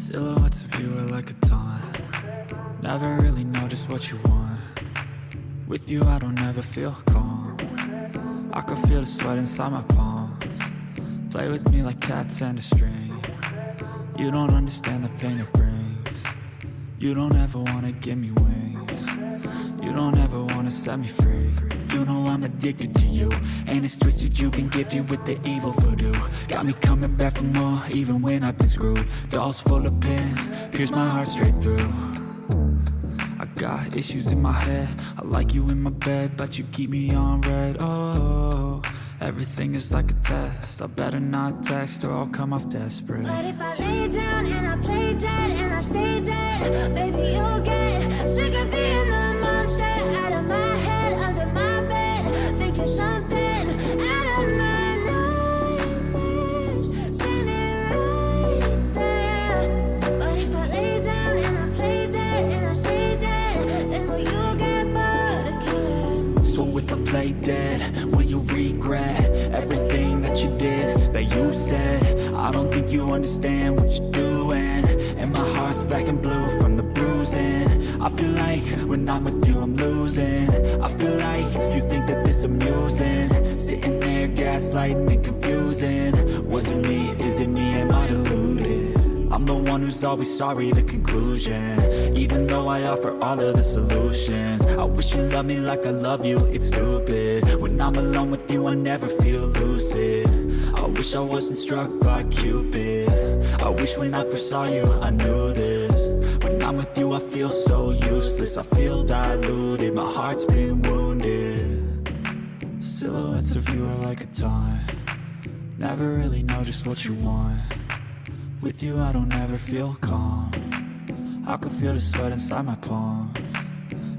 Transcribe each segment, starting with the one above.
Silhouettes of you are like a taunt. Never really know just what you want. With you I don't ever feel calm. I can feel the sweat inside my palms. Play with me like cats and a string. You don't understand the pain it brings. You don't ever wanna give me wings. You don't ever wanna set me free. You know I'm addicted to you, and it's twisted, you've been gifted with the evil voodoo. Got me coming back for more, even when I've been screwed. Dolls full of pins, pierce my heart straight through. I got issues in my head, I like you in my bed, but you keep me on red. Oh, everything is like a test, I better not text or I'll come off desperate. But if I lay down and I play dead and I stay dead, baby you'll get sick of being the monster out of my head, under my bed, thinking something out of my nightmares, standing right there. But if I lay down and I play dead and I stay dead, then will you get bored of killing me? So if I play dead, will you regret everything that you did, that you said? I don't think you understand what you're doing, and my heart's black and blue from the bruising. I feel like when I'm with you I'm losing. I feel like you think that this amusing, sitting there gaslighting and confusing. Was it me? Is it me? Am I deluded? I'm the one who's always sorry, the conclusion. Even though I offer all of the solutions, I wish you loved me like I love you, it's stupid. When I'm alone with you I never feel lucid. I wish I wasn't struck by Cupid. I wish when I first saw you I knew this. When I'm with you I feel so useless, I feel diluted, my heart's been wounded. Silhouettes of you are like a taunt. Never really know just what you want. With you I don't ever feel calm. I can feel the sweat inside my palms.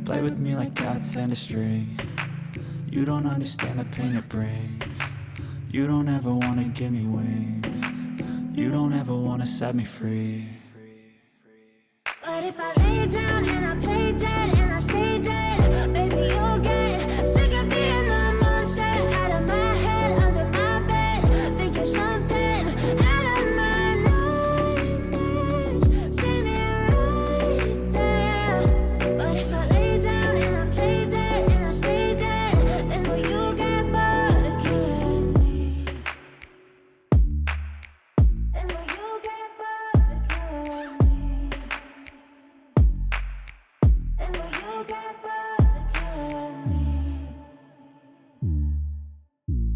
Play with me like cats and a string. You don't understand the pain it brings. You don't ever wanna give me wings. You don't ever wanna set me free. But if I lay down and I play dead and I stay dead, baby you'll get sick of being the monster out of my head, under my bed, thinking something out of my nightmares, standing right there. But if I lay down and I play dead and I stay dead, then will you get bored of killing me? Then will you get bored of killing me? And will you get bored of killing me?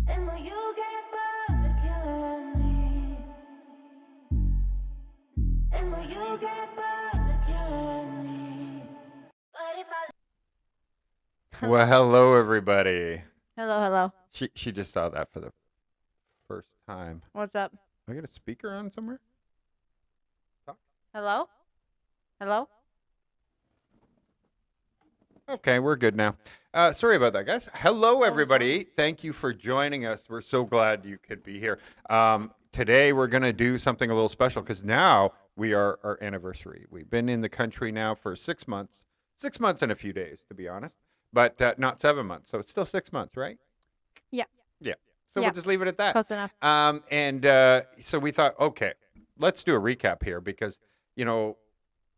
And will you get bored of killing me? And will you get bored of killing me? But if I Well, hello, everybody. Hello. She just saw that for the first time. What's up? I got a speaker on somewhere? Hello? Okay, we're good now. Sorry about that, guys. Hello, everybody. Thank you for joining us. We're so glad you could be here. Today, we're going to do something a little special because now we are our anniversary. We've been in the country now for 6 months. 6 months and a few days, to be honest. But not 7 months. So it's still 6 months, right? Yeah. Yeah. So Yeah. we'll just leave it at that. Close enough. So we thought, okay, let's do a recap here because,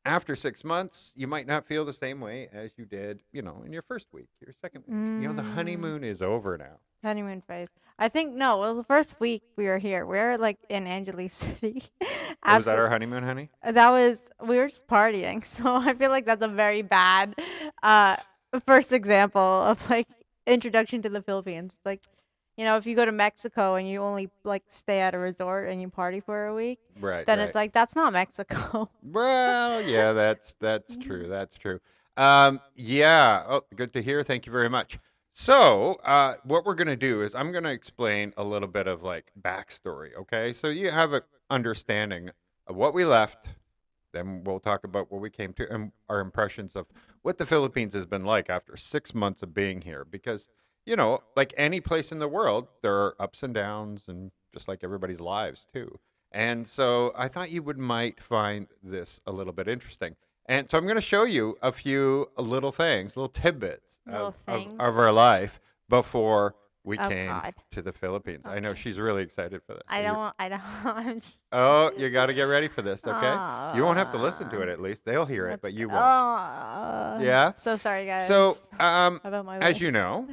after 6 months, you might not feel the same way as you did, in your first week, your second week. The honeymoon is over now. Honeymoon phase. I think no. Well, the first week we were here, we were like in Angeles City. So was that our honeymoon, honey? We were just partying. So I feel like that's a very bad first example of like introduction to the Philippines. Like, if you go to Mexico and you only like stay at a resort and you party for a week, Right. then right. it's like that's not Mexico. Well, yeah, that's true. That's true. Yeah. Oh, good to hear. Thank you very much. So, what we're going to do is I'm going to explain a little bit of like backstory. Okay. So you have an understanding of what we left. Then we'll talk about what we came to and our impressions of what the Philippines has been like after 6 months of being here. Because, like any place in the world, there are ups and downs and just like everybody's lives too. And so I thought you might find this a little bit interesting. And so I'm going to show you a few little things, little tidbits Little things. of our life before we Oh, came God. to the Philippines. I know Okay. she's really excited for this. I Are you- don't want. I don't. I'm just. Oh, you got to get ready for this, okay? You won't have to listen to it Aw. at least. They'll hear it, That's but you good. won't. Oh, Yeah? So sorry, guys. So, about my as you wings. know,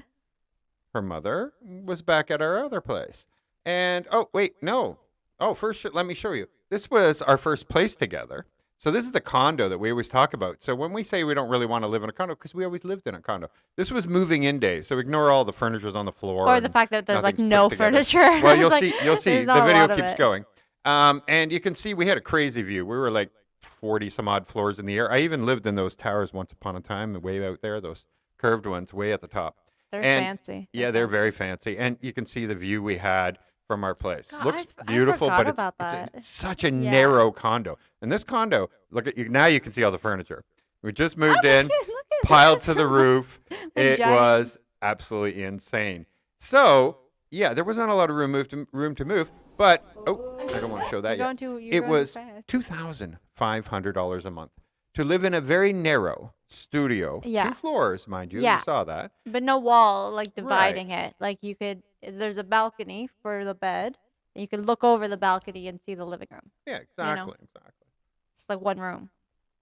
her mother was back at our other place. And, oh, wait, no. Oh, first, let me show you. This was our first place together. So this is the condo that we always talk about. So when we say we don't really want to live in a condo, because we always lived in a condo. This was moving in day. So ignore all the furniture's on the floor. Or the and fact that there's like nothing's no put together. furniture. Well, It's you'll like, see. You'll see. there's The not a video lot of keeps it. going. And you can see we had a crazy view. We were like 40 some odd floors in the air. I even lived in those towers once upon a time, way out there, those curved ones, way at the top. They're And- fancy. Yeah, they're very fancy, and you can see the view we had from our place. God, Looks I beautiful, forgot but about it's that. such a Yeah. narrow condo. And this condo, look at you now. You can see all the furniture. We just moved in, Look at piled that. to the roof. The It giant- was absolutely insane. So yeah, there wasn't a lot of room to move, but oh, I don't want to show that You're yet. going too- you're It going was fast. $2,500 a month to live in a very narrow studio, Yeah. 2 floors, mind you. Yeah. You saw that. But no wall like dividing it. Like you could. There's a balcony for the bed. And you could look over the balcony and see the living room. Yeah, exactly, exactly. It's like one room.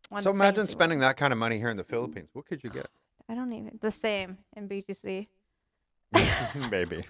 One So imagine fancy spending room. that kind of money here in the Philippines. What could you get? I don't even. The same in BGC. maybe.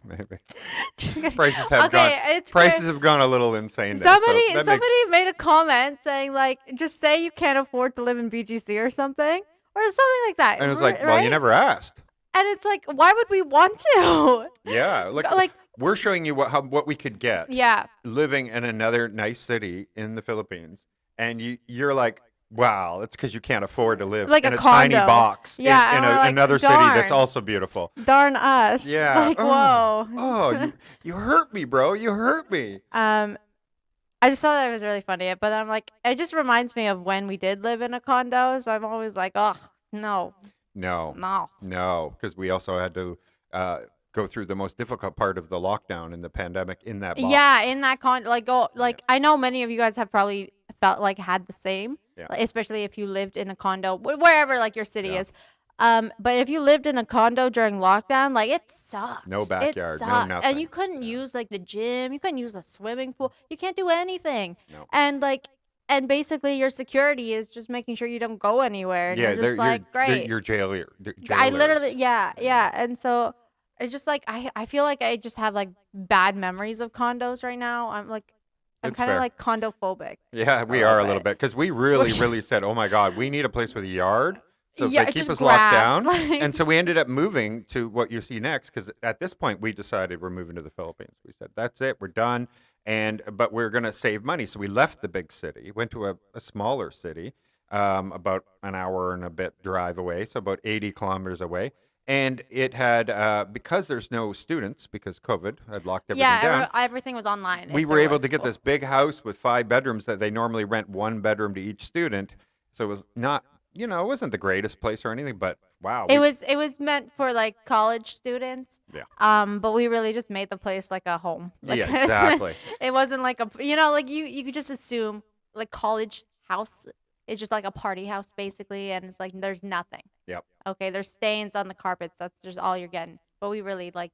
Just kidding. Prices have Okay, gone. it's Prices cra- have gone a little insane. There, so Somebody that makes- made a comment saying like, just say you can't afford to live in BGC or something like that. and it's r- like, well, you right? never asked. And it's like, why would we want to? Yeah, Like, we're showing you what we could get yeah, living in another nice city in the Philippines, and you're like, wow, it's because you can't afford to live Like in a a tiny condo. box Yeah, in and we're like, another city that's darn. also beautiful. darn us. Yeah. Like, whoa. Oh, you hurt me, bro. You hurt me. I just thought that was really funny, but I'm like, it just reminds me of when we did live in a condo. So I'm always like, oh no, No, because we also had to go through the most difficult part of the lockdown and the pandemic in that box. Yeah, in that I know many of you guys have probably felt like had the same, Yeah. like, especially if you lived in a condo wherever like your city Yeah. is. But if you lived in a condo during lockdown, like it sucked. No It backyard, no sucked. nothing. And you couldn't use like the gym, you couldn't use a swimming pool, you can't do anything. No. And basically your security is just making sure you don't go anywhere. And Yeah, you're just like, great. You're I literally, yeah. And so it's just like, I feel like I just have like bad memories of condos right now. I'm It's kind of fair. like condo phobic. Yeah, we a are a little little bit. bit because we really said, oh my God, we need a place with a yard. So if Yeah, they keep just us locked grass, down. like- And so we ended up moving to what you see next because at this point we decided we're moving to the Philippines. We said, that's it, we're done. But we're going to save money. So we left the big city, went to a smaller city, about an hour and a bit drive away, so about 80 kilometers away. And it had, because there's no students, because COVID had locked everything down, Everything was online. we if were there able was to get school. this big house with 5 bedrooms that they normally rent 1 bedroom to each student. So it was not, it wasn't the greatest place or anything, but wow. It was meant for like college students. Yeah. But we really just made the place like a home. Like, Yeah, exactly. It wasn't like like you could just assume like college house is just like a party house basically, and it's like there's nothing. Yep. Okay, there's stains on the carpets. That's just all you're getting. But we really like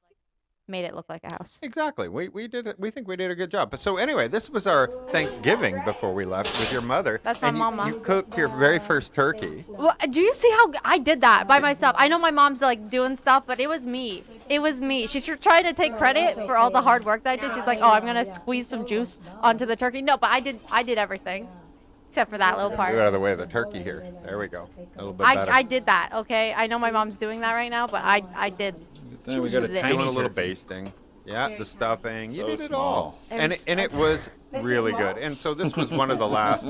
made it look like a house. Exactly. We did it. We think we did a good job. But so anyway, this was our Thanksgiving before we left with your mother. That's my and mama. You cooked your very first turkey. Well, do you see how I did that by myself? I know my mom's like doing stuff, but it was me. It was me. She's trying to take credit for all the hard work that I did. She's like, "Oh, I'm gonna squeeze some juice onto the turkey." No, but I did everything except for that little Get part. out of the way of the turkey here. There we go. A little bit better. I did that. Okay, I know my mom's doing that right now, but I did. Then we got a Doing tiny Doing a little turkey. basting. Yeah, the stuffing. You So did it all. small. It was really good. And so this was one of the last,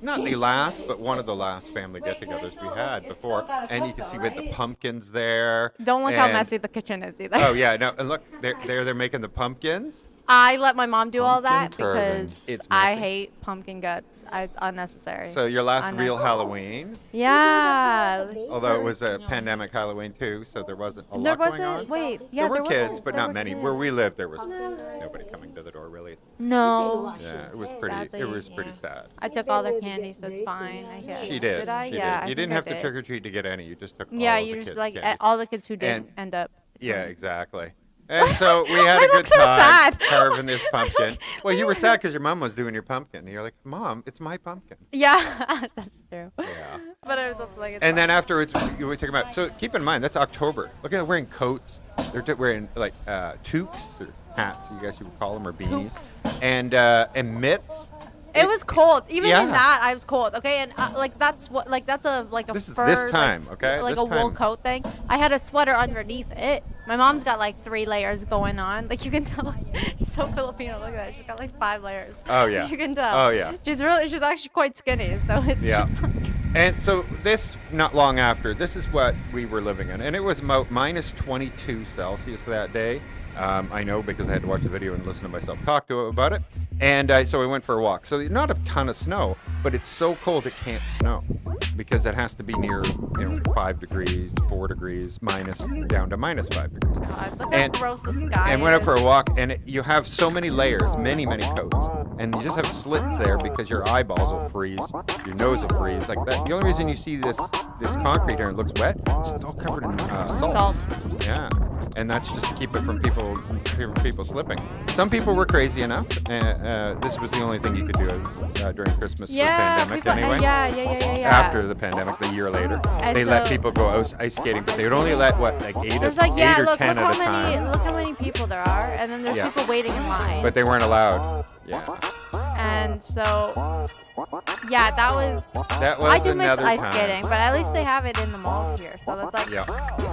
not the last, but one of the last family get-togethers we had before. And you can see we had the pumpkins there. Don't look how and- messy the kitchen is either. Oh yeah, no, and look, they're making the pumpkins. I let my mom do all that Pumpkin carving. because It's I messy. hate pumpkin guts. It's unnecessary. So your last real Unnecessary. Halloween, Yeah. although it was a pandemic Halloween too, so there wasn't a There lot going wasn't. on. Wait. Yeah. there were kids, was, but there not were many. kids. Where we lived, there was nobody coming to the door really. No. Yeah, it was pretty. Sadly. It was pretty sad. I took all their candy, so it's fine. I guess. She did. Did I? She Yeah. did. I You think didn't I have to did. trick or treat to get any. You just took Yeah, all of you the just kids' like candies. all the kids who did And- end up. Yeah, exactly. And so we had a look good so time sad. carving this pumpkin. Well, you were sad because your mom was doing your pumpkin. And you're like, Mom, it's my pumpkin. Yeah, that's true. Yeah. But I was also like, it's And then fine. afterwards, we took them out. So keep in mind, that's October. Look at them wearing coats. They're wearing like toques or hats, you guys would call them, or beanies. And mitts. It was cold. Even Yeah. in that, I was cold. Okay, and that's a This is fur. this time, okay? Like This a wool time. coat thing. I had a sweater underneath it. My mom's got like 3 layers going on. Like you can tell, she's so Filipino. Look at that. She's got like 5 layers. Oh, yeah. You can tell. Oh, yeah. She's actually quite skinny. So it's Yeah. just like. And so this, not long after, this is what we were living in. And it was about minus 22 Celsius that day. I know because I had to watch the video and listen to myself talk to it about it. And so we went for a walk. So not a ton of snow, but it's so cold it can't snow because it has to be near 5 degrees, 4 degrees, minus down to minus 5 degrees. God, look And- how gross the sky And went out is. for a walk, and you have so many layers, many coats, and you just have slits there because your eyeballs will freeze, your nose will freeze, like that. The only reason you see this concrete here and it looks wet, it's all covered in salt. Yeah, and that's just to keep it from people slipping. Some people were crazy enough. This was the only thing you could do during Christmas Yeah, for the pandemic people, anyway. yeah. After the pandemic, the year later, And they let so- people go ice skating, but they would only let like eight There's or like, yeah, 8 or look 10 how at a time. look how many people there are, and then there's Yeah. people waiting in line. But they weren't allowed. Yeah. And so, yeah, that was. That was I do miss another ice time. skating, but at least they have it in the malls here, so that's like. Yeah.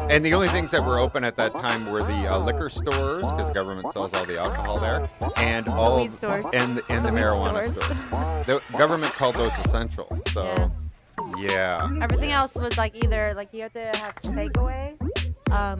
And the only things that were open at that time were the liquor stores, because the government sells all the alcohol there, and all weed stores. and the weed marijuana stores. stores. The government called those essential. So, yeah. Everything else was like either like you had to have takeaway,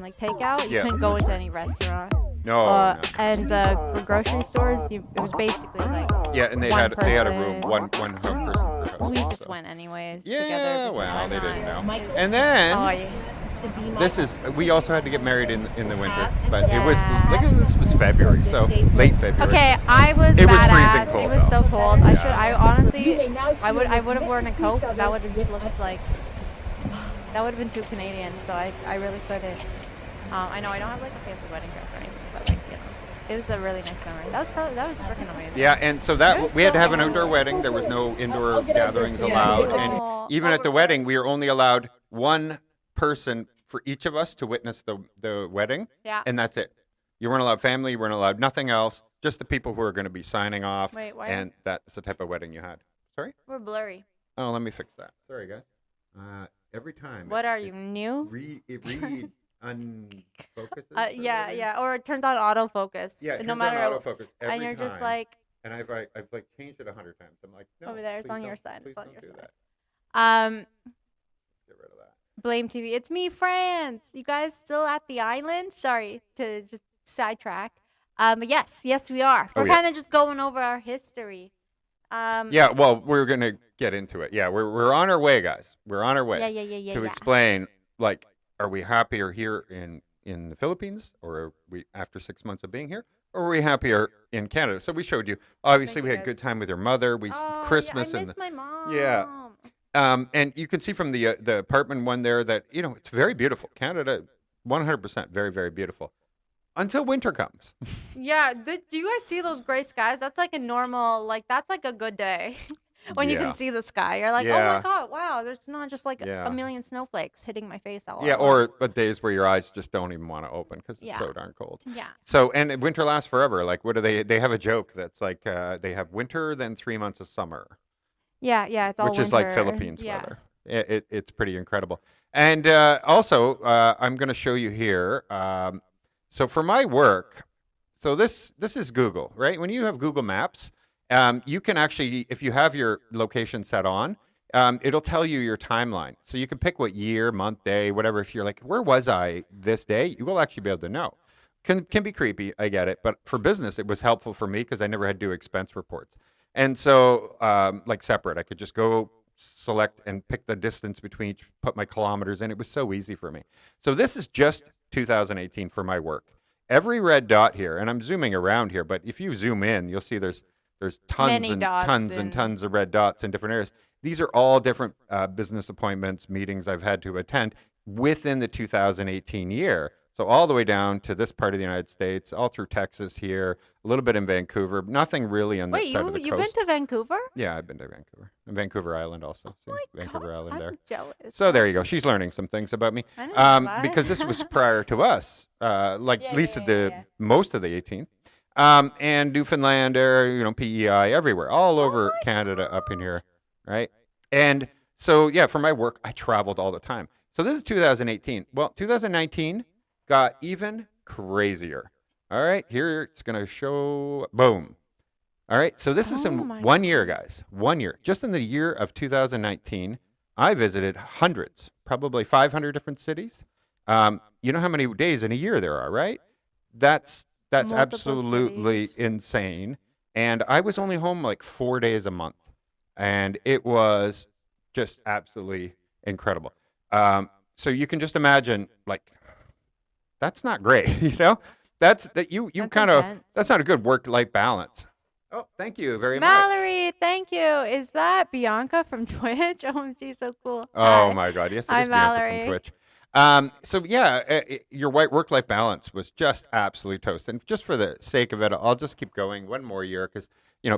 like takeout. You Yeah. couldn't go into any restaurant. No. No. And for grocery stores, it was basically like. Yeah, and they one had a room, person. one person per house. We just so. went anyways Yeah, together. because well, I'm they not- didn't know. And then Oh, yeah. this is we also had to get married in the winter, but it was Yeah. look at this was February, so late February. Okay, I was It was badass. freezing cold, It was though. so cold. Yeah. I honestly, I would have worn a coat. But that would have just looked like that would have been too Canadian. So I really couldn't. I know I don't have like a fancy wedding dress or anything, but like it was a really nice memory. That was freaking amazing. Yeah, and so It that was we had to so have an cool. outdoor wedding. There was no indoor gatherings allowed, Oh, and even at the wedding, we were only allowed one person for each of us to witness the wedding, Yeah. and that's it. You weren't allowed family. You weren't allowed nothing else. Just the people who are going to be signing off, Wait, why? and that's the type of wedding you had. Sorry? We're blurry. Oh, let me fix that. Sorry, guys. Every time. What are you, new? It read unfocuses. or Yeah, whatever. yeah. Or it turns on autofocus. Yeah, it no turns matter. on autofocus every and you're time. just like And I've like changed it 100 times. I'm like, no, over there. It's please on your don't- side. please It's on don't your do side. that. Get rid of that. Blame TV. It's me, France. You guys still at the island? Sorry to just sidetrack. But yes, we are. Oh, We're yeah. kind of just going over our history. Yeah, well, we're gonna get into it. Yeah, we're on our way, guys. We're on our way Yeah. to explain. Like, are we happier here in the Philippines, or are we after 6 months of being here, or are we happier in Canada? So we showed you. Obviously, Thank we you, had a good guys. time with your mother. We Oh, Christmas yeah, I and miss my mom. yeah. And you can see from the apartment one there that it's very beautiful. Canada, 100% very, very beautiful. Until winter comes. Yeah. Do you guys see those gray skies? That's like a normal, like that's like a good day. When you Yeah. can see the sky, you're like, oh Yeah. my god, wow! There's not just like Yeah. a million snowflakes hitting my face all Yeah, at or once. days where your eyes just don't even want to open because it's Yeah. so darn cold. Yeah. So, and winter lasts forever. Like, what do they have a joke that's like, they have winter, then 3 months of summer, Yeah. It's all which is like winter. Philippines Yeah. weather. It's pretty incredible. And also, I'm going to show you here. So for my work, so this is Google, right? When you have Google Maps, you can actually, if you have your location set on, it'll tell you your timeline. So you can pick what year, month, day, whatever. If you're like, where was I this day? You will actually be able to know. Can be creepy, I get it. But for business, it was helpful for me because I never had to do expense reports. And so, like separate, I could just go select and pick the distance between each, put my kilometers in. It was so easy for me. So this is just 2018 for my work. Every red dot here, and I'm zooming around here, but if you zoom in, you'll see there's tons Many and dots tons and and- tons of red dots in different areas. These are all different business appointments, meetings I've had to attend within the 2018 year. So all the way down to this part of the United States, all through Texas here, a little bit in Vancouver, nothing really on that Wait, side of the you've been coast. to Vancouver? Yeah, I've been to Vancouver. And Vancouver Island also. See, My Vancouver God, Island there. I'm jealous. So there you go. She's learning some things about me. I didn't know that. Because this was prior to us, like Yeah, at least yeah, at yeah, the yeah. most of the 18th. And Newfoundland, PEI, everywhere, all over Canada up in here, right? And so, yeah, for my work, I traveled all the time. So this is 2018. Well, 2019 got even crazier. All right, here it's going to show, boom. All right, so this is Oh in my 1 year, guys. 1 year. Just in the year of 2019, I visited hundreds, probably 500 different cities. You know how many days in a year there are, right? That's Multiple absolutely cities. insane. And I was only home like 4 days a month, and it was just absolutely incredible. So you can just imagine, like, that's not great, That's that you That's kind of intense. that's not a good work-life balance. Oh, thank you very much. Mallory, thank you. Is that Bianca from Twitch? OMG, so cool. Oh Hi. my God, yes, it Hi, is Bianca from Mallory. Twitch. So yeah, your white work-life balance was just absolutely toast. And just for the sake of it, I'll just keep going one more year because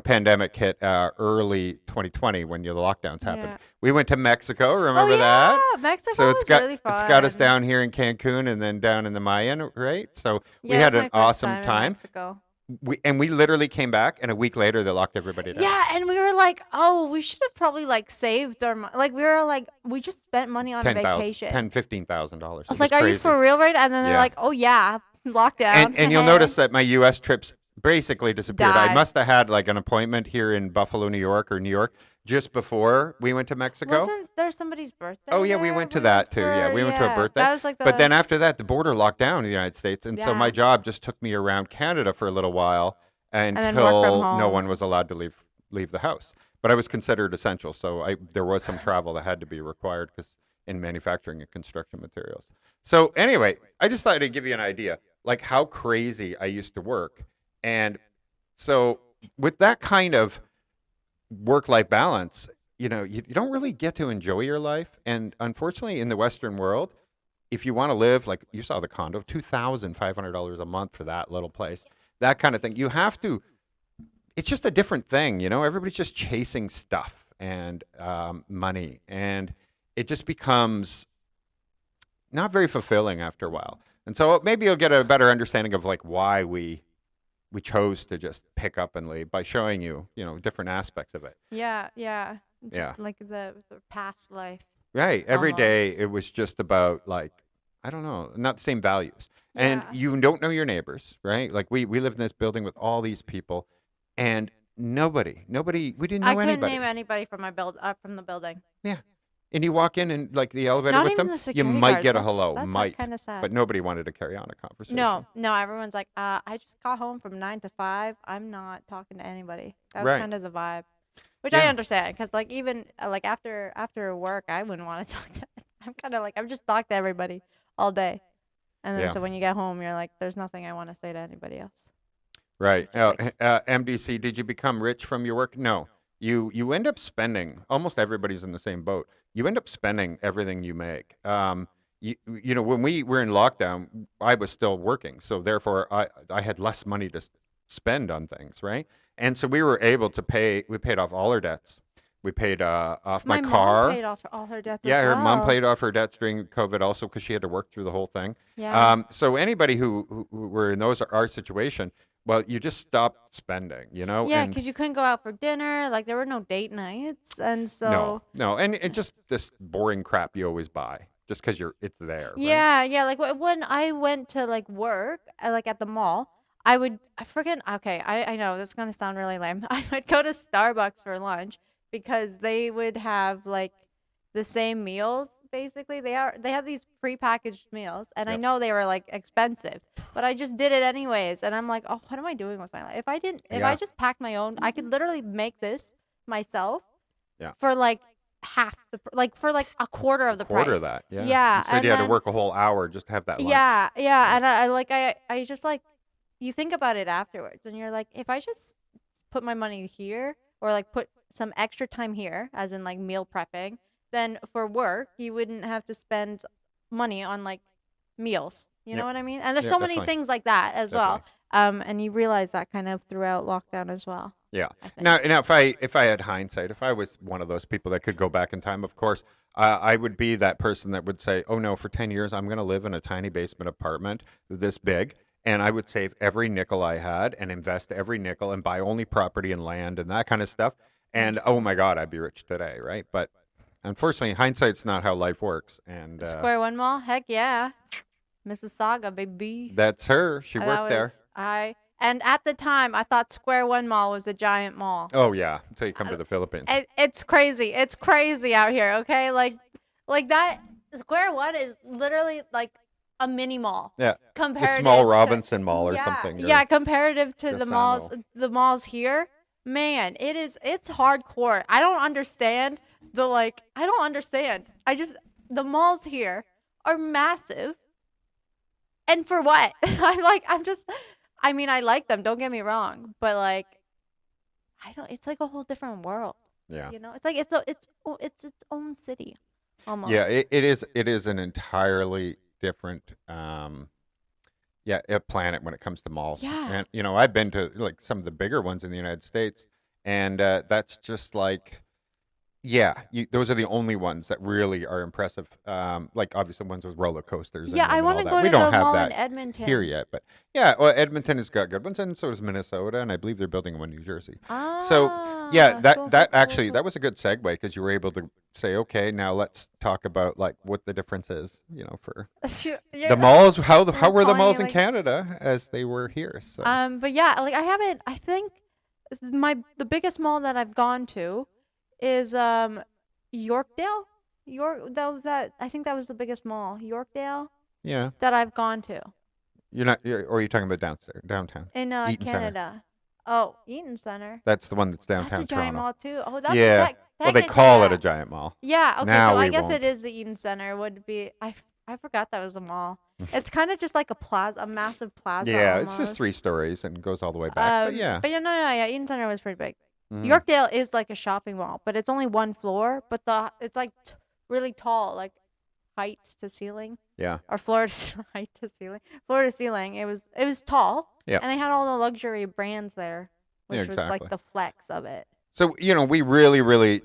pandemic hit early 2020 when the lockdowns happened. Yeah. We went to Mexico. Remember Oh, that? yeah, Mexico So was really fun. it's got us down here in Cancun and then down in the Mayan, right? So we Yeah, had it was an my first awesome in time. Mexico. We literally came back, and a week later they locked everybody down. Yeah, and we were like, oh, we should have probably like saved our money. Like we were like, we just spent money on a vacation. $15,000. I was like, are you crazy. for real, right? And then they're Yeah. like, oh yeah, lockdown. And you'll notice that my U.S. trips basically disappeared. I Died. must have had like an appointment here in Buffalo, New York, or New York just before we went to Mexico. Wasn't there somebody's birthday? Oh yeah, we there? went to that too. Yeah, we went to a birthday. That was like the. But then after that, the border locked down in the United States, and so my Yeah. job just took me around Canada for a little while then work from until no home. one was allowed to leave the house. But I was considered essential, so there was some travel that had to be required because in manufacturing and construction materials. So anyway, I just thought I'd give you an idea, like how crazy I used to work, and so with that kind of work-life balance, you don't really get to enjoy your life. And unfortunately, in the Western world, if you want to live, like you saw the condo, $2,500 a month for that little place, that kind of thing, you have to. It's just a different thing, Everybody's just chasing stuff and money, and it just becomes not very fulfilling after a while. And so maybe you'll get a better understanding of like why we chose to just pick up and leave by showing you, different aspects of it. Yeah, yeah. Yeah. Just like the past life. Right. Every day Almost. it was just about like, I don't know, not the same values. And Yeah. you don't know your neighbors, right? Like we live in this building with all these people, and nobody, we didn't know I couldn't anybody. name anybody from from the building. Yeah. And you walk in and like the elevator Not with even them, the security you might guards. get a That's- hello, that's might. kind of sad. But nobody wanted to carry on a conversation. No, everyone's like, I just got home from 9 to 5. I'm not talking to anybody. That was Right. kind of the vibe, which Yeah. I understand because like even like after work, I wouldn't want to talk to. I'm kind of like I've just talked to everybody all day, and then Yeah. so when you get home, you're like, there's nothing I want to say to anybody else. Right. Just MDC, did you become rich from your work? No. You end up spending, almost everybody's in the same boat. You end up spending everything you make. When we were in lockdown, I was still working. So therefore, I had less money to spend on things, right? And so we were able to we paid off all our debts. We paid off my car. mom paid off all her debts. Yeah, as her mom well. paid off her debts during COVID also because she had to work through the whole thing. Yeah. So anybody who were in our situation, well, you just stopped spending, Yeah, and because you couldn't go out for dinner. Like there were no date nights, and so no, and just this boring crap you always buy just because it's there. Right? yeah. Like when I went to like work, like at the mall, I forget. Okay, I know this is gonna sound really lame. I would go to Starbucks for lunch because they would have like the same meals. Basically, they have these prepackaged meals, and I Yep. know they were like expensive, but I just did it anyways. And I'm like, oh, what am I doing with my life? If I Yeah. just packed my own, I could literally make this myself. Yeah. For like half for like a quarter of the Quarter price. of that. Yeah. Yeah, You said and you had to then- work a whole hour just to have that lunch. Yeah, and I just like you think about it afterwards, and you're like, if I just put my money here or like put some extra time here, as in like meal prepping, then for work you wouldn't have to spend money on like meals. You Yep. know what I mean? And there's Yeah, so many definitely. things like that as well. And you realize that kind of throughout lockdown as well. Yeah. I think. Now, if I had hindsight, if I was one of those people that could go back in time, of course, I would be that person that would say, "Oh no, for 10 years, I'm going to live in a tiny basement apartment this big." And I would save every nickel I had and invest every nickel and buy only property and land and that kind of stuff. And oh my God, I'd be rich today, right? But unfortunately, hindsight's not how life works. And Square One Mall, heck yeah, Mississauga, baby. that's her. She That worked there. was- and at the time I thought Square One Mall was a giant mall. Oh yeah, until you come to the Philippines. It's crazy. It's crazy out here. Okay, like that. Square One is literally like a mini mall. Yeah, the Comparative small to- Robinson Mall or yeah, something. or Yeah, comparative to the malls, Gusano. the malls here, man, it's hardcore. I don't understand I don't understand. The malls here are massive. And for what? I mean, I like them, don't get me wrong, but like it's like a whole different world. Yeah. You know? It's like it's its own city almost. Yeah, it is an entirely different a planet when it comes to malls. Yeah. And I've been to like some of the bigger ones in the United States, and that's just like those are the only ones that really are impressive. Like obviously ones with roller coasters. Yeah, I want want to go to We don't the have mall that in Edmonton. here yet, but yeah, well, Edmonton has got good ones, and so does Minnesota, and I believe they're building one in New Jersey. So yeah, that was a good segue because you were able to say, okay, now let's talk about like what the difference is, for the malls. How were the calling malls it, in like- Canada as they were here? So But yeah, like I think the biggest mall that I've gone to is Yorkdale. I think that was the biggest mall, Yorkdale, yeah, that I've gone to or are you talking about downtown? in Eaton Center. Canada. Oh, Eaton Center. That's the one that's That's downtown a giant Toronto. mall too. Oh, that's Yeah. Well, they call it a giant mall. Yeah. Okay. Now So I we guess won't. it is the Eaton Center. Would be I forgot that was a mall. It's kind of just like a plaza, a massive plaza. Yeah, it's just almost. 3 stories and goes all the way back. But yeah. But yeah, Eaton Center was pretty big. Mhm. Yorkdale is like a shopping mall, but it's only one floor. But it's like really tall, like height to ceiling, Yeah. or floor to height to ceiling, floor to ceiling. It was tall. Yeah. And they had all the luxury brands there, which Yeah, was exactly. like the flex of it. So we really, really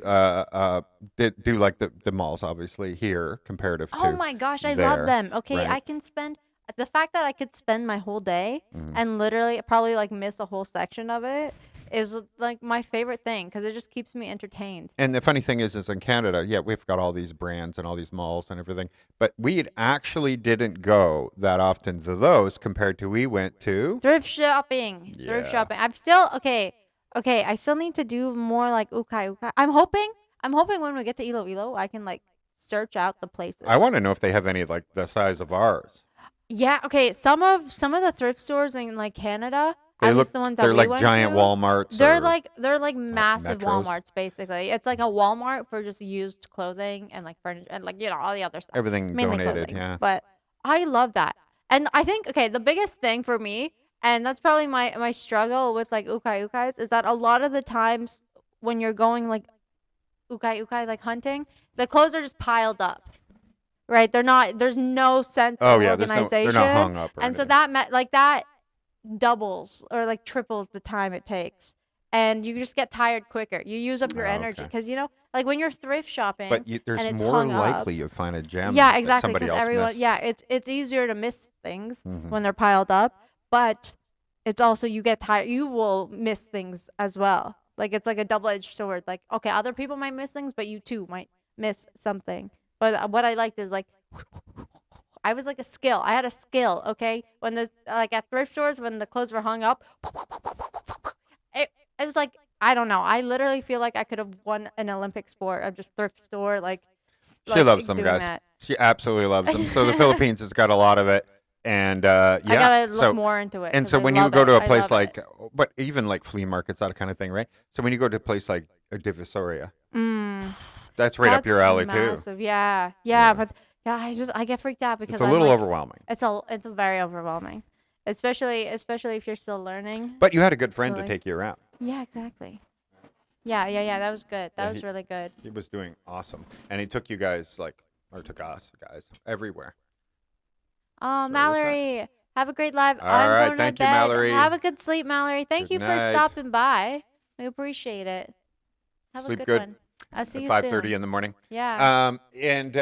do like the malls, obviously here comparative to. Oh my gosh, I there, love them. Okay, right? I can spend the fact that I could spend my whole day Mhm. and literally probably like miss a whole section of it is like my favorite thing because it just keeps me entertained. And the funny thing is in Canada, yeah, we've got all these brands and all these malls and everything, but we actually didn't go that often to those compared to we went to. Thrift shopping. Thrift Yeah. shopping. I'm still okay. I still need to do more like ukay ukay. I'm hoping when we get to Iloilo, I can like search out the places. I want to know if they have any like the size of ours. Yeah. Okay. Some of the thrift stores in like Canada, They at look, least the ones that they're we like went giant to, Walmarts. They're or- like massive Metros. Walmarts basically. It's like a Walmart for just used clothing and like furniture and like all the other stuff. everything Mainly donated. clothing. Yeah. But I love that. And I think the biggest thing for me, and that's probably my struggle with like ukay ukays, is that a lot of the times when you're going like ukay ukay like hunting, the clothes are just piled up. Right? There's no sense Oh of yeah, organization. they're not hung up. Or And so anything. that doubles or like triples the time it takes. And you just get tired quicker. You use up your Oh, energy okay. because like when you're thrift shopping, But and there's it's more hung up. likely you'll find a gem. Yeah, that exactly. Somebody Because else everyone, missed. yeah, it's easier to miss things Mhm. when they're piled up, but it's also you get tired. You will miss things as well. Like it's like a double-edged sword. Like okay, other people might miss things, but you too might miss something. But what I liked is like I was like a skill. I had a skill. Okay, when like at thrift stores when the clothes were hung up, it was like I don't know. I literally feel like I could have won an Olympic sport of just thrift store like. She loves them doing guys. that. She absolutely loves them. So the Philippines has got a lot of it, and yeah. I gotta look so more into it. and 'cause so I when you love go it. to a I place love like, it. but even like flea markets, that kind of thing, right? So when you go to a place like a Divisoria, that's right up your That's alley too. massive. Yeah, Yeah. but I get freaked out because It's a I'm little like, overwhelming. It's very overwhelming, especially if you're still learning. But you had a good friend to Really? take you around. Yeah, exactly. Yeah. That was good. That Yeah, was really good. He was doing awesome, and he took you guys took us guys everywhere. Oh, So Mallory, have a great live. All I'm right, going thank to you, bed. Mallory. Have a good sleep, Mallory. Thank Good you for night. stopping by. We appreciate it. Have Sleep a good good. one. I'll see At you 5:30 soon. in the morning. Yeah. And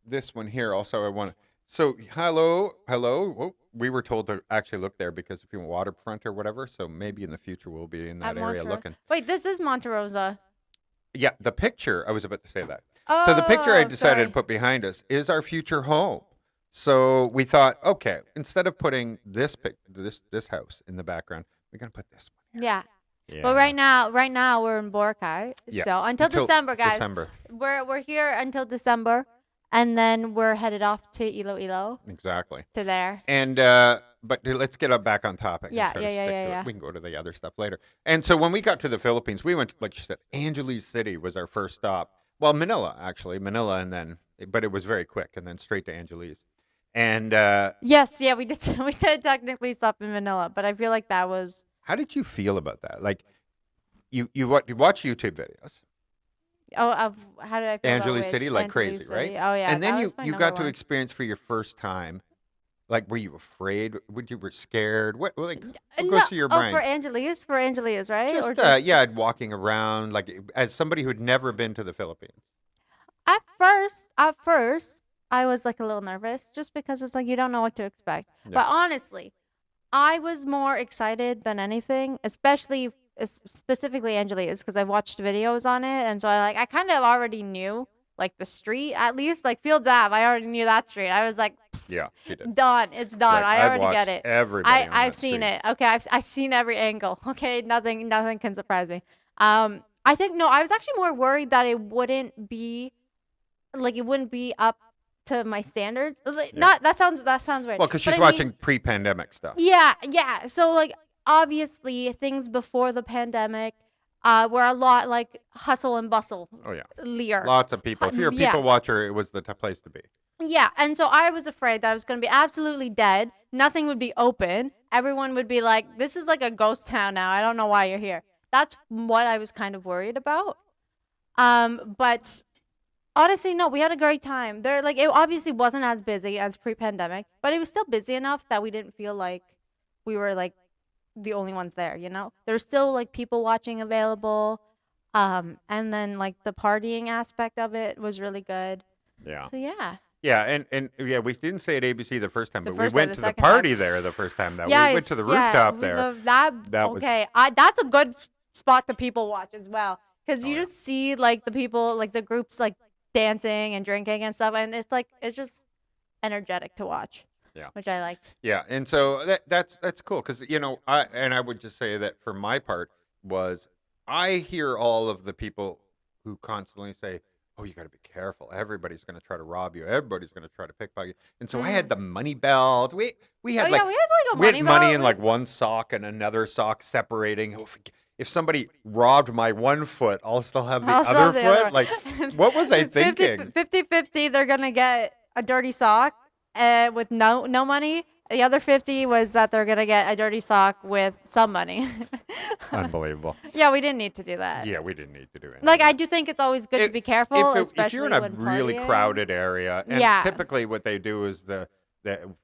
this one here also I want to. So hello. Oh, we were told to actually look there because if you want waterfront or whatever. So maybe in the future we'll be in At that area Montrose. looking. Wait, this is Monte Rosa. Yeah, the picture. I was about to say that. Oh, So the picture I decided sorry. to put behind us is our future home. So we thought, okay, instead of putting this house in the background, we're gonna put this one. Yeah. Yeah. But right now we're in Boracay. Yeah. So until December, guys. December. We're here until December, and then we're headed off to Iloilo Exactly. to there. And but let's get back on topic. And Yeah, try to yeah, stick yeah, to yeah. it. We can go to the other stuff later. And so when we got to the Philippines, we went, like you said, Angeles City was our first stop. Well, Manila actually, and then, but it was very quick, and then straight to Angeles. And Yes, yeah, we did. We did technically stop in Manila, but I feel like that was. how did you feel about that? Like, you watch YouTube videos, How did I feel? about Angeles which? City, like Angeles crazy, City. right? Oh yeah. And then that you was my you number got to one. experience for your first time. Like, were you afraid? Would you were scared? What like what goes through your Oh, brain? for Angeles, right? Just, Or yeah, walking around like as somebody who'd never been to the Philippines. At first, I was like a little nervous just because it's like you don't know what to expect. Yeah. But honestly, I was more excited than anything, especially specifically Angeles because I watched videos on it, and so I kind of already knew like the street at least, like Fields Ave. I already knew that street. I was like, Yeah, she did. done. It's done. Like, I I've already get watched it. Everybody on I've that seen street. it. Okay, I've seen every angle. Okay, nothing can surprise me. I think no, I was actually more worried that it wouldn't be up to my standards. Like, Yeah. Not that sounds weird. Well, because But she's I mean, watching pre-pandemic stuff. yeah. So like obviously things before the pandemic were a lot like hustle and bustle. Oh yeah, Lear. lots of people. If you're a Yeah. people watcher, it was the place to be. Yeah, and so I was afraid that I was going to be absolutely dead. Nothing would be open. Everyone would be like, "This is like a ghost town now. I don't know why you're here." That's what I was kind of worried about. But honestly, no, we had a great time. There, like, it obviously wasn't as busy as pre-pandemic, but it was still busy enough that we didn't feel like we were like the only ones there. You know, there's still like people watching available. And then like the partying aspect of it was really good. Yeah. So yeah. Yeah, and yeah, we didn't stay at ABC the first time, The but we first time, went the to the second party time. there the first time. Though Yeah, we went to the rooftop there. That was- okay. That's a good spot to people watch as well, because you Oh, yeah. just see like the people, like the groups, like dancing and drinking and stuff, and it's just energetic to watch. Yeah. which I liked. Yeah, and so that's cool because I would just say that for my part was I hear all of the people who constantly say, "Oh, you got to be careful. Everybody's going to try to rob you. Everybody's going to try to pickpocket you." And so I had the money belt. We had Oh yeah, like we had like a we had money money belt. in like one sock and another sock separating. If somebody robbed my one foot, I'll still have the I'll still other have the foot. other Like, what was I thinking? 50-50, they're gonna get a dirty sock with no money. The other 50 was that they're gonna get a dirty sock with some money. Unbelievable. Yeah, we didn't need to do that. Yeah, we didn't need to do anything. Like, I do think it's always good to be careful, especially if you're in a when really partying. crowded area, and Yeah. typically what they do is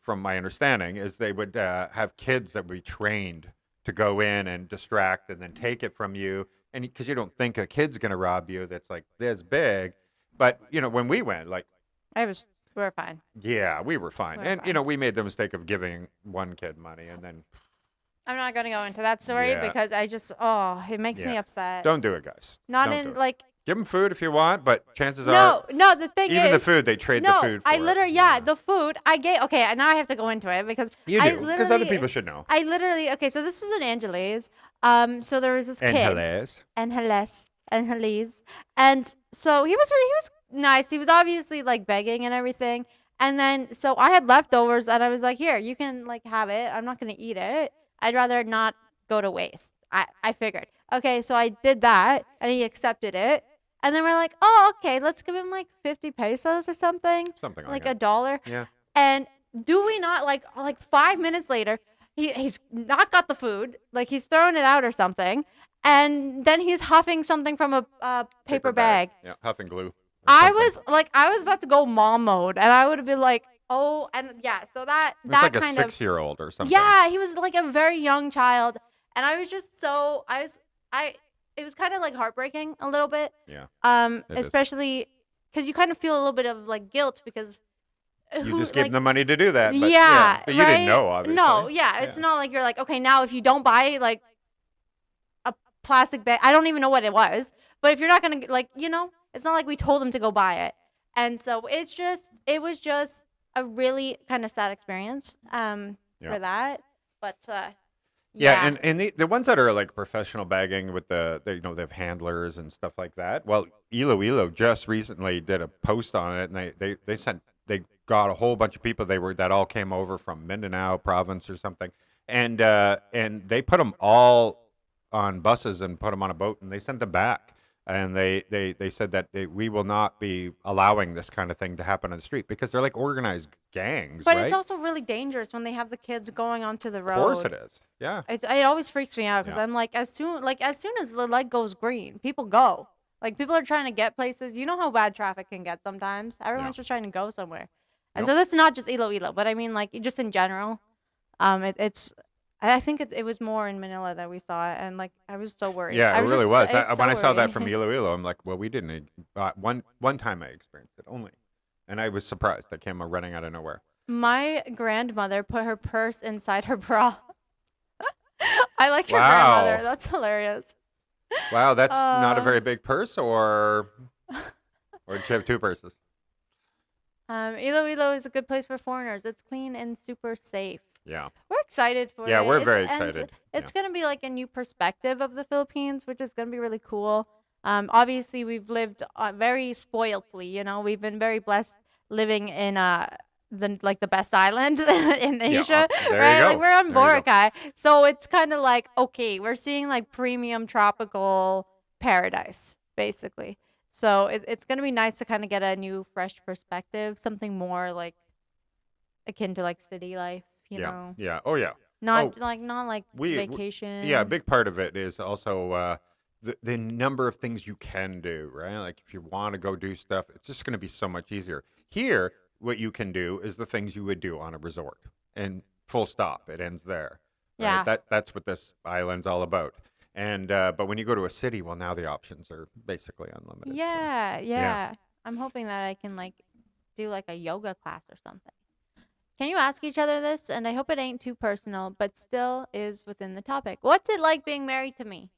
from my understanding, is they would have kids that would be trained to go in and distract and then take it from you, and because you don't think a kid's gonna rob you that's like this big, but when we went, like, We were fine. yeah, we were fine, We're and fine. we made the mistake of giving one kid money, and then I'm not gonna go into that story Yeah. because it makes me Yeah. upset. don't do it, guys. Not Don't in do it. like Give them food if you want, but chances are, no. The thing even is, the food they trade no, the food for. I it. literally the food I gave. Okay, and now I have to go into it because You I do because other literally- people should know. I literally so this is an Angeles. So there was this And kid. Hellas. And so he was nice. He was obviously like begging and everything. And then so I had leftovers and I was like, "Here, you can like have it. I'm not going to eat it. I'd rather not go to waste." I figured. Okay, so I did that and he accepted it. And then we're like, "Oh, okay, let's give him like 50 pesos or something." Something Like that. $1. Yeah. And do we not like 5 minutes later, he's not got the food, like he's throwing it out or something, and then he's huffing something from a paper bag. Yeah, huff and glue. or I something. was about to go mom mode, and I would have been like, Oh, and yeah, so that It was like a kind of 6-year-old or something. yeah, he was like a very young child, and I was just so I it was kind of like heartbreaking a little bit. Yeah. It is. Especially because you kind of feel a little bit of like guilt because You just gave them the money to do that. But, yeah, but you didn't know, right? obviously. No, yeah, it's not like you're like, okay, now if you don't buy like a plastic bag, I don't even know what it was, but if you're not gonna like, it's not like we told him to go buy it, and so it was just a really kind of sad experience for that, but Yeah, and the ones that are like professional bagging with they have handlers and stuff like that. Well, Iloilo just recently did a post on it, and they got a whole bunch of people that all came over from Mindanao province or something, and they put them all on buses and put them on a boat, and they sent them back. And they said that we will not be allowing this kind of thing to happen on the street because they're like organized gangs, but right? it's also really dangerous when they have the kids going onto the road. Of course it is. Yeah. It always freaks me out because I'm like, as soon as the light goes green, people go. Like, people are trying to get places. You know how bad traffic can get sometimes. Everyone's just trying to go somewhere. And so that's not just Iloilo, but I mean, like, just in general. I think it was more in Manila that we saw it, and like I was so worried. Yeah, it really was. When I saw that worrying. from Iloilo, I'm like, well, we didn't. One time I experienced it only, and I was surprised. That came running out of nowhere. My grandmother put her purse inside her bra. I like your Wow. grandmother. That's hilarious. Wow, that's not a very big purse, or did she have two purses? Iloilo is a good place for foreigners. It's clean and super safe. Yeah. We're excited for it. Yeah, we're very excited. It's going to be like a new perspective of the Philippines, which is going to be really cool. Obviously, we've lived very spoiledly. We've been very blessed living in the best island in Asia. There right? you go. Like, we're on There you go. Boracay, so it's kind of like, okay, we're seeing like premium tropical paradise, basically. So it's going to be nice to kind of get a new, fresh perspective, something more like akin to like city life. You know, Yeah. Oh, yeah. not like we- vacation. Yeah, a big part of it is also the number of things you can do, right? Like if you want to go do stuff, it's just going to be so much easier. Here, what you can do is the things you would do on a resort, and full stop. It ends there. Right? Yeah. That's what this island's all about. And but when you go to a city, well, now the options are basically unlimited. so- Yeah. I'm hoping that I can like do like a yoga class or something. Can you ask each other this? And I hope it ain't too personal, but still is within the topic. What's it like being married to me?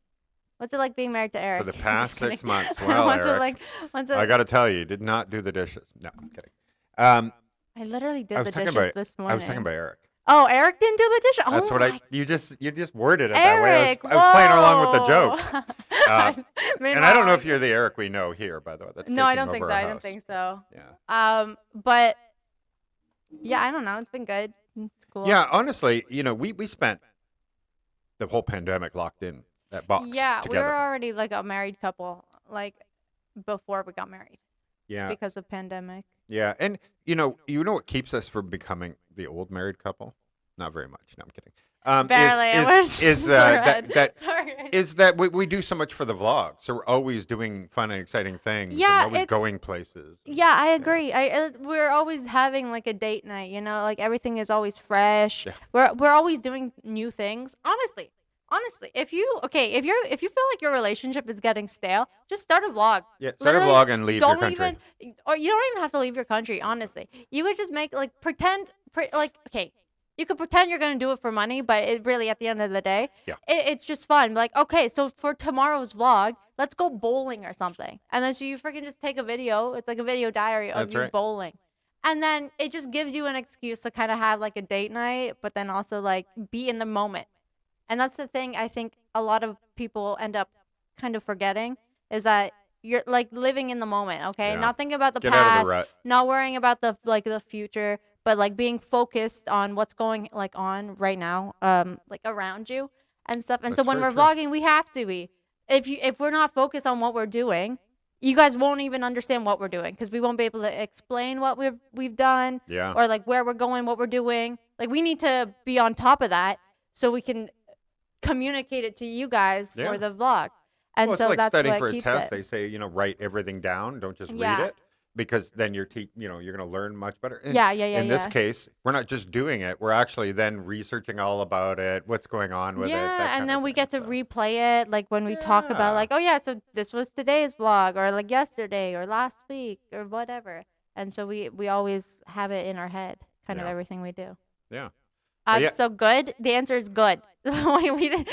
What's it like being married to Eric? For the I'm past just kidding. 6 months, well, what's Eric, it like? I got to tell you, did not do the dishes. No, I'm kidding. I literally did I the was talking dishes about this I morning. was talking about Eric. Oh, Eric didn't do the dishes. That's oh what my you just worded it that way. Eric, I was playing along with the joke. joke. And I don't know if you're the Eric we know here, by the way. That's No, I taking don't think over so. our I don't house. think so. Yeah. But yeah, I don't know. It's been good. It's cool. Yeah, honestly, we spent the whole pandemic locked in that box Yeah, we together. were already like a married couple, like before we got married Yeah. because of pandemic. Yeah, and you know what keeps us from becoming the old married couple? Not very much. No, I'm kidding. Barely. Is that we do so much for the vlog, so we're always doing fun and exciting things. Yeah, and always it's- going places. Yeah, I agree. We're always having like a date night, like everything is always fresh. Yeah. We're always doing new things. Honestly, if you feel like your relationship is getting stale, just start a vlog. Yeah, start a Literally, vlog and leave your don't country. or you don't even have to leave your country. Honestly, you could just make like okay, you could pretend you're gonna do it for money, but it really at the end of the day, it's just fun. Like, okay, so for tomorrow's vlog, let's go bowling or something, and then so you freaking just take a video. It's like a video diary of That's you right. bowling. And then it just gives you an excuse to kind of have like a date night, but then also like be in the moment. And that's the thing I think a lot of people end up kind of forgetting is that you're like living in the moment, okay? Yeah. Not thinking about the Get out of past, the rut. not worrying about the future, but like being focused on what's going like on right now, like around you and stuff. And That's so when very we're true. vlogging, we have to be. If we're not focused on what we're doing, you guys won't even understand what we're doing because we won't be able to explain what we've done Yeah. or like where we're going, what we're doing. Like we need to be on top of that so we can communicate it to you guys Yeah. for the vlog. And Well, it's so like that's studying what for a keeps test. it. They say, write everything down. Don't just read Yeah. it. because then you're you're going to learn much better. Yeah. In this case, we're not just doing it; we're actually then researching all about it, what's going on with it. that Yeah, kind and of then we thing, get to so. replay it, like when we talk about, Yeah. like, oh yeah, so this was today's vlog, or like yesterday, or last week, or whatever. And so we always have it in our head, kind of Yeah. everything we do. Yeah. But yeah. So good. The answer is good. we didn't.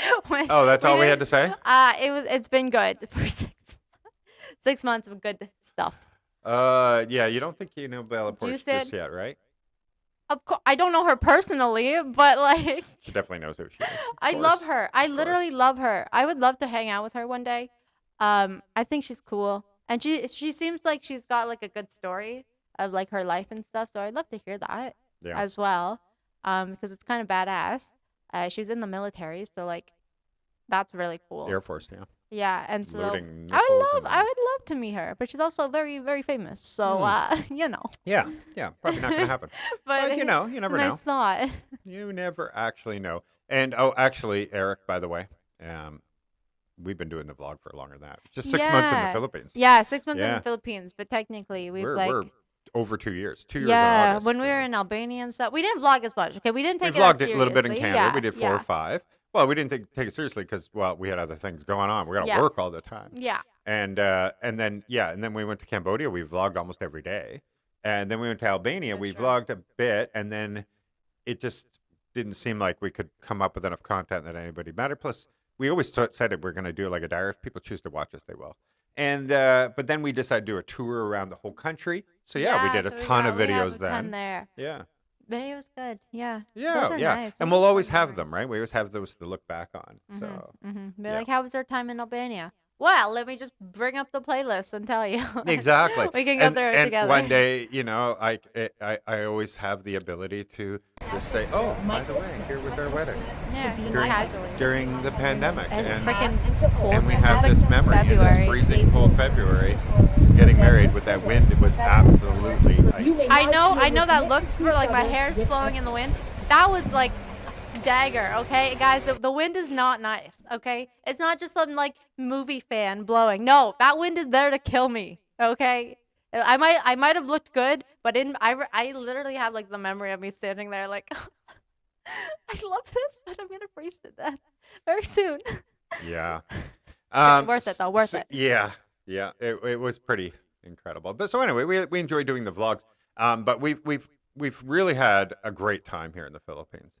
Oh, that's all we had to say. It's been good for 6 months of good stuff. Yeah. You don't think you know Bella Porch just yet, right? Of course, I don't know her personally, but like, She definitely knows who she is. I love her. I literally course. love her. I would love to hang out with her one day. I think she's cool, and she seems like she's got like a good story of like her life and stuff. So I'd love to hear that as well, because it's kind of badass. She was in the military, so like, that's really cool. Air Force, yeah. Yeah, and so Loading I missiles would love to meet her, but she's also very, very famous. So you know. Yeah, probably not going to happen. But you know, you never it's a know. nice thought. You never actually know. And actually, Eric, by the way, we've been doing the vlog for longer than that. Just 6 months in the Yeah. Philippines. Yeah, 6 months in Yeah. the Philippines, but technically we've We're over 2 years. 2 years. yeah, in August, when we so. were in Albania and stuff, we didn't vlog as much. Okay, we didn't take We it as vlogged it a little bit in seriously. Canada. Yeah, We did 4 or 5. Well, we didn't take it seriously because we had other things going on. We got to work all the time. Yeah. And then we went to Cambodia. We vlogged almost every day. And then we went to Albania. We vlogged a bit, and then it just didn't seem like we could come up with enough content that anybody mattered. Plus, we always said it, we're going to do like a diary. If people choose to watch us, they will. And but then we decided to do a tour around the whole country. So yeah, we did a ton of videos we have a ton then. there. Yeah. It was good. Yeah. Yeah, Those are yeah. nice. And Those we'll are always fun have them, memories. right? We always have those to look back on. So They're yeah. like, how was our time in Albania? Well, let me just bring up the playlist and tell you. Exactly. We can go through it and together. one day, I always have the ability to just say, oh, by the way, here was our wedding Yeah, just casually. during the pandemic. It's And, freaking cold. and we It's have like this memory in February. this freezing cold February, getting married with that wind. It was absolutely like, I know that looks for like my hair's flowing in the wind. That was like dagger, okay? Guys, the wind is not nice, okay? It's not just some like movie fan blowing. No, that wind is there to kill me, okay? I might have looked good, but I literally have like the memory of me standing there like I love this, but I'm going to freeze to death very soon. yeah. Worth it though, worth it. Yeah, yeah. It was pretty incredible. But so anyway, we enjoy doing the vlogs. But we've really had a great time here in the Philippines.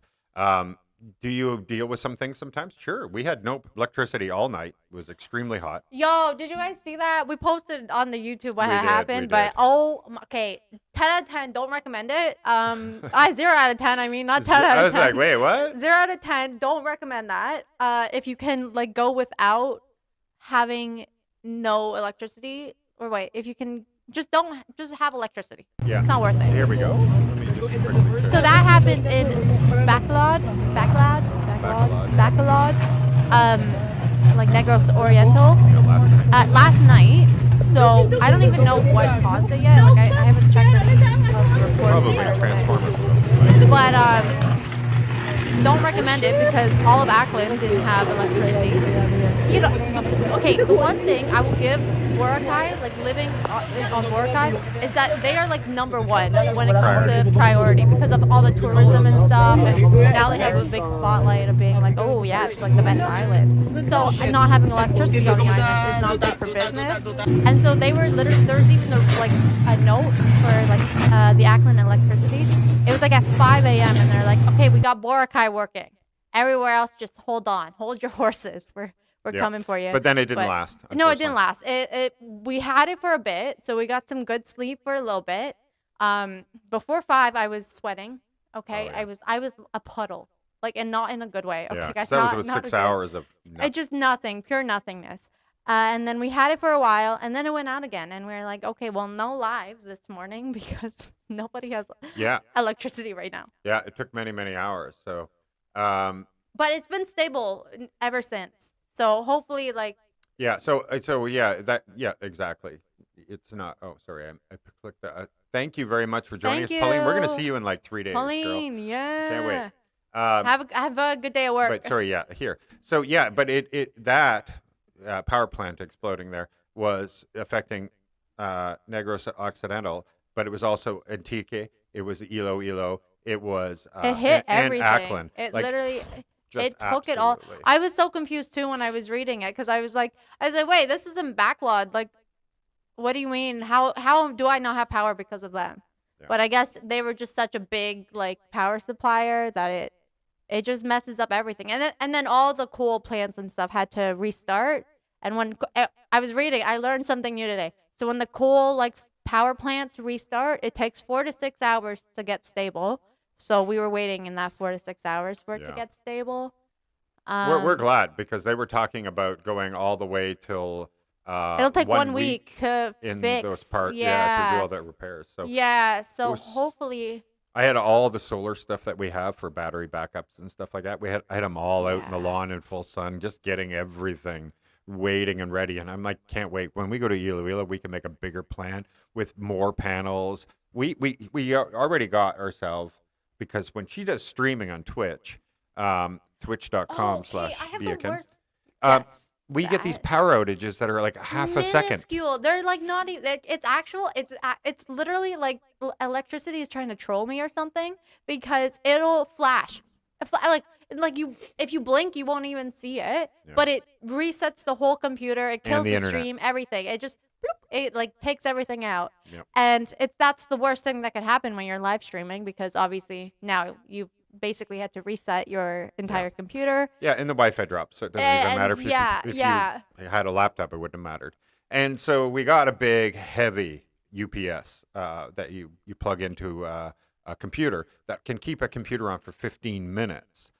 Do you deal with some things sometimes? Sure. We had no electricity all night. It was extremely hot. Yo, did you guys see that? We posted on the YouTube what We had did, happened, we but did. okay, 10 out of 10, don't recommend it. 0 out of 10, I mean, not 10 out I of was 10. like, wait, what? 0 out of 10, don't recommend that. If you can like go without having no electricity, or wait, if you can just have electricity. Yeah. It's not worth it. Here we go. Let me just quickly So that happened in Bacolod, like Negros Oriental, last night. So I don't even know what caused it yet. Like I haven't checked any of the reports. Probably yet. a transformer. But don't recommend it because all of Ackland didn't have electricity. You know, okay, the one thing I will give Boracay, like living on Boracay, is that they are like number one when it comes to priority because of all the tourism and stuff. And now they have a big spotlight of being like, oh yeah, it's like the best island. So not having electricity on the island is not good for business. And so they were literally, there was even like a note for like the Ackland electricity. It was like at 5 a.m. and they're like, okay, we got Boracay working. Everywhere else, just hold on, hold your horses. We're coming for you. But then it didn't last. No, it didn't last. We had it for a bit, so we got some good sleep for a little bit. Before 5, I was sweating. Okay, Oh, yeah. I was a puddle, like, and not in a good way. Okay, Yeah, guys, so that was not a 6 good- hours of nothing. It's just nothing, pure nothingness. And then we had it for a while, and then it went out again, and we were like, okay, well, no live this morning because nobody has Yeah, electricity right now. yeah. It took many, many hours. So, But it's been stable ever since. So hopefully, like, yeah. So yeah, exactly. It's not. Oh, sorry. I clicked that. Thank you very much for joining Thank us, Pauline. We're gonna you. see you in like 3 days, girl. Pauline, yeah. Can't wait. Have a good day at work. But sorry, yeah, here. So yeah, but that power plant exploding there was affecting Negros Occidental, but it was also Antique. It was Iloilo. It was It hit and everything. Ackland. It Like, literally, just it took it all. absolutely. I was so confused too when I was reading it because I was like, wait, this isn't backlog. Like, what do you mean? How do I not have power because of them? Yeah. But I guess they were just such a big like power supplier that it just messes up everything. And then all the coal plants and stuff had to restart. And when I was reading, I learned something new today. So when the coal like power plants restart, it takes 4 to 6 hours to get stable. So we were waiting in that 4 to 6 hours for it to Yeah. get stable. We're glad because they were talking about going all the way till It'll take 1 week to in fix. those parts, to do Yeah. all that repairs. So Yeah. So was- hopefully. I had all the solar stuff that we have for battery backups and stuff like that. I had them all out in the Yeah. lawn in full sun, just getting everything waiting and ready. And I'm like, can't wait. When we go to Iloilo, we can make a bigger plan with more panels. We already got ourselves, because when she does streaming on Twitch, twitch.com I have the /Beacon, worst. Yes, we get these that- power outages that are like half a second. Minuscule. They're like not even. It's actual. It's literally like electricity is trying to troll me or something because it'll flash. Like you, if you blink, you won't even see it. Yeah. But it resets the whole computer. It kills the the internet. stream. Everything. It just. Bloop, it like takes everything out. Yep. And that's the worst thing that could happen when you're live streaming because obviously now you basically had to reset your entire computer. Yeah, and the Wi-Fi drops, so it doesn't even matter if you had a laptop, it wouldn't have mattered. And so we got a big, heavy UPS that you plug into a computer that can keep a computer on for 15 minutes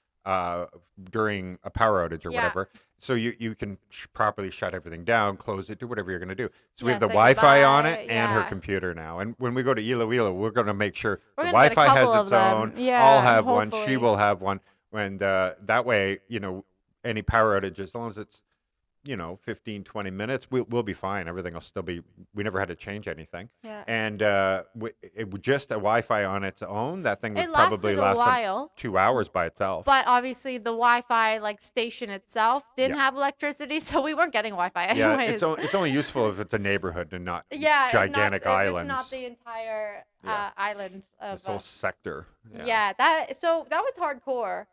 during a power outage or Yeah. whatever. So you can properly shut everything down, close it, do whatever you're going to do. So we Yeah, have the say Wi-Fi on goodbye, it and her yeah. computer now. And when we go to Iloilo, we're going to make sure We're the gonna get a Wi-Fi has couple of its them. own. Yeah, I'll have one. She hopefully. will have one. And that way, any power outage, as long as it's 15, 20 minutes, we'll be fine. Everything will still be. We never had to change anything. Yeah. And it was just a Wi-Fi on its own. That thing would It probably lasted a last while. 2 hours by itself. But obviously, the Wi-Fi like station itself didn't Yeah. have electricity, so we weren't getting Wi-Fi yeah, anyways. it's only useful if it's a neighborhood and not Yeah, gigantic if islands. It's not the entire Yeah. island of. This whole sector. Yeah, that was hardcore,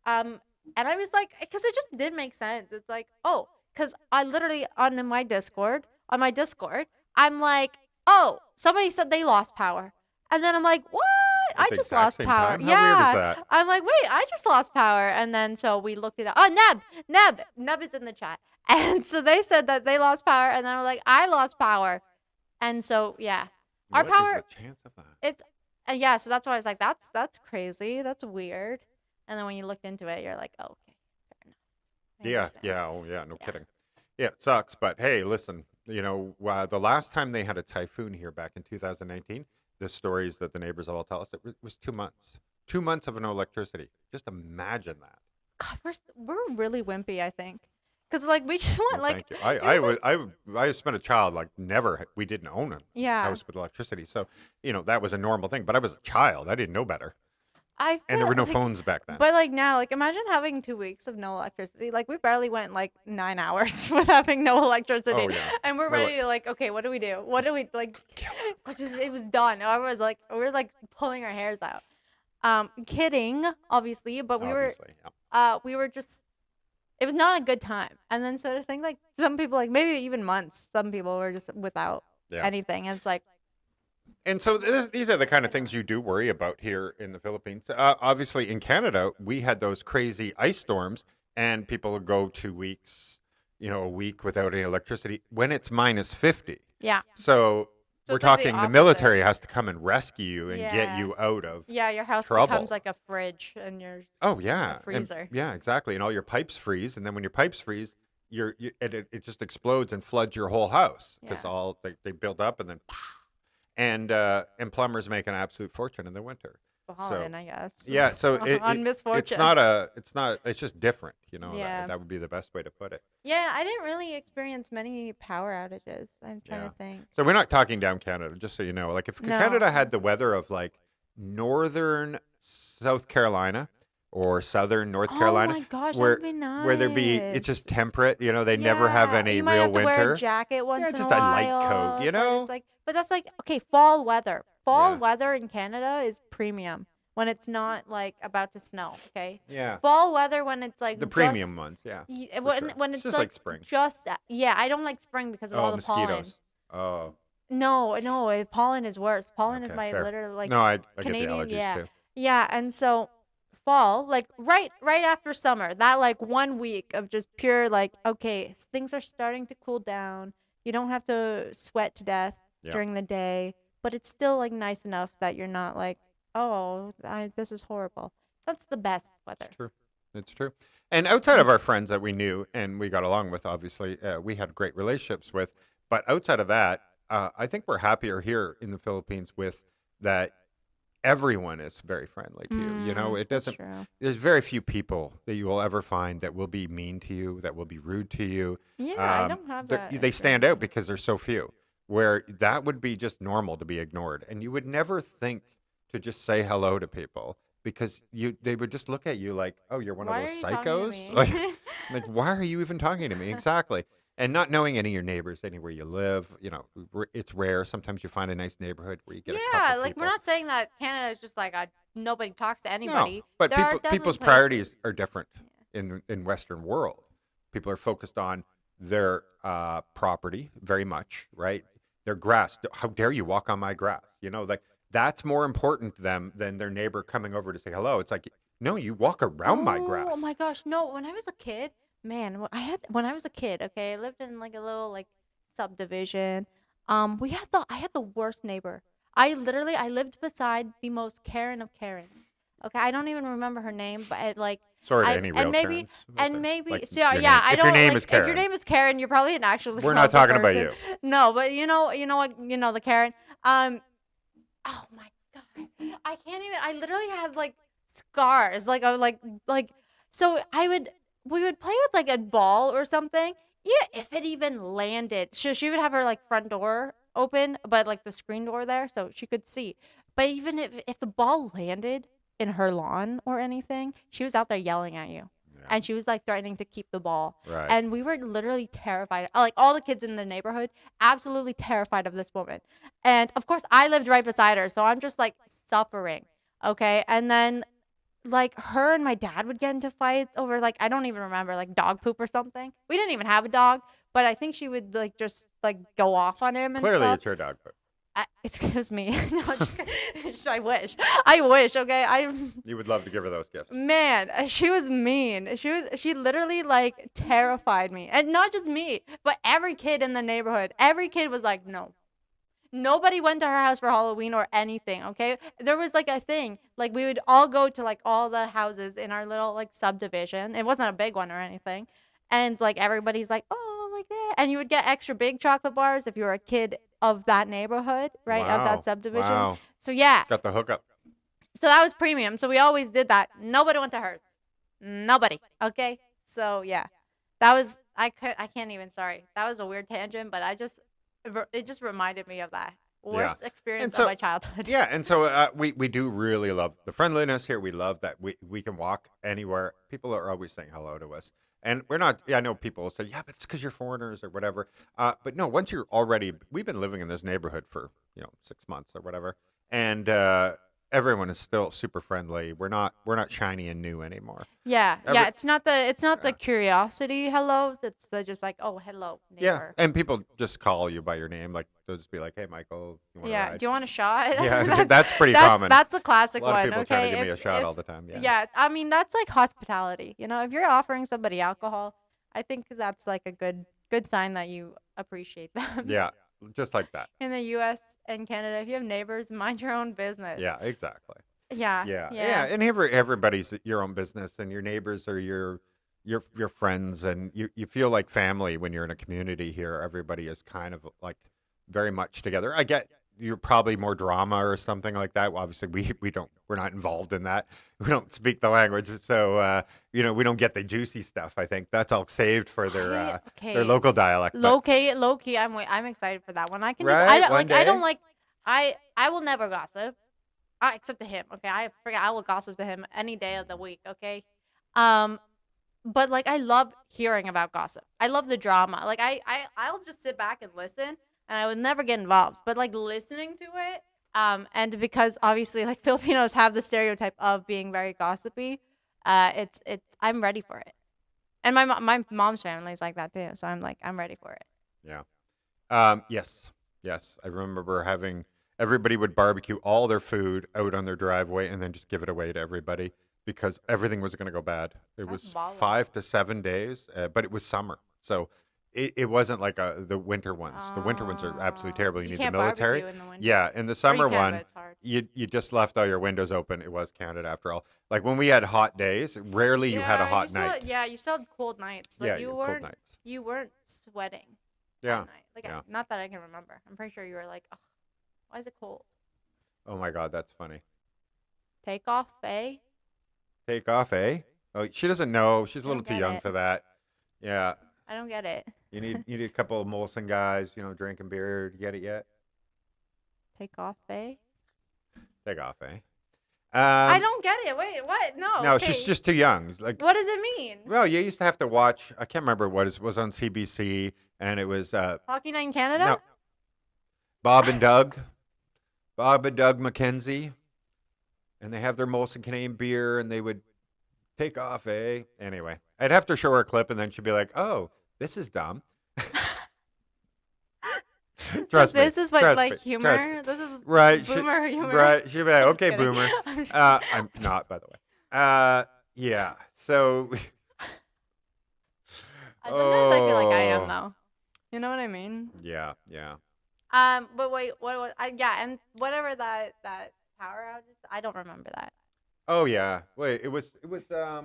and I was like, because it just didn't make sense. It's like, oh, because I literally on my Discord, I'm like, oh, somebody said they lost power, and then I'm like, what? At I the just exact lost same power. time? How Yeah, weird is that? I'm like, wait, I just lost power, and then so we looked it up. Oh, Neb is in the chat, and so they said that they lost power, and then I'm like, I lost power, and so yeah, our What is power. the chance of that? It's yeah, so that's why I was like, that's crazy, that's weird. And then when you looked into it, you're like, oh, okay, fair enough. I Yeah, understand. yeah, oh yeah, no Yeah. kidding. Yeah, it sucks, but hey, listen, the last time they had a typhoon here back in 2019, the stories that the neighbors all tell us, it was 2 months. 2 months of no electricity. Just imagine that. God, we're really wimpy, I think, because like we just want Well, like thank you. I spent a child like never. We didn't own a yeah. house with electricity, so that was a normal thing. But I was a child. I didn't know better, I and there feel were no like- phones back then. But like now, like imagine having 2 weeks of no electricity. Like we barely went like 9 hours with having no electricity, Oh, yeah. and we're We're ready to like, okay, what do we do? What do we like? 'Cause it was done. I was like, we're like pulling our hairs out. Kidding, obviously, but Obviously, yeah. we were just. It was not a good time, and then so to think like some people like maybe even months. Some people were just without Yeah. anything, and it's like. And so these are the kind of things you do worry about here in the Philippines. Obviously, in Canada, we had those crazy ice storms, and people would go 2 weeks, a week without any electricity when it's minus 50. Yeah. So So we're it's like the talking the opposite. military has to come and rescue you and get Yeah. you out of. Yeah, your house Trouble. becomes like a fridge, and you're. Oh yeah, freezer. yeah, exactly. And all your pipes freeze, and then when your pipes freeze, it just explodes and floods your whole house because Yeah. they build up and then. And plumbers make an absolute fortune in the winter. Fallen, I guess. Yeah, so On misfortune. it's just different, Yeah. that would be the best way to put it. Yeah, I didn't really experience many power outages. I'm trying Yeah. to think. So we're not talking down Canada, just so you know. Like if No. Canada had the weather of like northern South Carolina or southern North Oh Carolina, my gosh, where that'd be nice. where there be it's just temperate. You know, they never have Yeah, any you might real have to wear winter. a jacket once in just a a light coat. while, You but know. it's like, but that's like, okay, fall weather. Fall Yeah. weather in Canada is premium when it's not like about to snow. Okay, Yeah. fall weather when it's like The just premium ones. Yeah. for when sure. when It's it's just like spring. just yeah, I don't like spring because of all Oh, the pollen. mosquitoes. Oh. No, no, pollen is worse. Pollen is Okay. my Fair. literally like No, I get the Canadian. allergies Yeah, too. yeah, and so fall, like right after summer, that like 1 week of just pure like, okay, things are starting to cool down. You don't have to sweat to death Yeah. during the day, but it's still like nice enough that you're not like, oh, this is horrible. That's the best weather. It's true. It's true. And outside of our friends that we knew and we got along with, obviously, we had great relationships with. But outside of that, I think we're happier here in the Philippines with that everyone is very friendly to you. You know, it That's doesn't, true. there's very few people that you will ever find that will be mean to you, that will be rude to you. Yeah, I Um, don't have they're- that. they stand out experience. because there's so few, where that would be just normal to be ignored. And you would never think to just say hello to people because they would just look at you like, oh, you're one Why of are those you talking to psychos? me? Like, why are you even talking to me? Exactly. And not knowing any of your neighbors anywhere you live, you know, it's rare. Sometimes you find a nice neighborhood where you get a Yeah, couple like we're people. not saying that Canada is just like nobody talks to anybody. No, but There are definitely people's priorities places. are different in Western world. People are focused on their property very much, right? Their grass. How dare you walk on my grass? You know, like that's more important to them than their neighbor coming over to say hello. It's like, no, you walk around my grass. Oh my gosh, no! When I was a kid, man, when I was a kid, okay, I lived in like a little like subdivision. I had the worst neighbor. I lived beside the most Karen of Karens. Okay, I don't even remember her name, but like Sorry to I any real and maybe Karens out and there. maybe Like so your yeah, name. I If don't your name like is if your Karen, name is Karen, you're probably an actually we're not lovely talking about person. you. No, but you know the Karen. Oh my god, I can't even. I literally have like scars, like. So we would play with like a ball or something. Yeah, if it even landed, she would have her like front door open, but like the screen door there, so she could see. But even if the ball landed in her lawn or anything, she was out there yelling at you. Yeah. And she was like threatening to keep the ball. Right. And we were literally terrified. Like all the kids in the neighborhood, absolutely terrified of this woman. And of course, I lived right beside her, so I'm just like suffering. Okay. And then like her and my dad would get into fights over like I don't even remember like dog poop or something. We didn't even have a dog, but I think she would like just like go off on him and Clearly, stuff. it's your dog. But Excuse me. No, I wish. I wish. Okay. you would love to give her those gifts. Man, she was mean. She literally like terrified me. And not just me, but every kid in the neighborhood. Every kid was like, "No." Nobody went to her house for Halloween or anything, okay? There was like a thing. Like we would all go to like all the houses in our little like subdivision. It wasn't a big one or anything. And like everybody's like, "Oh, like that." And you would get extra big chocolate bars if you were a kid of that neighborhood, right? Of Wow. that subdivision. Wow. So yeah. Got the hookup. So that was premium. So we always did that. Nobody went to hers. Nobody. Okay. So yeah, that was I can't even. Sorry, that was a weird tangent, but it just reminded me of that worst experience so- of my childhood. Yeah, and so we do really love the friendliness here. We love that we can walk anywhere. People are always saying hello to us. And we're not, I know people will say, yeah, but it's because you're foreigners or whatever. But no, once you're already, we've been living in this neighborhood for, 6 months or whatever. And everyone is still super friendly. We're not shiny and new anymore. Yeah, Every- yeah. It's not the Yeah. curiosity hellos. It's the just like, oh, hello, Yeah. neighbor. And people just call you by your name. Like, they'll just be like, hey, Michael, you want to Yeah. ride? Do you want a shot? Yeah, that's pretty common. That's a classic a lot one. of people Okay. trying to give me a shot if- all the time. Yeah. Yeah, I mean that's like hospitality. If you're offering somebody alcohol, I think that's like a good sign that you appreciate them. Yeah, just like that. In the U.S. and Canada, if you have neighbors, mind your own business. Yeah, exactly. Yeah. Yeah. And everybody's your own business, and your neighbors are your friends, and you feel like family when you're in a community here. Everybody is kind of like very much together. I get you're probably more drama or something like that. Well, obviously, we're not involved in that. We don't speak the language, so we don't get the juicy stuff. I think that's all saved for their local dialect. but- Low key, I'm excited for that one. I can Right, just I don't one like I don't day. like I will never gossip. except to him. Okay, I forget. I will gossip to him any day of the week. Okay, um, but like I love hearing about gossip. I love the drama. Like I'll just sit back and listen, and I would never get involved. But like listening to it, and because obviously like Filipinos have the stereotype of being very gossipy, it's I'm ready for it. And my mom's family is like that too, so I'm like I'm ready for it. Yeah. Yes. Yes. I remember having everybody would barbecue all their food out on their driveway and then just give it away to everybody because everything was going to go bad. It That's was baller. 5 to 7 days, but it was summer. So it wasn't like the winter ones. The winter ones are absolutely terrible. You need the can't military. barbecue in the winter. Yeah. And the Or you summer can, one, but it's hard. you just left all your windows open. It was counted after all. Like when we had hot days, rarely you had a hot night. You still had cold nights. Like Yeah, you you had cold weren't nights. you weren't sweating. Yeah. That night. Like Yeah. not that I can remember. I'm pretty sure you were like, oh, why is it cold? Oh my God, that's funny. Take off, eh? Take off, eh? Oh, she doesn't know. She's a I little don't too get young it. for that. Yeah. I don't get it. You need a couple of Molson guys, drinking beer. You get it yet? Take off, eh? Take off, eh? I don't get it. Wait, what? No. No, okay. she's just too young. It's like, What does it mean? well, you used to have to watch. I can't remember what it was on CBC, and it was Hockey Night in Canada? no, Bob and Doug McKenzie, and they have their Molson Canadian beer, and they would take off, eh? Anyway, I'd have to show her a clip, and then she'd be like, "Oh, this is dumb." Trust me. This is what trust like me, humor. trust me. This is Right? boomer humor. Right? She'd be like, I'm just "Okay, kidding. boomer." I'm just I'm not, by the way. Yeah. So. Sometimes I feel like I am Oh. though. You know what I mean? Yeah. Yeah. But wait, yeah, and whatever that power outage, I don't remember that. Oh yeah. Wait. It was the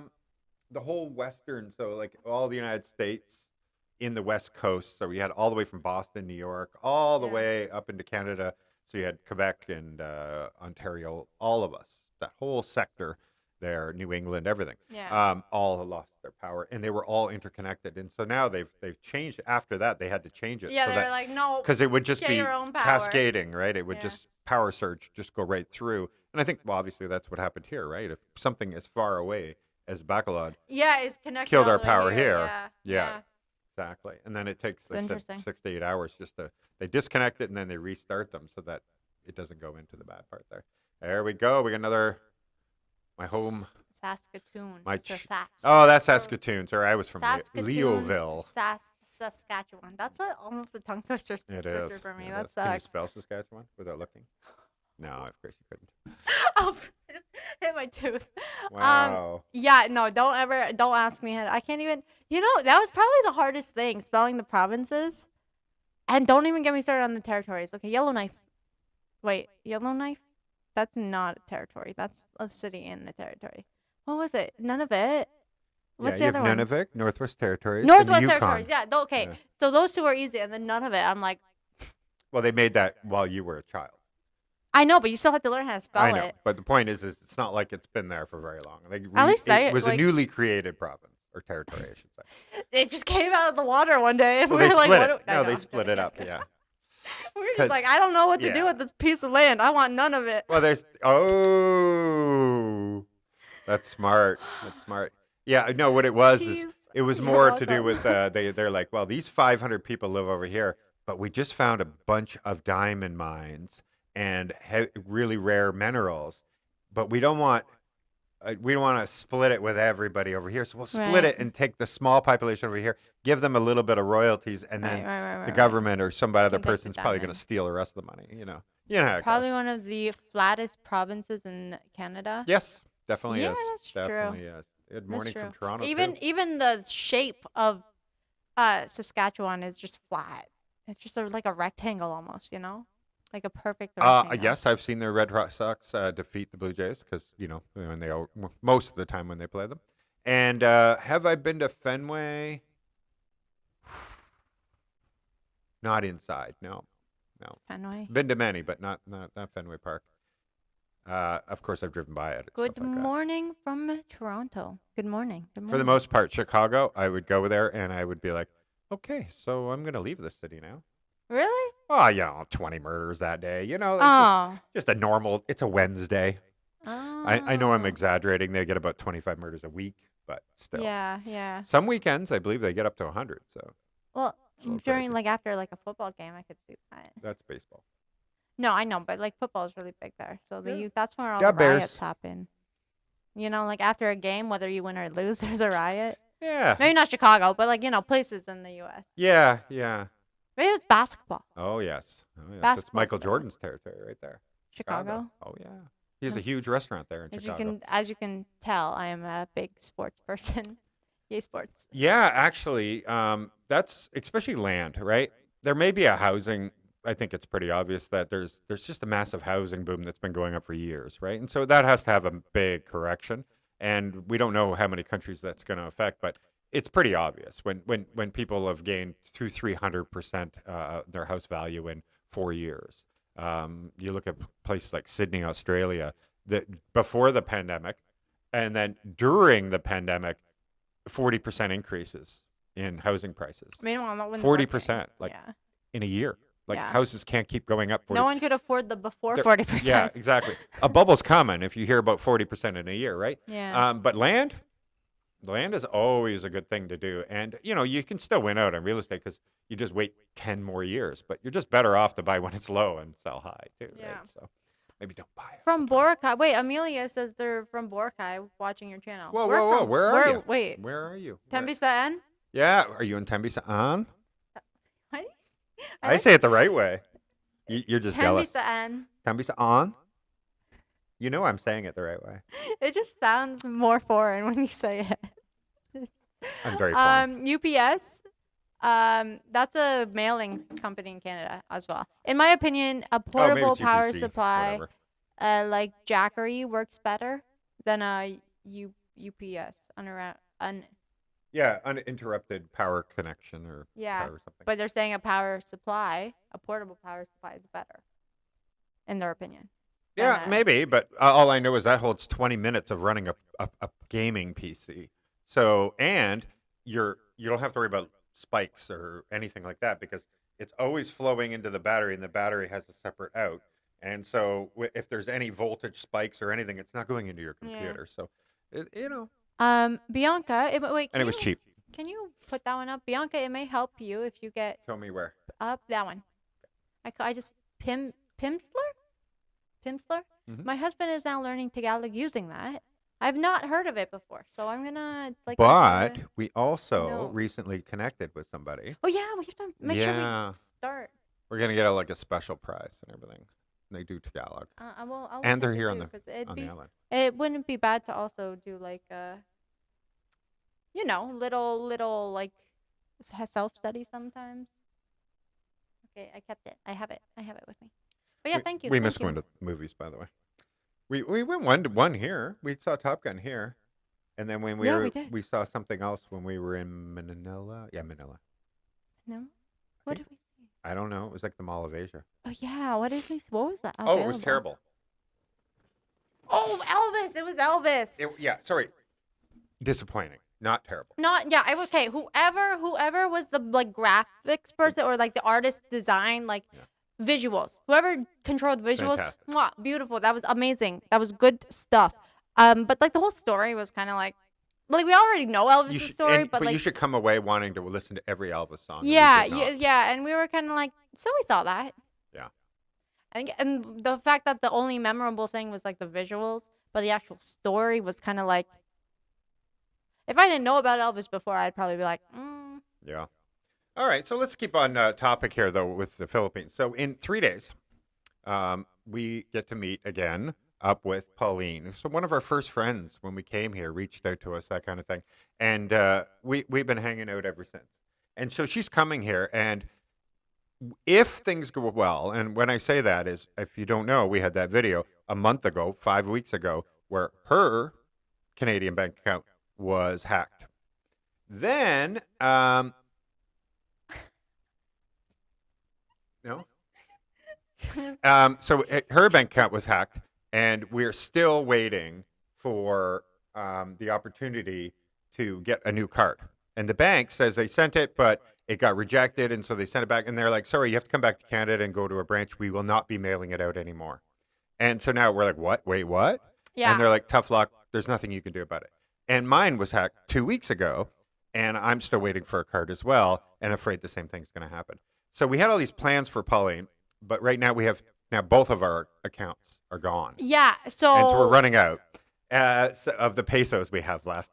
whole western. So like all the United States in the West Coast. So we had all the way from Boston, New York, all the Yeah. way up into Canada. So you had Quebec and Ontario. All of us. That whole sector there, New England, everything. Yeah. All lost their power, and they were all interconnected. And so now they've changed. After that, they had to change it. Yeah, so they were like, no, because it would just get be your own power. cascading, right? It would Yeah. just power surge, just go right through. And I think, well, obviously that's what happened here, right? If something as far away as Bacolod, Yeah, it's connected. Killed all our the way power here. Yeah. Yeah. exactly, and then it takes like Interesting. 6 to 8 hours just they disconnect it and then they restart them so that it doesn't go into the bad part there. There we go. We got my home. Saskatoon. My Sask- Oh, that's Saskatoon. Sorry, I was from Saskatoon, Leoville. Saskatchewan. That's almost a tongue twister, It twister is. for me. It That is. Can you sucks. spell Saskatchewan without looking? No, of course you couldn't. Oh, I just hit my tooth. Wow. Yeah, no, don't ask me. I can't even. That was probably the hardest thing, spelling the provinces. And don't even get me started on the territories. Okay, Yellowknife. Wait, Yellowknife? That's not a territory. That's a city in a territory. What was it? Nunavut? What's yeah, the you other have one? Nunavut, Northwest Territories, and the Northwest Yukon. territories. Yeah. Okay. Yeah. So those two are easy, and then Nunavut. I'm like, Well, they made that while you were a child. I know, but you still have to learn how to spell I know, it. but the point is it's not like it's been there for very long. Like, At least it was a like- newly created province or territory, I should say. It just came out of the water one day, and Well, we they were like, split "What?" it. I No, know, they I'm split kidding. it up. Yeah. We were just 'Cause- like, I don't know what to do yeah. with this piece of land. I want none of it. Well, that's smart. That's smart. Yeah, no, what it was is Jeez. it was You're more to do welcome. with they're like, well, these 500 people live over here, but we just found a bunch of diamond mines and really rare minerals, but we don't want to split it with everybody over here, so we'll split Right. it and take the small population over here, give them a little bit of royalties, and then Right. the government or some other Can take the person's probably going to diamond. steal the rest of the money. You know how it Probably goes. one of the flattest provinces in Canada. Yes, definitely Yeah, is. that's true. Definitely is. Good That's morning from true. Toronto. Even too. even the shape of Saskatchewan is just flat. It's just like a rectangle almost, like a perfect rectangle. Yes, I've seen the Red Sox defeat the Blue Jays because when most of the time when they play them. And have I been to Fenway? Not inside. No. Fenway. Been to many, but not Fenway Park. Of course, I've driven by it. and Good stuff like that. morning from Toronto. Good morning. Good morning. For the most part, Chicago, I would go there and I would be like, okay, so I'm going to leave this city now. Really? Oh, 20 murders that day. It's Oh. just a normal. It's a Wednesday. I know I'm Oh. exaggerating. They get about 25 murders a week, but still. Yeah, yeah. Some weekends, I believe they get up to 100. So Well, it's a little during crazy. like after like a football game, I could see that. That's baseball. No, I know, but like football is really big there, so Yeah. that's where all Yeah, the Bears. riots happen. Like after a game, whether you win or lose, there's a riot. Yeah. Maybe not Chicago, but like places in the U.S. Yeah. Yeah. Maybe it's basketball. Oh, yes. Oh, yes. That's Basketball's Michael big. Jordan's territory right there. Chicago. Oh, yeah. He has a huge restaurant there in Chicago. As you can tell, I am a big sports person. Yay, sports. Yeah, actually, that's especially land, right? There may be a housing. I think it's pretty obvious that there's just a massive housing boom that's been going up for years, right? And so that has to have a big correction. And we don't know how many countries that's going to affect, but it's pretty obvious when people have gained 300% their house value in 4 years. You look at places like Sydney, Australia, that before the pandemic, and then during the pandemic, 40% increases in housing prices. Meanwhile, not when 40%, like yeah. in a year. Like Yeah. houses can't keep going up. 40. No one could afford the before They're- 40%. Yeah, exactly. A bubble's coming if you hear about 40% in a year, right? Yeah. But land is always a good thing to do. And, you can still win out on real estate because you just wait 10 more years. But you're just better off to buy when it's low and sell high, too, Yeah. right? So maybe don't buy it. From Boracay. Wait, Amelia says they're from Boracay watching your channel. Whoa, We're whoa, whoa. from- Where are we're- you? Wait. Where are you? Where- Tembe Saan? Yeah. Are you in Tembe Saan? What? I say it the right way. You're just Tembe jealous. Saan. Tembe Saan? You know I'm saying it the right way. It just sounds more foreign when you say it. I'm very foreign. UPS. That's a mailing company in Canada as well. In my opinion, a Oh, maybe portable it's power UPC, supply, whatever. like Jackery, works better than a UPS Yeah, uninterrupted power connection or Yeah, power something. but they're saying a portable power supply is better, in their opinion. Yeah, than a- maybe, but all I know is that holds 20 minutes of running a gaming PC. So, and you don't have to worry about spikes or anything like that because it's always flowing into the battery and the battery has a separate out. And so if there's any voltage spikes or anything, it's not going into your Yeah. computer. So, Bianca, wait, and it was cheap. Can you put that one up? Bianca, it may help you if you get Show me where. up that one. I just Pimsleur? Mhm. My husband is now learning Tagalog using that. I've not heard of it before, so I'm gonna like. But we also No. recently connected with somebody. Oh yeah, we have to make sure Yeah. we start. We're going to get a special prize and everything. They do Tagalog I will And they're send it here to on you, the- 'cause it'd on be, the island. It wouldn't be bad to also do like little like self study sometimes. Okay, I kept it. I have it with me. But yeah, thank you. We thank missed you. going to movies, by the way. We went one here. We saw Top Gun here, and then when Yeah, we did. we saw something else when we were in Manila. Yeah, Manila. No. What think- did we see? I don't know. It was like the Mall of Asia. Oh yeah, what did we? What was that? Oh, it was available? terrible. Oh, Elvis! It was Elvis. Yeah, sorry. Disappointing. Not terrible. Not yeah. Okay. Whoever was the like graphics person or like the artist design like visuals. Whoever controlled visuals. Fantastic. Mwah, beautiful. That was amazing. That was good stuff. But like the whole story was kind of like we already know Elvis' story, but like you should come away wanting to listen to every Elvis song. and we yeah, did not. yeah, and we were kind of like, so we saw that. Yeah. And the fact that the only memorable thing was like the visuals, but the actual story was kind of like, if I didn't know about Elvis before, I'd probably be like, Yeah. All right. So let's keep on topic here, though, with the Philippines. So in 3 days, we get to meet again up with Pauline. So one of our first friends when we came here reached out to us, that kind of thing. And we've been hanging out ever since. And so she's coming here. And if things go well, and when I say that is, if you don't know, we had that video a month ago, 5 weeks ago, where her Canadian bank account was hacked. Then, no. So her bank account was hacked, and we're still waiting for the opportunity to get a new card. And the bank says they sent it, but it got rejected, and so they sent it back, and they're like, sorry, you have to come back to Canada and go to a branch. We will not be mailing it out anymore. And so now we're like, what? Wait, what? Yeah. And they're like, tough luck. There's nothing you can do about it. And mine was hacked 2 weeks ago, and I'm still waiting for a card as well, and afraid the same thing's going to happen. So we had all these plans for Pauline, but right now now both of our accounts are gone. Yeah. And so we're So running out of the pesos we have left.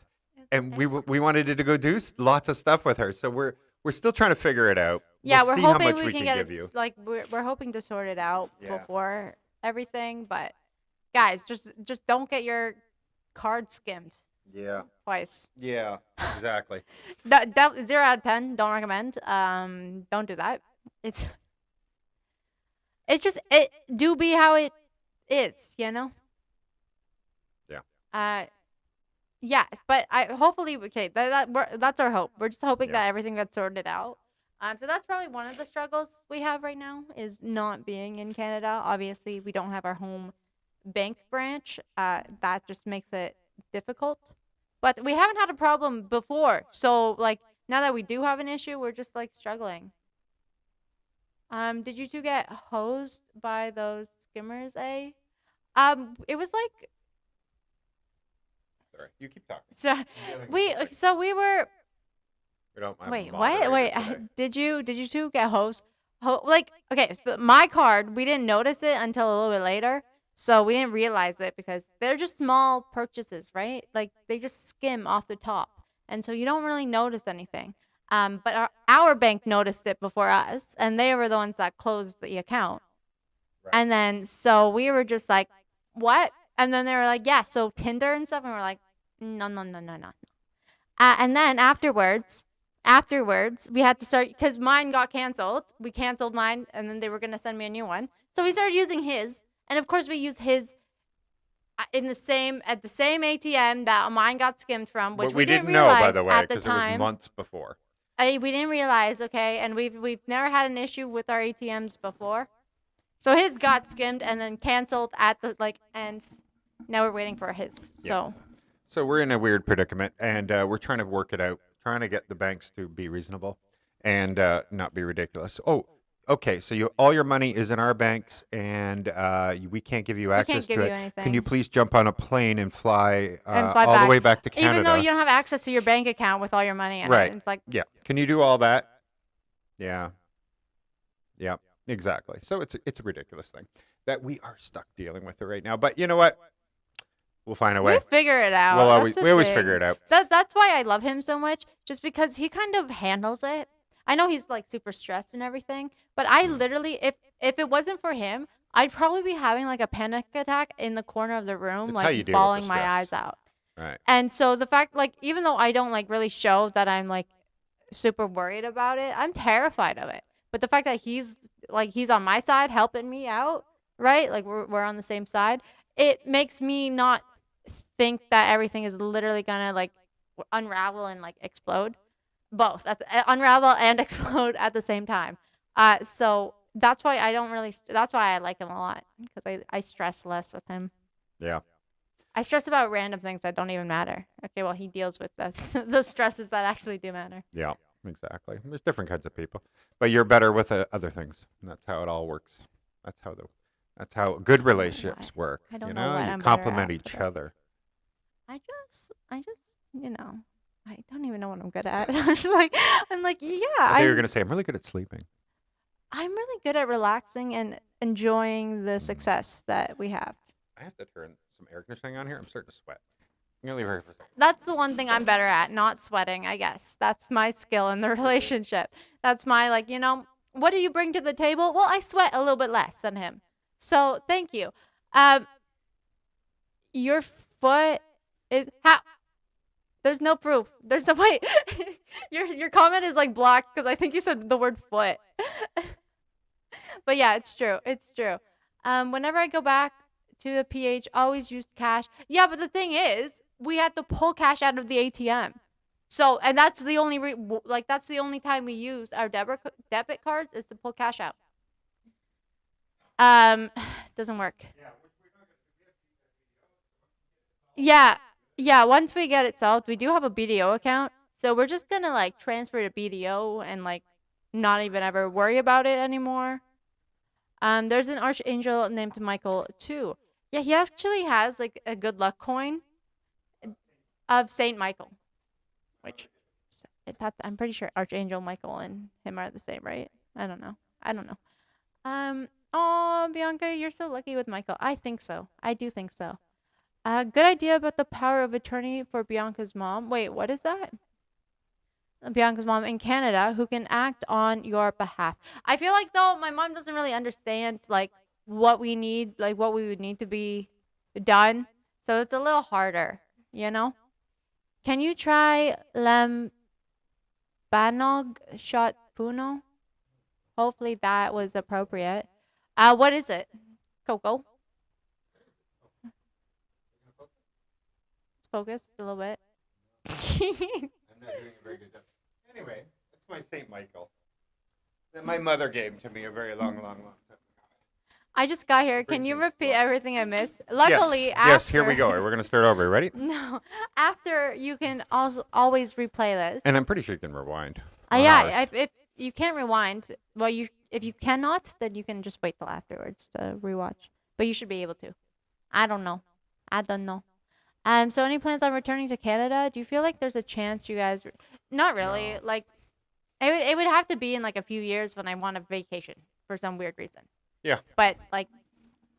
And we wanted to go do lots of stuff with her. So we're still trying to figure it out. yeah, We'll we're see how hoping much we can get give it. you. Like we're hoping to sort it out Yeah. before everything. But guys, just don't get your card skimmed Yeah. twice. Yeah. Exactly. That 0 out of 10. Don't recommend. Don't do that. It's just it do be how it is, you know. Yeah. Yes, but hopefully that's our hope. We're just hoping Yeah. that everything gets sorted out. So that's probably one of the struggles we have right now is not being in Canada. Obviously, we don't have our home bank branch. That just makes it difficult. But we haven't had a problem before. So like now that we do have an issue, we're just like struggling. Did you two get hosed by those skimmers, eh? It was like Sorry. You keep talking. so we were We don't have a wait, moderator what? today. Did you two get hosed? Like okay, so my card, we didn't notice it until a little bit later. So we didn't realize it because they're just small purchases, right? Like they just skim off the top. And so you don't really notice anything. But our bank noticed it before us, and they were the ones that closed the account. Right. And then so we were just like, what? And then they were like, yeah, so Tinder and stuff. And we're like, no. And then afterwards, we had to start because mine got canceled. We canceled mine, and then they were gonna send me a new one. So we started using his, and of course we used his at the same ATM that mine got skimmed from, which But we didn't know, realize by the way, at the because it was time. months before. We didn't realize, okay, and we've never had an issue with our ATMs before. So his got skimmed and then canceled at the end. Now we're waiting for his. So So we're in a weird predicament, and we're trying to work it out, trying to get the banks to be reasonable and not be ridiculous. Oh, okay. So all your money is in our banks, and we can't give you access give to you it. anything. Can you please jump on a plane and fly, And fly all the back. way back to Canada? even though you don't have access to your bank account with all your money in Right. it, it's like Yeah. Can you do all that? Yeah. Yeah. Exactly. So it's a ridiculous thing that we are stuck dealing with it right now. But you know what? We'll find a way. we'll figure it out. We'll That's the we always thing. figure it out. That's why I love him so much, just because he kind of handles it. I know he's like super stressed and everything, but I literally, if it wasn't for him, I'd probably be having like a panic attack in the corner of the room, It's how you like deal with the bawling my stress. eyes out. Right. And so the fact, like, even though I don't like really show that I'm like super worried about it, I'm terrified of it. But the fact that he's on my side helping me out, right? Like we're on the same side. It makes me not think that everything is literally gonna like unravel and like explode. Both unravel and explode at the same time. So that's why that's why I like him a lot, because I stress less with him. Yeah. I stress about random things that don't even matter. Okay, well, he deals with the stresses that actually do matter. Yeah. Exactly. There's different kinds of people, but you're better with other things. And that's how it all works. That's how good relationships work. I don't you know know, what you I'm better complement at, each but other. I just, I don't even know what I'm good at. I'm like, yeah, I thought you were I'm gonna say I'm really good at sleeping. really good at relaxing and enjoying the success that we have. I have to turn some air conditioning on here. I'm starting to sweat. I'm gonna leave her for a second. That's the one thing I'm better at, not sweating, I guess. That's my skill in the relationship. That's my, like, what do you bring to the table? Well, I sweat a little bit less than him. So thank you. Your foot is how? There's no proof. There's no wait. Your comment is like blocked because I think you said the word foot. But yeah, it's true. It's true. Whenever I go back to the PH, always use cash. Yeah, but the thing is, we had to pull cash out of the ATM. So, and that's the only that's the only time we use our debit cards is to pull cash out. Doesn't work. Yeah, once we get it solved, we do have a BDO account. So we're just gonna like transfer to BDO and like not even ever worry about it anymore. There's an archangel named Michael too. Yeah, he actually has like a good luck coin of Saint Michael, which I'm pretty sure Archangel Michael and him are the same, right? I don't know. Oh, Bianca, you're so lucky with Michael. I think so. I do think so. Good idea about the power of attorney for Bianca's mom. Wait, what is that? Bianca's mom in Canada who can act on your behalf. I feel like though my mom doesn't really understand like what we need, like what we would need to be done. So it's a little harder, you know? Can you try Lambanog shot puno? Hopefully that was appropriate. What is it? Coco? It's focused a little bit. I'm not doing a very good job. Anyway, that's my Saint Michael that my mother gave to me a very long time ago. I just got here. Can you repeat everything I missed? Luckily, yes, after... yes, here we go. We're going to start over. Ready? No. After, you can also always replay this. And I'm pretty sure you can rewind. Yeah, if you can't rewind, well, if you cannot, then you can just wait till afterwards to rewatch. But you should be able to. I don't know. So any plans on returning to Canada? Do you feel like there's a chance you guys... Not really. No. Like, it would have to be in like a few years when I want a vacation for some weird reason. Yeah. But like,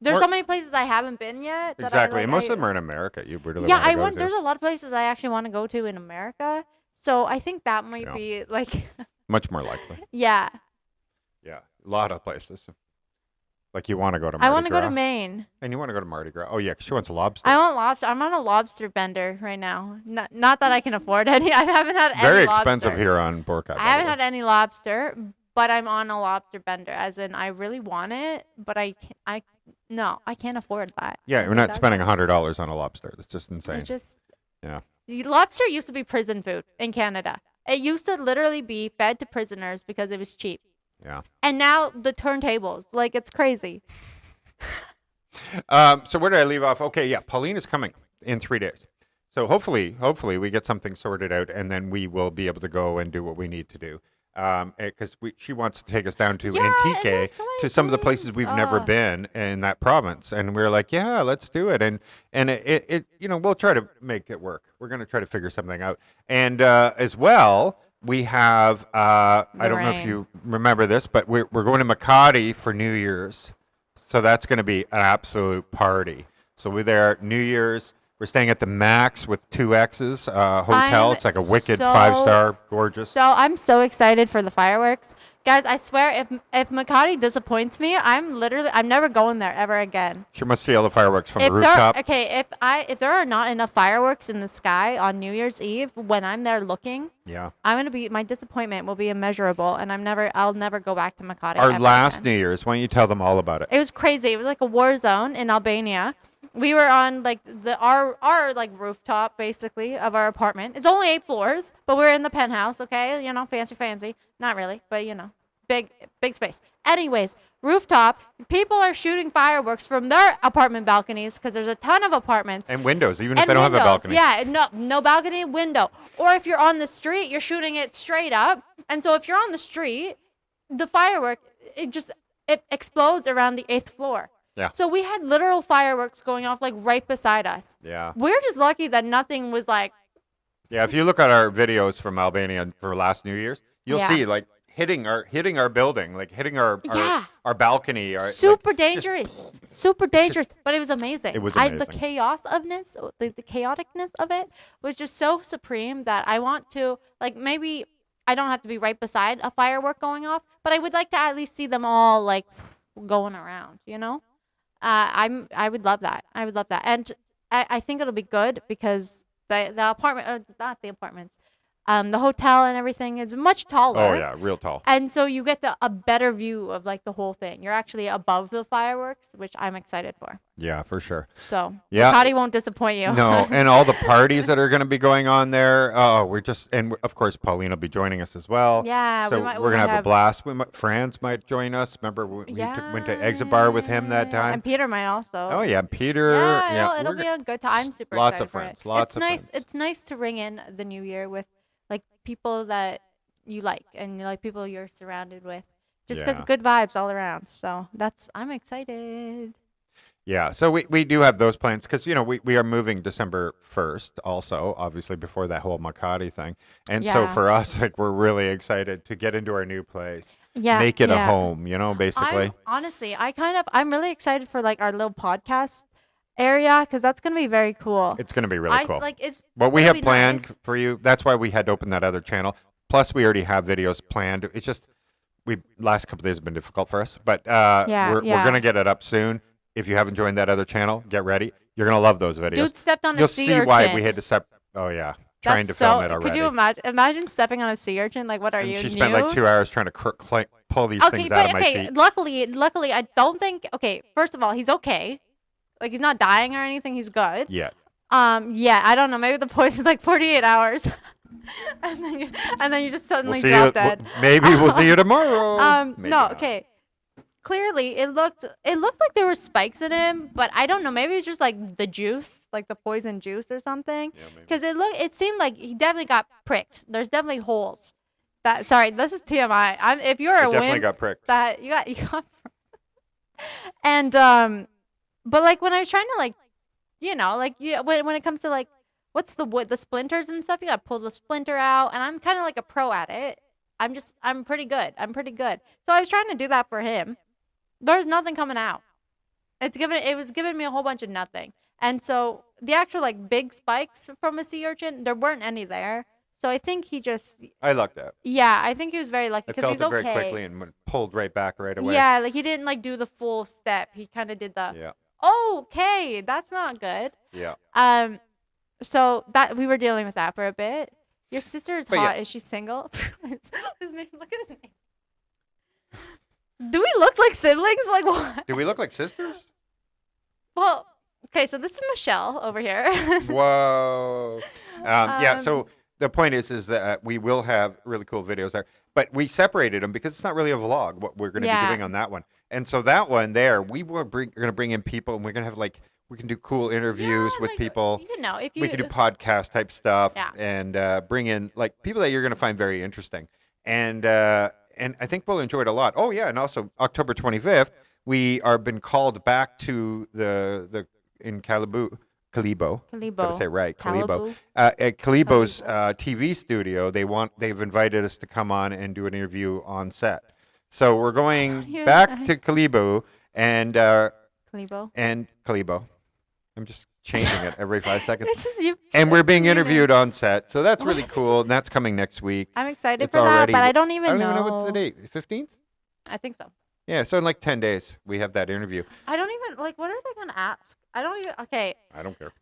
there's so many places I haven't been yet. That Exactly. and most of them are in America. You really yeah, want to go to. there's a lot of places I actually want to go to in America. So I think that might be like... Much more likely. Yeah. Yeah. A lot of places. Like you want to go to Mardi I want to Gras. go to Maine. And you want to go to Mardi Gras. Oh, yeah, 'cause she wants a lobster. I want lobster. I'm on a lobster bender right now. Not that I can afford any. I haven't had Very any lobster. expensive here on Boracay. I haven't had any lobster, but I'm on a lobster bender. As in, I really want it, but I can't afford that. Yeah, we're not spending $100 on a lobster. That's just insane. It's just... Yeah. The lobster used to be prison food in Canada. It used to literally be fed to prisoners because it was cheap. Yeah. And now the turntables, like it's crazy. So where did I leave off? Okay, yeah, Pauline is coming in 3 days. So hopefully we get something sorted out, and then we will be able to go and do what we need to do. Because she wants to take us down to Antique, to some of the places we've never been in that province, and we're like, yeah, let's do it, and it we'll try to make it work. We're gonna try to figure something out, and as well. We have, I don't know if you remember this, but we're going to Makati for New Year's. So that's going to be an absolute party. So we're there New Year's. We're staying at the Max with 2X's hotel. It's like a wicked 5-star, gorgeous. So I'm so excited for the fireworks. Guys, I swear, if Makati disappoints me, I'm never going there ever again. She must see all the fireworks from the rooftop. If there are not enough fireworks in the sky on New Year's Eve when I'm there looking, my disappointment will be immeasurable, and I'll never go back to Makati. Our last New Year's, why don't you tell them all about it? It was crazy. It was like a war zone in Albania. We were on like our like rooftop basically of our apartment. It's only 8 floors, but we're in the penthouse, okay? Fancy. Not really, but big space. Anyways, rooftop, people are shooting fireworks from their apartment balconies because there's a ton of apartments. And windows, even if they don't have a balcony. Yeah, no balcony, window. Or if you're on the street, you're shooting it straight up. And so if you're on the street, the firework, it explodes around the 8th floor. Yeah. So we had literal fireworks going off like right beside us. Yeah. We're just lucky that nothing was like... Yeah, if you look at our videos from Albania for last New Year's, you'll see like hitting our building, like hitting our balcony. Super dangerous. But it was amazing. It was amazing. The the chaoticness of it was just so supreme that I want to, like, maybe I don't have to be right beside a firework going off, but I would like to at least see them all like going around, I would love that. And I think it'll be good because the apartment, not the apartments, the hotel and everything is much taller. Oh yeah, real tall. And so you get a better view of like the whole thing. You're actually above the fireworks, which I'm excited for. Yeah, for sure. So yeah, Makati won't disappoint you. No, and all the parties that are going to be going on there. Oh, and of course Pauline will be joining us as well. Yeah, so we're gonna have a blast. Franz might join us. Remember we went to Exit Bar with him that time. And Peter might also. Oh yeah, Peter. Yeah, it'll be a good time. I'm super lots excited of friends. for it. Lots of friends. It's nice to ring in the new year with like people that you like and like people you're surrounded with. Just because Yeah. good vibes all around. So I'm excited. Yeah, so we do have those plans because we are moving December 1st also, obviously before that whole Makati thing. And so Yeah. for us, like we're really excited to get into our new place, Yeah. make it a yeah. home, basically. I'm really excited for like our little podcast area because that's gonna be very cool. It's going to be really I cool. like it's What we gonna have be planned nice. for you, that's why we had to open that other channel. Plus, we already have videos planned. It's just we last couple days have been difficult for us, but we're yeah. going to get it up soon. If you haven't joined that other channel, get ready. You're going to love those videos. Dude stepped on You'll a sea see urchin. why we had to Oh yeah, trying That's to film so. it already. Could you imagine stepping on a sea urchin? Like, what are And you? she spent like new? 2 hours trying to pull these Okay, things out but of my okay. feet. Luckily, I don't think. Okay, first of all, he's okay. Like, he's not dying or anything. He's good. Yeah. Yeah, I don't know. Maybe the poison's like 48 hours, and then you just We'll suddenly see drop you. dead. Maybe we'll see you tomorrow. Maybe No, not. okay. Clearly, it looked like there were spikes in him, but I don't know. Maybe it's just like the juice, like the poison juice or something. Yeah, maybe. Because it seemed like he definitely got pricked. There's definitely holes. Sorry, this is TMI. If you're I a definitely wimp, got pricked. that you got and but like when I was trying to like when it comes to like what's the wood, the splinters and stuff, you gotta pull the splinter out, and I'm kind of like a pro at it. I'm pretty good. So I was trying to do that for him. There's nothing coming out. It was giving me a whole bunch of nothing. And so the actual like big spikes from a sea urchin, there weren't any there. So I think he just I lucked out. I think he was very lucky I because felt he's it okay. very quickly and pulled right back right away. Yeah, like he didn't like do the full step. He kind of did the Yeah. okay, that's not good. Yeah. So that we were dealing with that for a bit. Your sister is But hot. yeah. Is she single? His name. Look at his name. Do we look like siblings? Like what? Do we look like sisters? Well, okay. So this is Michelle over here. Whoa. Yeah. So the point is that we will have really cool videos there, but we separated them because it's not really a vlog. What we're going to be doing on that one, and so that one there, we were going to bring in people, and we're going to have we can do cool interviews with people. If you We can do podcast type stuff, Yeah. and bring in like people that you're going to find very interesting, and I think we'll enjoy it a lot. Oh yeah, and also October 25th, we are been called back to the in Calibo. Gotta say it right, Calibo. At Calibo's TV studio, they've invited us to come on and do an interview on set. So we're going Yeah. back to Calibo and Calibo. I'm just changing it every 5 seconds. It's just you. And we're being you interviewed on set, so that's really What? cool. And that's coming next week. I'm excited It's for that, already- but I don't even I don't know. even know what's the date. 15th? I think so. Yeah, so in like 10 days we have that interview. I don't even like. What are they gonna ask? I don't even. Okay, I don't care.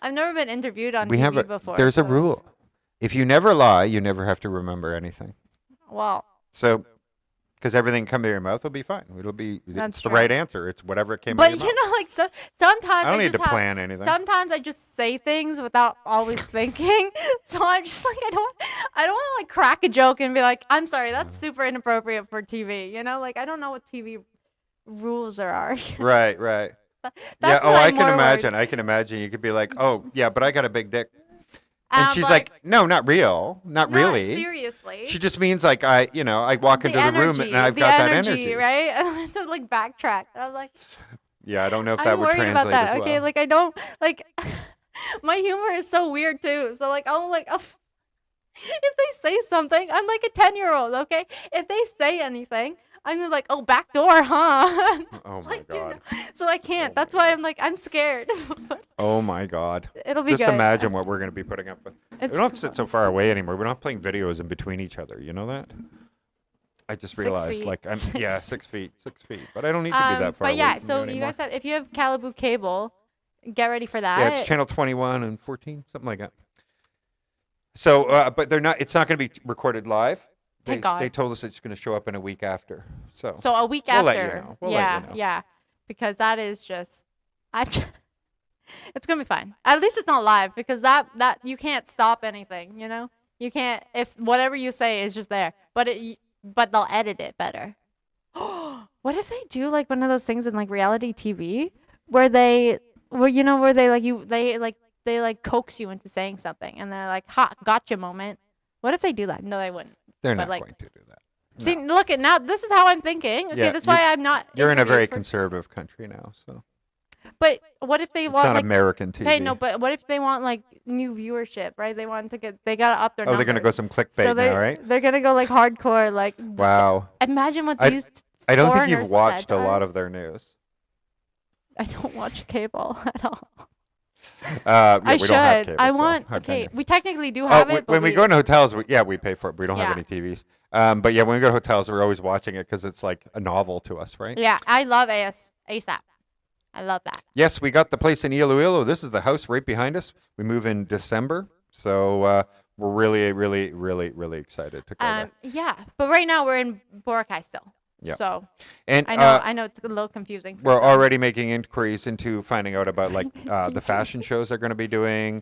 I've never been interviewed on We TV have before. there's a so it's- rule. If you never lie, you never have to remember anything. Well, So, because everything come to your mouth will be fine. That's It's the true. right answer. It's whatever it came out but of you your mouth. know, like sometimes I don't need just to plan anything. Sometimes I just say things without always thinking. So I'm just like I don't want to like crack a joke and be like, I'm sorry, that's super inappropriate for TV. You know, like I don't know what TV rules there are. Right, right. Yeah. That's Oh, what I I'm can more imagine. worried- I can imagine. You could be like, "Oh, yeah, but I got a big dick," and she's but, like, "No, not real, not really." Seriously. She just means like I walk into the room and I've the got that energy, energy. right? I went to like backtrack. I was like, Yeah, I don't know if that I'm would worried translate about that. as well. Okay, like I don't like my humor is so weird too. So like I'm like if they say something, I'm like a 10-year-old. Okay, if they say anything, I'm gonna like, oh, back door, huh? Oh my Like, you god. know, so I can't. That's why I'm like I'm scared. But Oh my god. it'll be Just good. imagine what we're going to be putting up with. We It's don't have to sit so far away anymore. We're not playing videos in between each other. You know that? I just 6 realized, feet. like, I'm 6 6 feet, 6 feet. But I don't need to be that far But away yeah, from so you anymore. guys have if you have Calibu cable, get ready for that. Yeah, it's channel 21 and 14, something like that. So, but they're not. It's not going to be recorded live. Thank God. They told us it's going to show up in a week after. So, So a week We'll after. let you know. We'll let yeah, you know. yeah. Because that is just it's gonna be fine. At least it's not live because that you can't stop anything, you know? You can't if whatever you say is just there. But they'll edit it better. What if they do like one of those things in like reality TV where they like they like coax you into saying something, and they're like, "Ha, gotcha moment." What if they do that? No, they wouldn't. They're But, not like, going to do that. See, look at now. This is how I'm thinking. Okay, Yeah, that's why I'm not. You're in a very interviewed for- conservative country now, so But what if they it's want not like? American TV. Hey, no, but what if they want like new viewership, right? They want to get. They gotta up their. Oh, they're gonna go numbers. some clickbait So now, right? they're gonna go like hardcore. Like, Wow. imagine what I- these. I don't think you've foreigners watched said a to lot us. of their news. I don't watch cable at all. Yeah, I we should. don't have cable, I so want. how can Okay, you? we technically do Oh, have it. But when we go into hotels, we pay for it. We don't have Yeah. any TVs. But yeah, when we go to hotels, we're always watching it because it's like a novel to us, right? Yeah, I love ASAP. I love that. Yes, we got the place in Iloilo. This is the house right behind us. We move in December, so we're really, really, really, really excited to go there. Yeah, but right now we're in Boracay still. Yeah. So And I know it's a little confusing. for we're some. already making inquiries into finding out about like the fashion shows they're going to be doing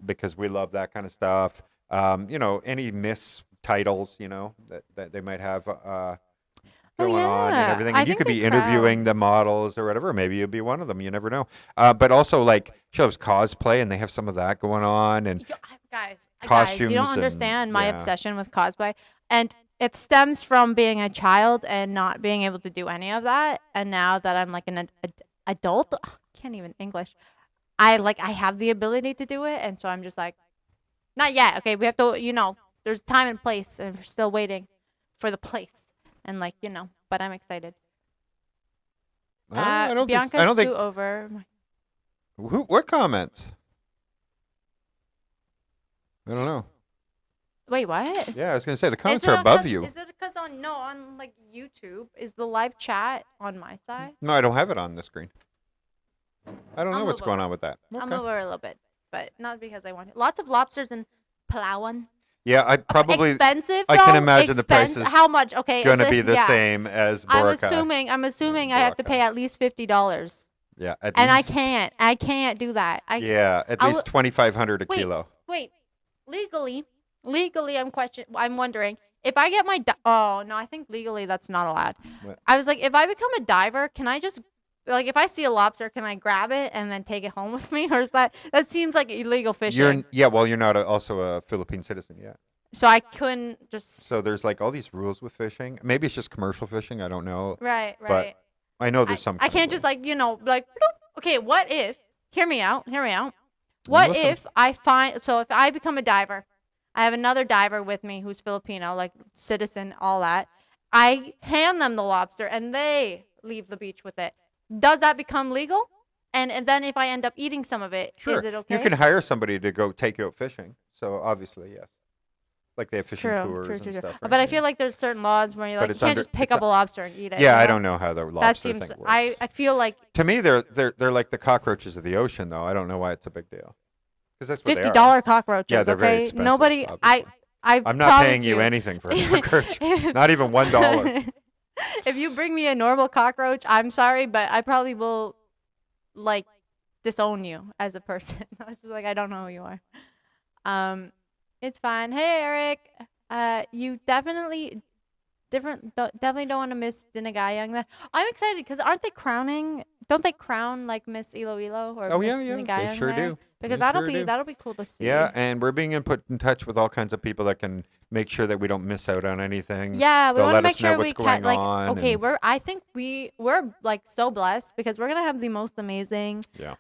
because we love that kind of stuff. Any Miss titles, that they might have going on and yeah. everything. I And you think could they be interviewing crown. the models or whatever. Maybe you'll be one of them. You never know. But also like shows cosplay, and they have some of that going on. And Guys, you costumes don't and- understand my yeah. obsession with cosplay, and it stems from being a child and not being able to do any of that. And now that I'm like an adult, can't even English. I have the ability to do it, and so I'm just like, not yet. Okay, we have to, there's time and place, and we're still waiting for the place, and but I'm excited. I don't think. Bianca's I don't think. too over. What comments? I don't know. Wait, what? Yeah, I was gonna say the comments Is it are above 'cause- you. Is it because on like YouTube is the live chat on my side? No, I don't have it on the screen. I don't know I'll what's move going over. on with that. I'm Okay. over a little bit, but not because I want it. Lots of lobsters in Palawan. Yeah, I probably Expensive. I can though? imagine the price is How much? Okay, going to is be it- the yeah. same as Boracay. I'm assuming I have to Boracay. pay at least $50, Yeah, at and least. I can't do that. Yeah, at I least 2,500 a Wait. kilo. Wait, legally, I'm wondering if I get my. Oh no, I think legally that's not allowed. What? I was like, if I become a diver, can I just if I see a lobster, can I grab it and then take it home with me, or is that seems like illegal fishing? You're not also a Philippine citizen yet. So I couldn't just. So there's like all these rules with fishing. Maybe it's just commercial fishing. I don't know. Right. But I know there's some. I kind of can't just rule. bloop. Okay, what if? Hear me out. What listen. if I find? So if I become a diver, I have another diver with me who's Filipino, like citizen, all that. I hand them the lobster and they leave the beach with it. Does that become legal? And then if I end up eating some of it, Sure. is it okay? You can hire somebody to go take you out fishing. So obviously, yes. Like they have fishing tours and stuff. right? But I feel like there's certain laws where you're But like, you it's can't under- just pick it's up a lobster and eat it. Yeah, you I know? don't know how the lobster That seems. thing works. I feel like To me, they're like the cockroaches of the ocean, though. I don't know why it's a big deal. Because that's what they are. $50 cockroaches. Yeah, they're very okay, expensive, nobody. obviously. I'm not promise paying you anything for a cockroach. Not even $1. If you bring me a normal cockroach, I'm sorry, but I probably will disown you as a person. I was just like, I don't know who you are. It's fine. Hey, Eric. You definitely definitely don't want to miss Dinagayang. I'm excited because aren't they crowning? Don't they crown like Miss Iloilo or Oh, Miss yeah, yeah. Dinagayang They sure there? do. Because They that'll sure be do. that'll be cool to see. Yeah, and we're being put in touch with all kinds of people that can make sure that we don't miss out on anything. Yeah, we They'll want to let make us know sure what's we going can on okay, and- I think we're so blessed because we're gonna have the most amazing Yeah.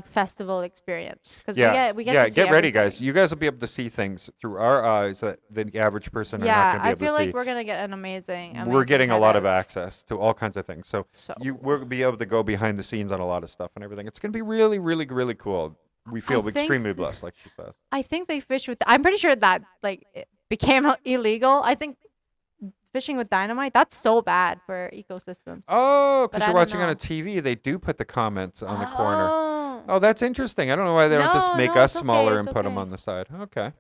festival experience because Yeah, we get yeah. to see Get ready, everything. guys. You guys will be able to see things through our eyes that the average person are not Yeah, going to be I able feel to see. like we're gonna get an amazing. We're getting a kind lot of access to all kinds of things. So So we'll be able to go behind the scenes on a lot of stuff and everything. It's going to be really, really, really cool. We feel think extremely blessed, like she says. I think they fish with. I'm pretty sure that it became illegal. I think fishing with dynamite. That's so bad for ecosystems. Oh, But because I you're don't watching on know. a TV, they do put the comments on the corner. Oh. Oh, that's interesting. I don't know why they don't just No, make no, us it's okay, smaller it's and put them okay. on the side. Okay.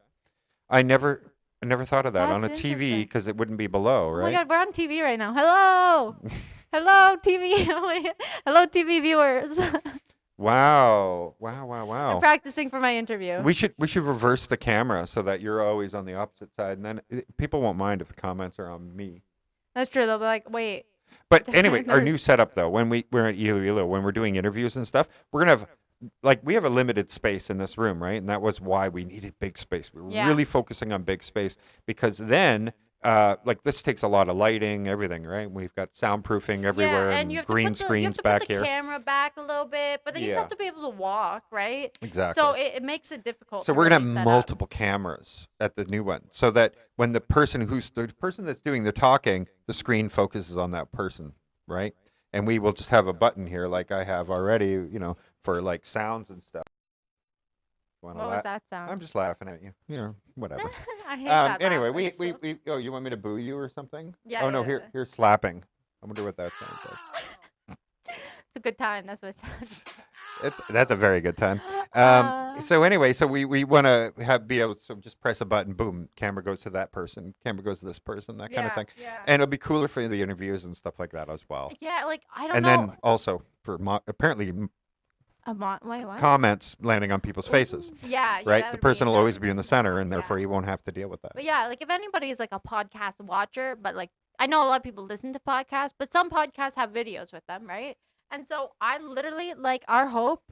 I never thought of that on a That's TV interesting. because it wouldn't be below, Oh my right? god, we're on TV right now. Hello. Hello, TV. Hello, TV viewers. Wow. I'm practicing for my interview. We should reverse the camera so that you're always on the opposite side, and then people won't mind if the comments are on me. That's true. They'll be like, wait. But anyway, our new There's- setup though, when we're at Iloilo, when we're doing interviews and stuff, we're gonna have like we have a limited space in this room, right? And that was why we needed big space. We were Yeah. really focusing on big space because then, like this takes a lot of lighting, everything, right? We've got soundproofing everywhere and and you have green to put screens you have to back put the here. camera back a little bit, but then you still Yeah. have to be able to walk, right? Exactly. So it makes it difficult. So to we're gonna really have set up. multiple cameras at the new one, so that when the person that's doing the talking, the screen focuses on that person, right? And we will just have a button here, like I have already, for like sounds and stuff. Wanna What was that sound? I'm just laughing at you. Whatever. I hate that. Anyway, laugh. It's so- oh, you want me to boo you or something? Yeah, Oh no, yeah. here's slapping. I wonder what that sounds like. It's a good time. That's what it sounds. That's a very good time. So anyway, so we want to be able to just press a button, boom, camera goes to that person, camera goes to this person, that kind of thing. Yeah. And it'll be cooler for the interviews and stuff like that as well. Yeah, like I don't And know. then also for apparently Wait, what? comments landing on people's faces, Yeah, right? that The would person will that always would be in the center, and therefore yeah. you won't have to deal with that. But yeah, like if anybody is like a podcast watcher, but like I know a lot of people listen to podcasts, but some podcasts have videos with them, right? And so I literally like our hope,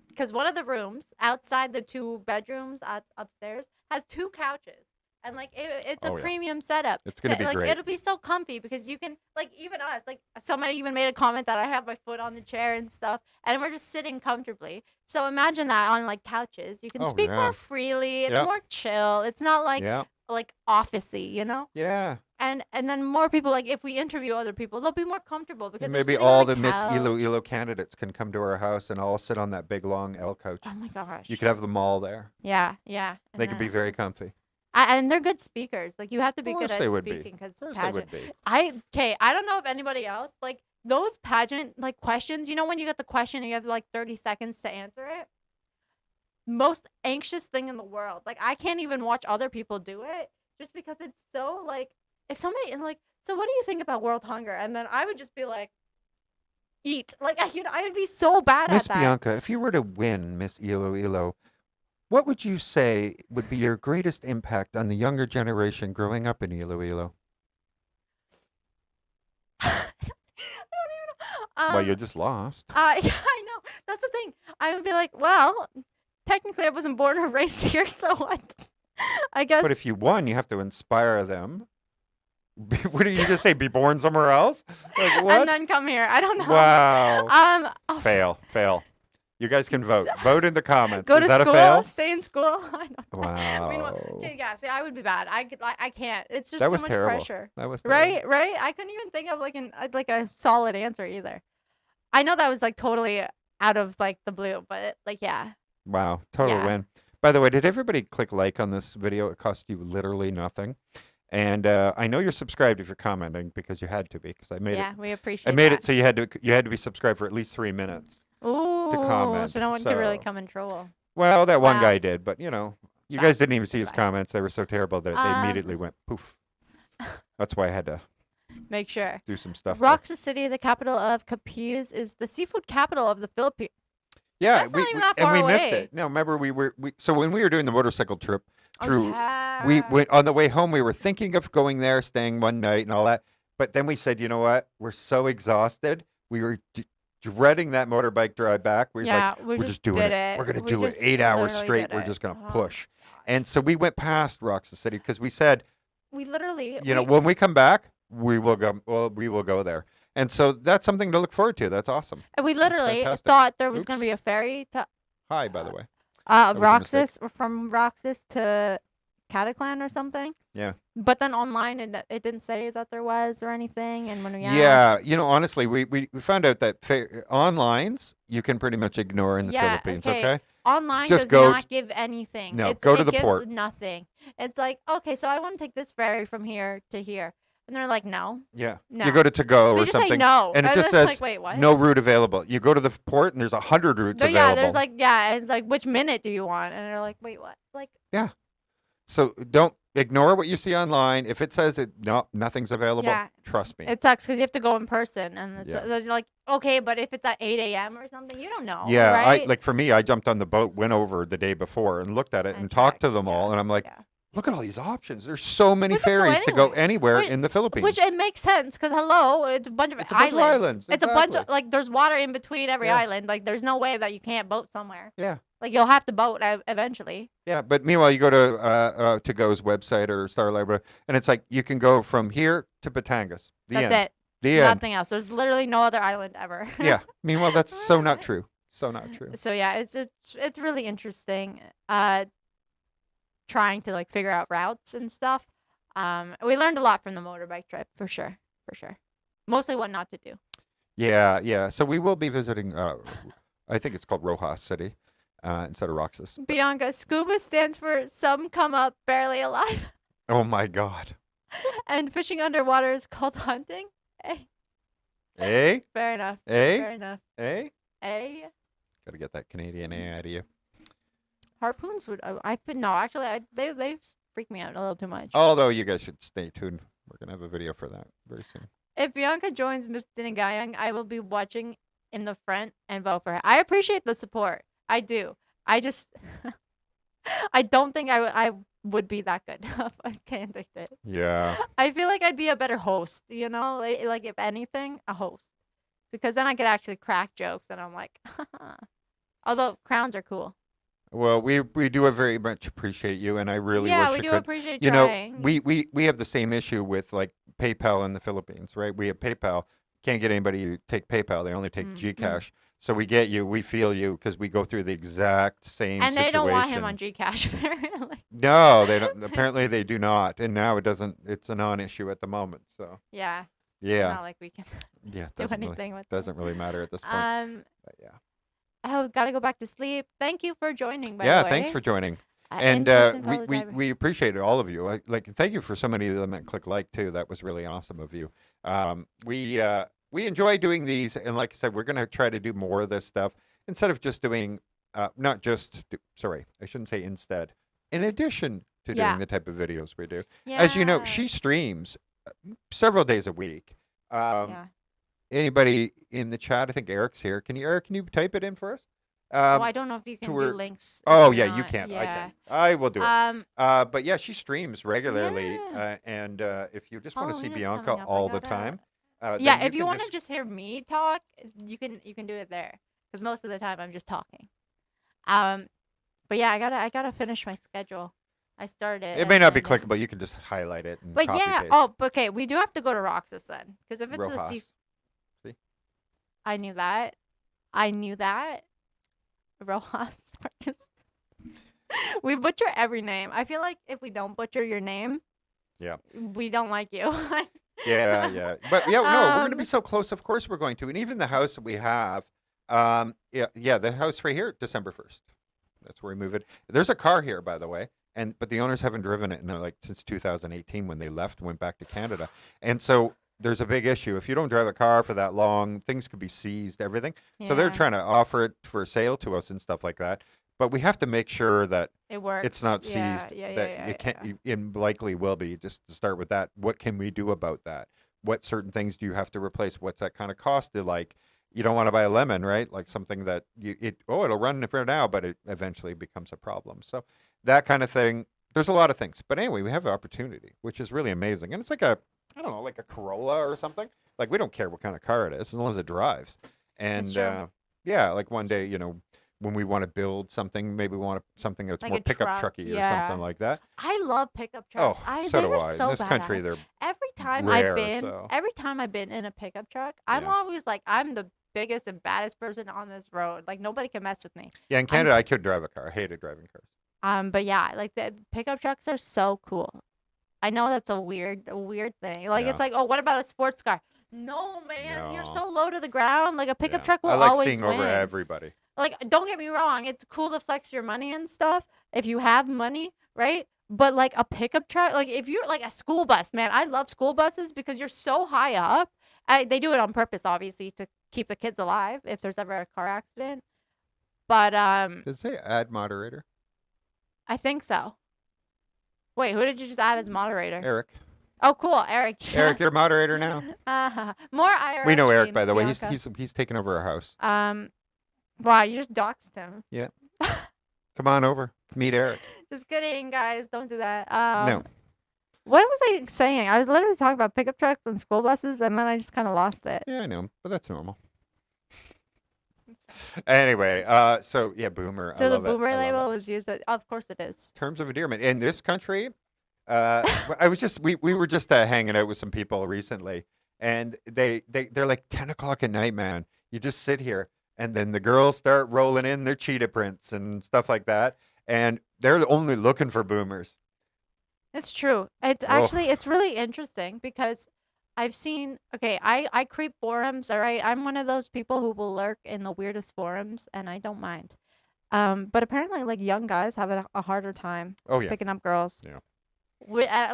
because one of the rooms outside the 2 bedrooms upstairs has 2 couches. And like it's a Oh, yeah. premium setup. It's gonna be like great. it'll be so comfy because you can like even us like somebody even made a comment that I have my foot on the chair and stuff and we're just sitting comfortably. So imagine that on like couches. You can Oh, speak yeah. more freely. It's Yeah. more chill. It's not like Yeah, officey, you know? yeah. And then more people like if we interview other people, they'll be more comfortable because And they're maybe sitting on all the the Miss couch. Ilo candidates can come to our house and all sit on that big long L couch. Oh my gosh. You could have them all there. Yeah. They could be then- very comfy. and they're good speakers. Like you have to be Of good course at they would be. speaking because Of course they pageant. would be. I don't know if anybody else like those pageant like questions. You know when you get the question and you have like 30 seconds to answer it. Most anxious thing in the world. Like I can't even watch other people do it just because it's so like if somebody and like so what do you think about world hunger? And then I would just be like eat. Like I would be so bad Miss at that. Bianca, if you were to win Miss Iloilo, what would you say would be your greatest impact on the younger generation growing up in Iloilo? Well, you just lost. Yeah, I know. That's the thing. I would be like, well, technically I wasn't born or raised here, so what? I guess. But if you won, you have to inspire them. What did you just say? Be born somewhere else? Like what? and then come here. I don't know. Wow. Oh, Fail. You guys can vote. Vote in the comments. go Is to that school. a fail? Stay in school. I don't know. Wow. Meanwhile, okay, yeah. See, I would be bad. I can't. It's just That too was much terrible. pressure. That was terrible. Right. I couldn't even think of like a solid answer either. I know that was like totally out of like the blue, but like yeah. Wow. Total Yeah. win. By the way, did everybody click like on this video? It cost you literally nothing. And I know you're subscribed if you're commenting because you had to be because I made Yeah, it. we appreciate. I made that. it so you had to be subscribed for at least 3 minutes. Ooh, comment, so no one could really so- come in trouble. Well, that one Wow. guy did, but you Fine. guys didn't even see his Fine. comments. They were so terrible that they immediately went poof. That's why I had to Make sure. do some stuff. there. Roxas City, the capital of Capiz, is the seafood capital of the Philippines. Yeah, That's not even that and far we missed away. it. No, remember so when we were doing the motorcycle trip through, Oh, we yeah. went on the way home. We were thinking of going there, staying one night, and all that. But then we said, you know what? We're so exhausted. We were dreading that motorbike drive back. We was Yeah, like, we we're just just doing did it. it. We're gonna We do it just 8 hours literally straight. did We're it. just gonna Oh, push. And so we went past Roxas City because we said, We literally. when we come back, we will go. Well, we will go there. And so that's something to look forward to. That's awesome. we literally fantastic. thought there was going Oops. to be a ferry to Hi, by the way. was a mistake. Roxas, from Roxas to Cataclan or something. Yeah. But then online, it didn't say that there was or anything. And when we asked, Yeah, honestly, we found out that onlines you can pretty much ignore in the Yeah, Philippines. okay. Okay. online Just does go not give anything. No, go to it the gives port. nothing. It's like, okay, so I want to take this ferry from here to here. And they're like, no. Yeah. No. You go to go They or just something, say no. and it just it's says like, wait, what? no route available. You go to the port, and there's 100 routes Yeah, available. there's like, yeah, it's like, which minute do you want? And they're like, wait, what? Like, So don't ignore what you see online. If it says nothing's available, Yeah. trust me. it sucks because you have to go in person. And it's Yeah. it's like, okay, but if it's at 8 a.m. or something, you don't know. Yeah, right? for me, I jumped on the boat, went over the day before, and looked at it and And talked to checked, them all, yeah, and I'm like, yeah. look at all these options. There's so many We could go ferries to go anywhere. anywhere Which- in the Philippines. Which it makes sense because hello, it's a bunch of It's a bunch of islands. islands, It's a bunch of exactly. like there's water in between every Yeah. island. Like there's no way that you can't boat somewhere. Yeah. Like you'll have to boat eventually. Yeah, but meanwhile, you go to Go's website or Star Labor, and it's like you can go from here to Batangas. The That's end. it. The end. Nothing else. There's literally no other island ever. Yeah. Meanwhile, that's so not true. So not true. So yeah, it's really interesting. Trying to like figure out routes and stuff. We learned a lot from the motorbike trip for sure. For sure. Mostly what not to do. Yeah, yeah. So we will be visiting. I think it's called Rojas City instead of Roxas. Bianca, scuba stands for some come up barely alive, Oh my God. and fishing underwater is called hunting. Hey, Eh? fair enough. Eh? Fair enough. Eh? Hey, Got to get that Canadian A out of you. harpoons would. I could no. Actually, they freak me out a little too much. Although you guys should stay tuned. We're gonna have a video for that very soon. If Bianca joins Miss Dinagayang, I will be watching in the front and vote for her. I appreciate the support. I do. I just, I don't think I would be that good. I can't take it. Yeah. I feel like I'd be a better host, you know? Like if anything, a host. Because then I could actually crack jokes and I'm like, although crowns are cool. Well, we do very much appreciate you, and I really Yeah, wish we I do could. appreciate You know, trying. we have the same issue with like PayPal in the Philippines, right? We have PayPal. Can't get anybody to take PayPal. They only take Gcash. So we get you. We feel you because we go through the exact same And they situation. don't want him on Gcash, apparently. No, they don't. Apparently, they do not. And now it doesn't. It's a non-issue at the moment. So Yeah. yeah, Not like we can yeah, do doesn't really, anything with it. doesn't really matter at this point. But yeah, Oh, gotta go back to sleep. Thank you for joining, by yeah. the way. Thanks for joining. In And person for all the drivers. we appreciate it, all of you. Like thank you for so many of them that click like too. That was really awesome of you. We enjoy doing these, and like I said, we're gonna try to do more of this stuff instead of just doing not just sorry, I shouldn't say instead. In addition to Yeah. doing the type of videos we do, as you know, Yeah. she streams several days a week. Yeah. Anybody in the chat? I think Eric's here. Eric, can you type it in for us? Oh, I don't know if you can do where- links. Oh if yeah, not. you can. I Yeah. can. I will do it. Um, But yeah, she streams regularly, Yeah. and if you just want to see Halloween is Bianca coming up, I all the gotta- time, yeah, then if you can want to just hear me talk, you can do it there. Because most of the time I'm just talking. But yeah, I gotta finish my schedule. I started. it may not be and then- clickable. You can just highlight it and But copy yeah. paste. Oh, but okay. We do have to go to Roxas then, because if it's Rojas. the See? I knew that. I knew that. Rojas. We're just we butcher every name. I feel like if we don't butcher your name, Yeah. we don't like you. Yeah, yeah. But yeah, no, we're going to Um, be so close. Of course, we're going to. And even the house that we have, yeah, the house right here, December 1st. That's where we move it. There's a car here, by the way, but the owners haven't driven it in like since 2018 when they left, went back to Canada, and so there's a big issue. If you don't drive a car for that long, things could be seized, everything. So they're Yeah, trying to offer it for sale to us and stuff like that. But we have to make sure that it works. it's not seized. Yeah, yeah, that yeah, it can't. yeah. It likely will be. Just to start with that, what can we do about that? What certain things do you have to replace? What's that kind of cost? To like, you don't want to buy a lemon, right? Like something that it'll run for now, but it eventually becomes a problem. So that kind of thing. There's a lot of things, but anyway, we have an opportunity, which is really amazing, and it's like I don't know, like a Corolla or something. Like we don't care what kind of car it is, as long as it drives. And true. yeah, like one day, when we want to build something, maybe we want something that's Like more a pickup truck, trucky or yeah. something like that. I love pickup Oh, trucks. so They do were I. so In this country, badass. they're Every time rare, I've been, so- every time I've been in a pickup truck, I'm Yeah. always like, I'm the biggest and baddest person on this road. Like nobody can mess with me. yeah. In Canada, I could drive a car. I hated driving cars. But yeah, like the pickup trucks are so cool. I know that's a weird thing. Like Yeah. it's like, oh, what about a sports car? No, man, you're No. so low to the ground. Like a pickup Yeah. truck will I like always seeing win. over everybody. Like, don't get me wrong, it's cool to flex your money and stuff if you have money, right? But like a pickup truck, like if you're like a school bus, man, I love school buses because you're so high up. They do it on purpose, obviously, to keep the kids alive if there's ever a car accident. But Did it say add moderator? I think so. Wait, who did you just add as moderator? Eric. Oh, cool, Eric. Eric, you're moderator now. More IRL. We know Eric, by streams, the way. Bianca. He's taken over our house. Wow, you just doxed him. Yeah. Come on over. Meet Eric. Just kidding, guys. Don't do that. No. What was I saying? I was literally talking about pickup trucks and school buses, and then I just kind of lost it. Yeah, I know, but that's normal. Anyway, so yeah, boomer. I So the love it. boomer I love label it. was used. Of course it is. Terms of endearment in this country. I was just we were just hanging out with some people recently, and they're like 10 o'clock at night, man. You just sit here, and then the girls start rolling in their cheetah prints and stuff like that, and they're only looking for boomers. It's true. It's actually it's really interesting because I've seen. Okay, I creep forums. All right, I'm one of those people who will lurk in the weirdest forums, and I don't mind. But apparently, like young guys have a harder time Oh yeah. picking up girls. Yeah.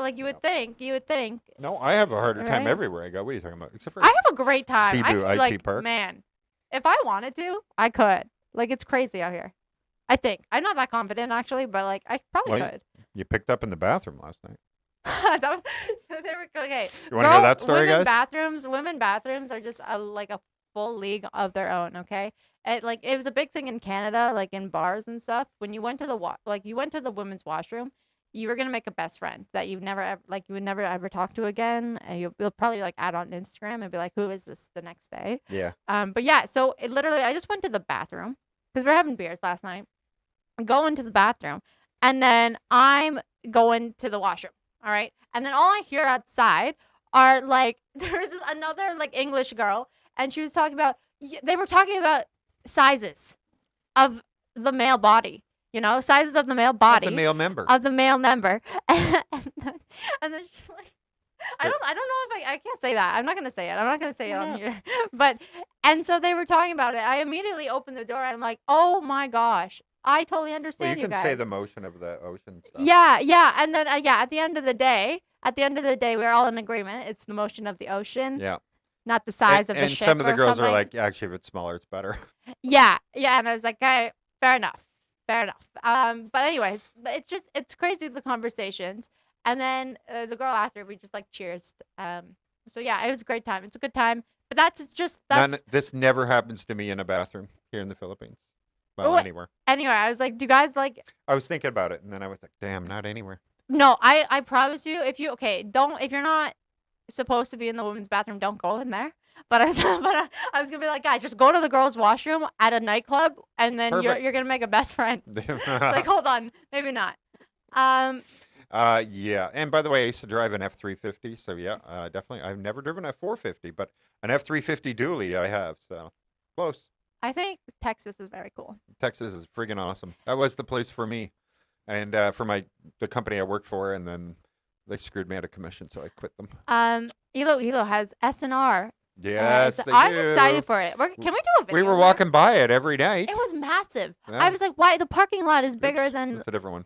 Like you would think. You would think. No, I have a harder time Right? everywhere I go. What are you talking about? Except for I have a great time. Cebu IT like, Park. man, if I wanted to, I could. Like, it's crazy out here. I think. I'm not that confident, actually, but, like, I probably Well, could. you picked up in the bathroom last night. That there we go. Okay. You want to hear that story, guys? Women bathrooms are just like a full league of their own, okay? It was a big thing in Canada, like in bars and stuff. When you went to you went to the women's washroom, you were gonna make a best friend that you would never ever talk to again. And you'll probably like add on Instagram and be like, who is this the next day? Yeah. But yeah, so it literally, I just went to the bathroom because we were having beers last night. Going to the bathroom, and then I'm going to the washroom. All right, and then all I hear outside are like there's another like English girl, and she was talking about they were talking about sizes of the male body. You know, sizes of the male body The male member. of the male member, and then she's like, I don't know if I can't say that. I'm not gonna say it. I'm not gonna say it on here. But and so they were talking about it. I immediately opened the door and I'm like, oh my gosh, I totally Well, understand you you can say guys. the motion of the ocean stuff. Yeah, and then at the end of the day, we're all in agreement. It's the motion of the ocean, Yeah. not the size of And the ship. some of the or girls something. are like, actually, if it's smaller, it's better. Yeah, and I was like, okay, fair enough. But anyways, it's crazy the conversations, and then the girl after we just like cheers. So yeah, it was a great time. It's a good time, but that's This never happens to me in a bathroom here in the Philippines. Well, What- anywhere. anyway. I was like, do you guys like? I was thinking about it, and then I was like, damn, not anywhere. No, I promise you, if you're not supposed to be in the women's bathroom, don't go in there. But I was gonna be like, guys, just go to the girls' washroom at a nightclub, and then Perfect. you're gonna make a best friend. It's like, hold on, maybe not. Yeah. And by the way, I used to drive an F-350, so yeah, definitely. I've never driven a 450, but an F-350 dually I have, so close. I think Texas is very cool. Texas is friggin' awesome. That was the place for me, and for the company I worked for, and then they screwed me out of commission, so I quit them. Iloilo has SNR. Yes, they I'm do. excited for it. Can we do a video? We were there? walking by it every night. It was massive. Yeah. I was like, why? The parking lot is bigger Oops, than. That's a different one.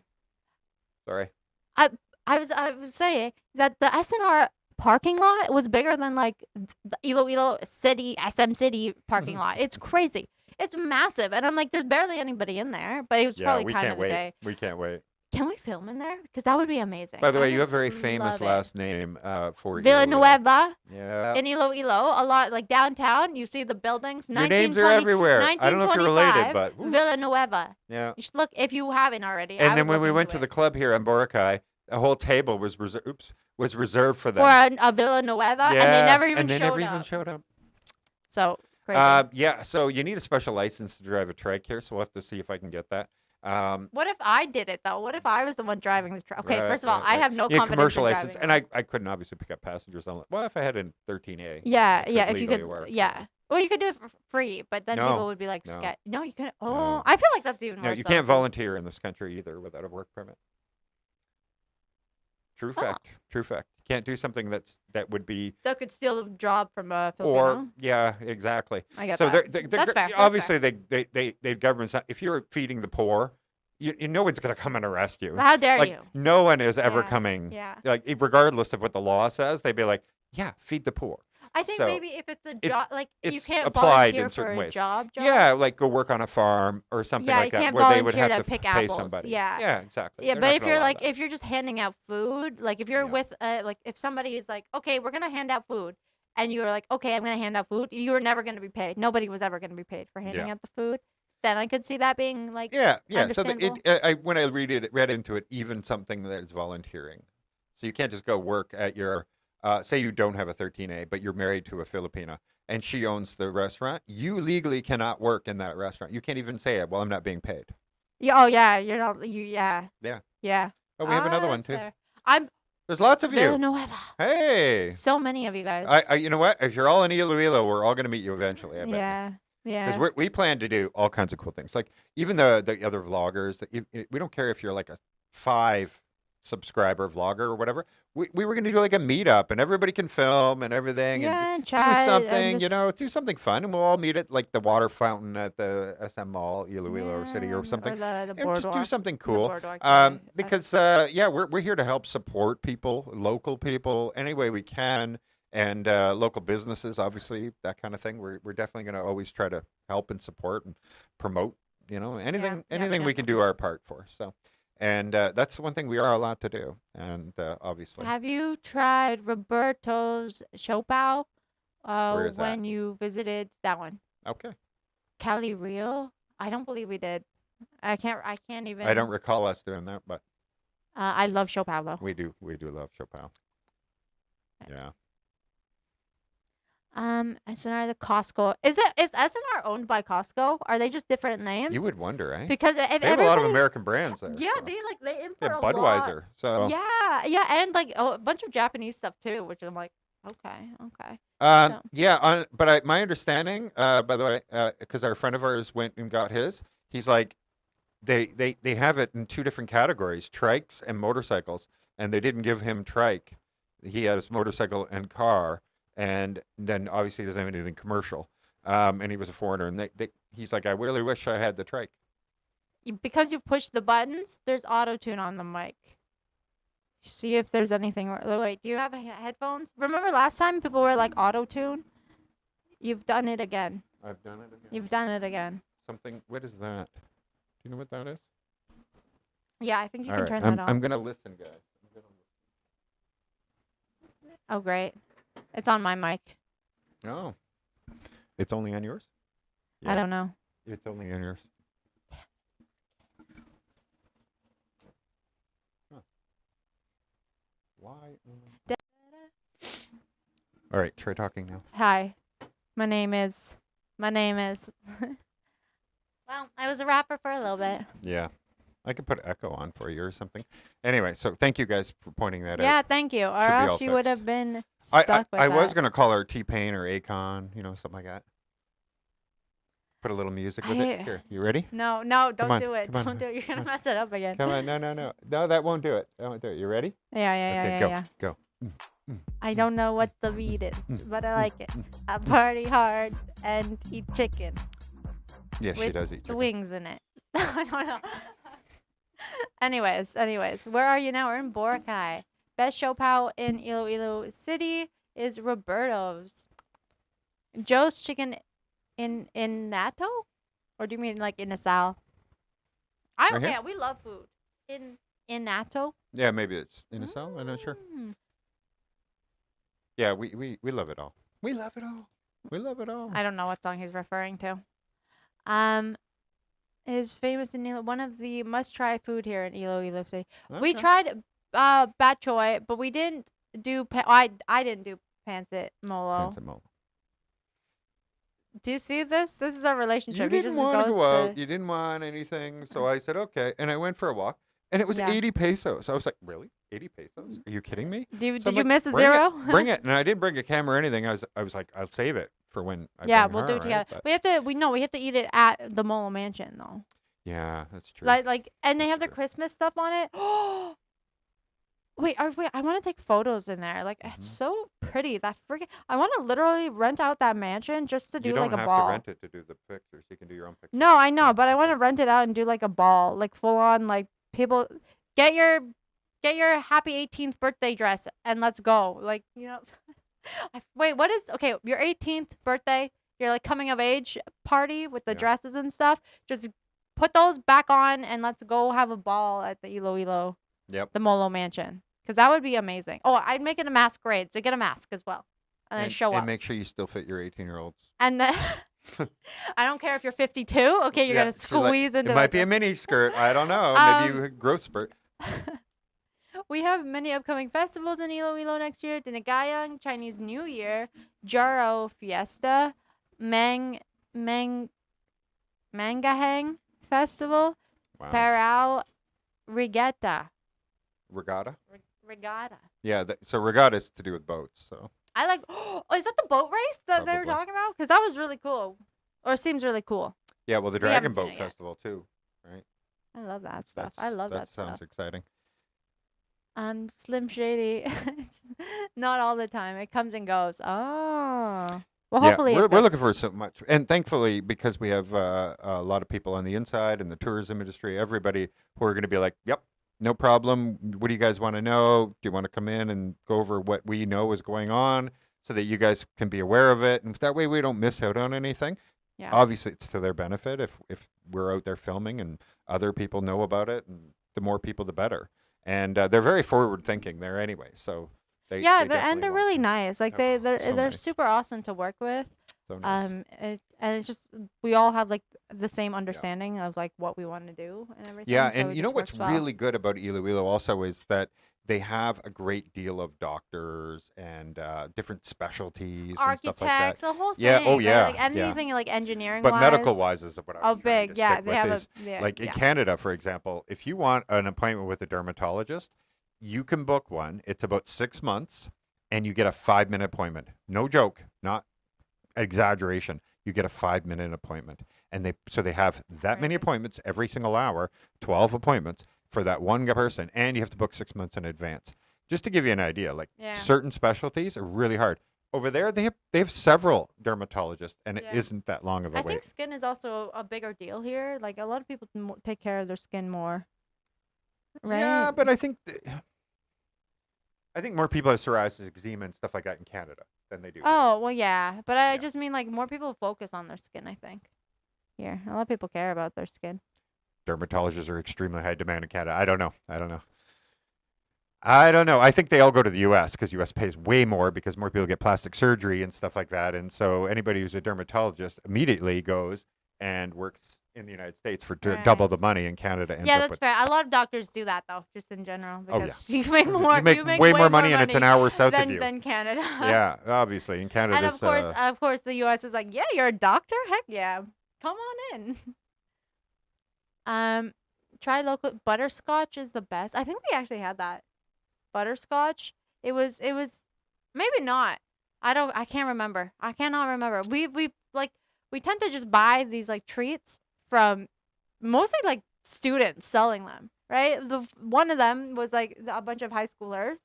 Sorry. I was saying that the SNR parking lot was bigger than like the Iloilo City, SM City parking lot. It's crazy. It's massive. And I'm like, there's barely anybody in there, but it was Yeah, probably we kind can't of the wait. day. We can't wait. Can we film in there? Because that would be amazing. By the I way, you would have a very famous love it. last name for Iloilo. Villanueva Yeah. in Iloilo, a lot like downtown. You see the buildings. Your names are everywhere. I don't know if you're related, but woo. Villanueva. Yeah. You should look if you haven't already. I And would then when look we went into to the it. club here in Boracay, a whole table was reserved for them. for a Villanueva, and they never even and they showed never up. even showed up. So crazy. Yeah, so you need a special license to drive a trike here, so we'll have to see if I can get that. What if I did it though? What if I was the one driving the truck? Okay, Right, first of all, right, I right. have no Yeah, confidence commercial in license, driving. and I couldn't obviously pick up passengers on. Well, if I had a 13A. Yeah, could if you legally could, work. yeah. Well, you could do it for free, but then No, people would be like, no, No, you can. Oh, no. I feel like that's even No, worse. you though. can't volunteer in this country either without a work permit. True Oh. fact. True fact. You can't do something that would be That could steal a job from a or Filipino. yeah, exactly. I get So that. they're That's fair, that's obviously they governments. If you're feeding the poor, no one's gonna come and arrest you. How dare Like you? no one is ever Yeah, coming. Yeah. Like regardless of what the law says, they'd be like, yeah, feed the poor. I think So, maybe if it's a it's- job, like you it's can't applied volunteer in certain for a ways. job. Yeah, like go work on a farm or something Yeah, like you that, can't where they would volunteer have to to pick pay apples. somebody. Yeah. Yeah, exactly. Yeah, They're but not if gonna you're allow like that. if you're just handing out food, like if you're Yeah. with like if somebody is like, okay, we're gonna hand out food, and you were like, okay, I'm gonna hand out food, you were never gonna be paid. Nobody was ever gonna be paid for handing Yeah. out the food. then I could see that being like Yeah. So understandable. when I read into it, even something that is volunteering. So you can't just go work at your, say you don't have a 13A, but you're married to a Filipina and she owns the restaurant. You legally cannot work in that restaurant. You can't even say, well, I'm not being paid. Yeah, oh yeah, you're not you yeah. Yeah. Yeah. Oh, we have another one that's too. fair. I'm There's lots of you. Villanueva. Hey. So many of you guys. You know what? If you're all in Iloilo, we're all going to meet you eventually. I bet. Yeah. Yeah. Because we plan to do all kinds of cool things. Like even the other vloggers, we don't care if you're like a 5 subscriber vlogger or whatever. We were going to do like a meetup and everybody can film and everything Yeah, and chat do and something, just- do something fun. And we'll all meet at like the water fountain at the SM Mall, Iloilo City or something. Or the And just do boardwalk. something The cool. boardwalk, sorry. Because, yeah, we're here to help support people, local people, any way we can. And local businesses, obviously, that kind of thing. We're definitely going to always try to help and support and promote, anything we can do our part for. So, and that's the one thing we are allowed to do. And obviously, Have you tried Roberto's Siopao? Where is that? When you visited that one, okay. Cali Rio? I don't believe we did. I can't even. I don't recall us doing that, but I love Siopao though. we do love Chopin. Yeah. SNR the Costco. Is SNR owned by Costco? Are they just different names? You would wonder, eh? Because if They have a lot of everybody- American brands there. Yeah, so. they import Yeah, a lot. Budweiser. So Yeah, and like a bunch of Japanese stuff too, which I'm like, okay. yeah, but my understanding, by the way, because our friend of ours went and got his, he's like, they have it in 2 different categories, trikes and motorcycles, and they didn't give him trike. He had his motorcycle and car, and then obviously he doesn't have anything commercial. And he was a foreigner, and he's like, I really wish I had the trike. Because you push the buttons, there's auto tune on the mic. See if there's anything. Wait, do you have headphones? Remember last time people were like auto tune? You've done it again. I've done it again. You've done it again. Something. What is that? Do you know what that is? Yeah, I think you All can right, turn I'm, that on. I'm gonna listen, guys. Oh, great. It's on my mic. Oh, it's only on yours? I don't know. It's only on yours. Huh. Why? All right, try talking now. Hi. My name is. Well, I was a rapper for a little bit. Yeah, I could put echo on for you or something. Anyway, so thank you guys for pointing that out. Yeah, thank you. Or Should be all else you would fixed. have been stuck with I that. was gonna call her T-Pain or Akon, something like that. Put a little music with it. Here, you ready? No, don't on, do it. come on. Don't do it. You're gonna mess it up again. Come on, no, that won't do it. That won't do it. You ready? Yeah, Okay, go. I don't know what the beat is, but I like it. I party hard and eat chicken Yes, she with does eat the chicken. wings in it. I don't know. Anyways, where are you now? We're in Boracay. Best Siopao in Iloilo City is Roberto's. Joe's Chicken in Nato? Or do you mean like in Asal? I don't Right here? care. We love food. In Nato? Yeah, maybe it's in a cell. I'm not sure. Mm. Yeah, we love it all. We love it all. We love it all. I don't know what song he's referring to. Is famous in one of the must-try food here in Iloilo City. We Okay. tried bak choy, but we didn't do. I didn't do pancit molo. Pancit mole. Do you see this? This is our relationship. You He didn't just want to goes go out. You didn't want anything. So I said, okay. And I went for a walk. And it was Yeah. 80 pesos. I was like, really? 80 pesos? Are you kidding me? Did So I'm you like, miss a "Bring it, zero? Bring it. And I didn't bring a camera or anything. I was like, I'll save it for when I Yeah, bring we'll do her, it together. right? But- We have to eat it at the Molo Mansion though. yeah, that's true. Like, and they That's have the true. Christmas stuff on it. Wait, I want to take photos in there. Like, it's Mhm. so pretty. That freaking. I want to literally rent out that mansion just to do you don't like a have ball. to rent it to do the pictures. You can do your own pictures. No, I know, Yeah, but I want to okay. rent it out and do like a ball, like full on, like people get your happy 18th birthday dress and let's go. Like, wait, what is okay? Your 18th birthday, your like coming of age party with the Yeah. dresses and stuff. Just put those back on and let's go have a ball at the Iloilo, Yep. the Molo Mansion, because that would be amazing. Oh, I'd make it a masquerade, so get a mask as well, and then show and up. make sure you still fit your 18-year-olds. And then I don't care if you're 52. Okay, you're Yeah, gonna she's like, squeeze into it might be a mini skirt. I don't know. Maybe you growth spurt. We have many upcoming festivals in Iloilo next year: Dinagayang, Chinese New Year, Jaro Fiesta, Mangahang Festival, Wow. Parao Regatta. Regatta? Regatta. Yeah, so regatta is to do with boats. So I like. Oh, is that the boat race that they were Probably. talking about? Because that was really cool, or seems really cool. yeah, well, the We haven't Dragon seen Boat it yet. Festival too, right? I love that stuff. I love that stuff. sounds exciting. Slim Shady. It's not all the time. It comes and goes. Oh. Well, Yeah, hopefully we're it looking fits. for so much, and thankfully because we have a lot of people on the inside in the tourism industry, everybody who are going to be like, "Yep, no problem. What do you guys want to know? Do you want to come in and go over what we know is going on, so that you guys can be aware of it, and that way we don't miss out on anything." Yeah. Obviously, it's to their benefit if we're out there filming and other people know about it, and the more people, the better. And they're very forward thinking there anyway, so they Yeah, they they're, and definitely they're want really to. nice. Like Oh, they're so they're nice. super awesome to work with. So nice. And it's just we all have like the same understanding of like what we want to do and everything. Yeah, so and it you know just what's works well. really good about Iloilo also is that they have a great deal of doctors and different specialties and stuff like that. Architects, the whole thing. Yeah, oh Like, yeah, like yeah. anything like engineering But wise. medical wise is what I Oh, was trying big. to Yeah, stick they with have is yeah, like in yeah. Canada, for example, if you want an appointment with a dermatologist, you can book one. It's about 6 months, and you get a 5-minute appointment. No joke, not exaggeration. You get a 5-minute appointment, and they have that many Crazy. appointments every single hour, 12 appointments for that one person, and you have to book 6 months in advance. Just to give you an idea, like Yeah. certain specialties are really hard. Over there, they have several dermatologists, and it Yeah. isn't that long of a I wait. think skin is also a bigger deal here. Like a lot of people take care of their skin more. Right? Yeah, but I think more people have psoriasis, eczema, and stuff like that in Canada than they do. Here. Oh, well, yeah. But I Yeah. just mean like more people focus on their skin, I think. Here. A lot of people care about their skin. Dermatologists are extremely high demand in Canada. I don't know. I think they all go to the U.S. because U.S. pays way more because more people get plastic surgery and stuff like that. And so anybody who's a dermatologist immediately goes and works in the United States for double Right. the money. In Canada ends Yeah, up that's with fair. A lot of doctors do that though, just in general, Oh, yeah. because you make more. you make way more money, and it's an hour south than, of you. than Canada. Yeah, obviously in Canada. And of course, the U.S. is like, yeah, you're a doctor. Heck yeah, come on in. Try local butterscotch is the best. I think we actually had that butterscotch. It was maybe not. I can't remember. I cannot remember. We tend to just buy these like treats from mostly like students selling them, right? One of them was like a bunch of high schoolers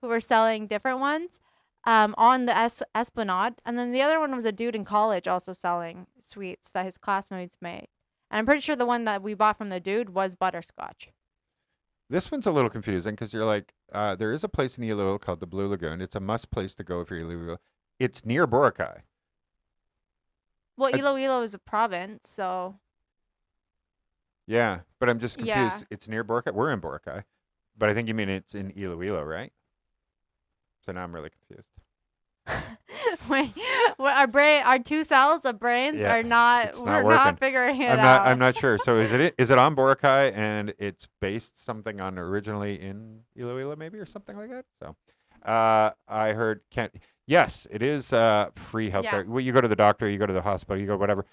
who were selling different ones on the Esplanade, and then the other one was a dude in college also selling sweets that his classmates made. And I'm pretty sure the one that we bought from the dude was butterscotch. This one's a little confusing because you're like, there is a place in Iloilo called the Blue Lagoon. It's a must place to go if you're Iloilo. It's near Boracay. Well, I- Iloilo is a province, so Yeah, but I'm just confused. Yeah. It's near Boracay. We're in Boracay, but I think you mean it's in Iloilo, right? So now I'm really confused. wait, our two cells of brains Yeah, are not. it's We're not not working. figuring it I'm out. not sure. So is it on Boracay and it's based something on originally in Iloilo maybe or something like that? So I heard yes, it is free healthcare. Yeah. Well, you go to the doctor, you go to the hospital, you go whatever.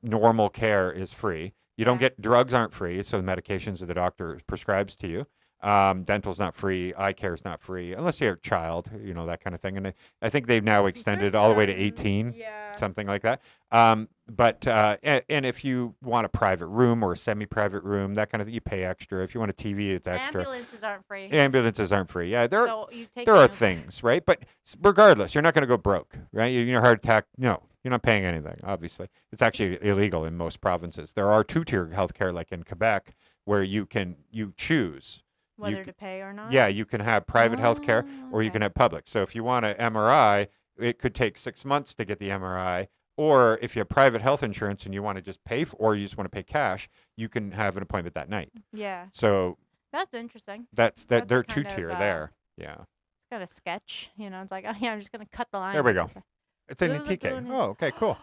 Normal care is free. You don't Yeah. get drugs aren't free, so the medications that the doctor prescribes to you. Dental's not free. Eye care is not free unless you're a child, that kind of thing. And I think they've now extended all the way to 18. Yeah. Something like that. But and if you want a private room or a semi-private room, that kind of thing, you pay extra. If you want a TV, it's extra. Ambulances aren't free. Ambulances aren't free. Yeah, there So you take are care of- things, right? But regardless, you're not going to go broke, right? Heart attack. No, you're not paying anything. Obviously, it's actually illegal in most provinces. There are two-tier healthcare, like in Quebec, where you choose. whether to pay or not. Yeah, you can have private health care or you okay. can have public. So if you want an MRI, it could take 6 months to get the MRI. Or if you have private health insurance and you want to just pay or you just want to pay cash, you can have an appointment that night. Yeah, So that's interesting. that's That's a they're kind of, two-tier there. Yeah. It's kind of sketch. It's like, oh yeah, I'm just gonna cut the line. There we go. It's like, It's in Blue TK. Lagoon is- Oh, okay, cool.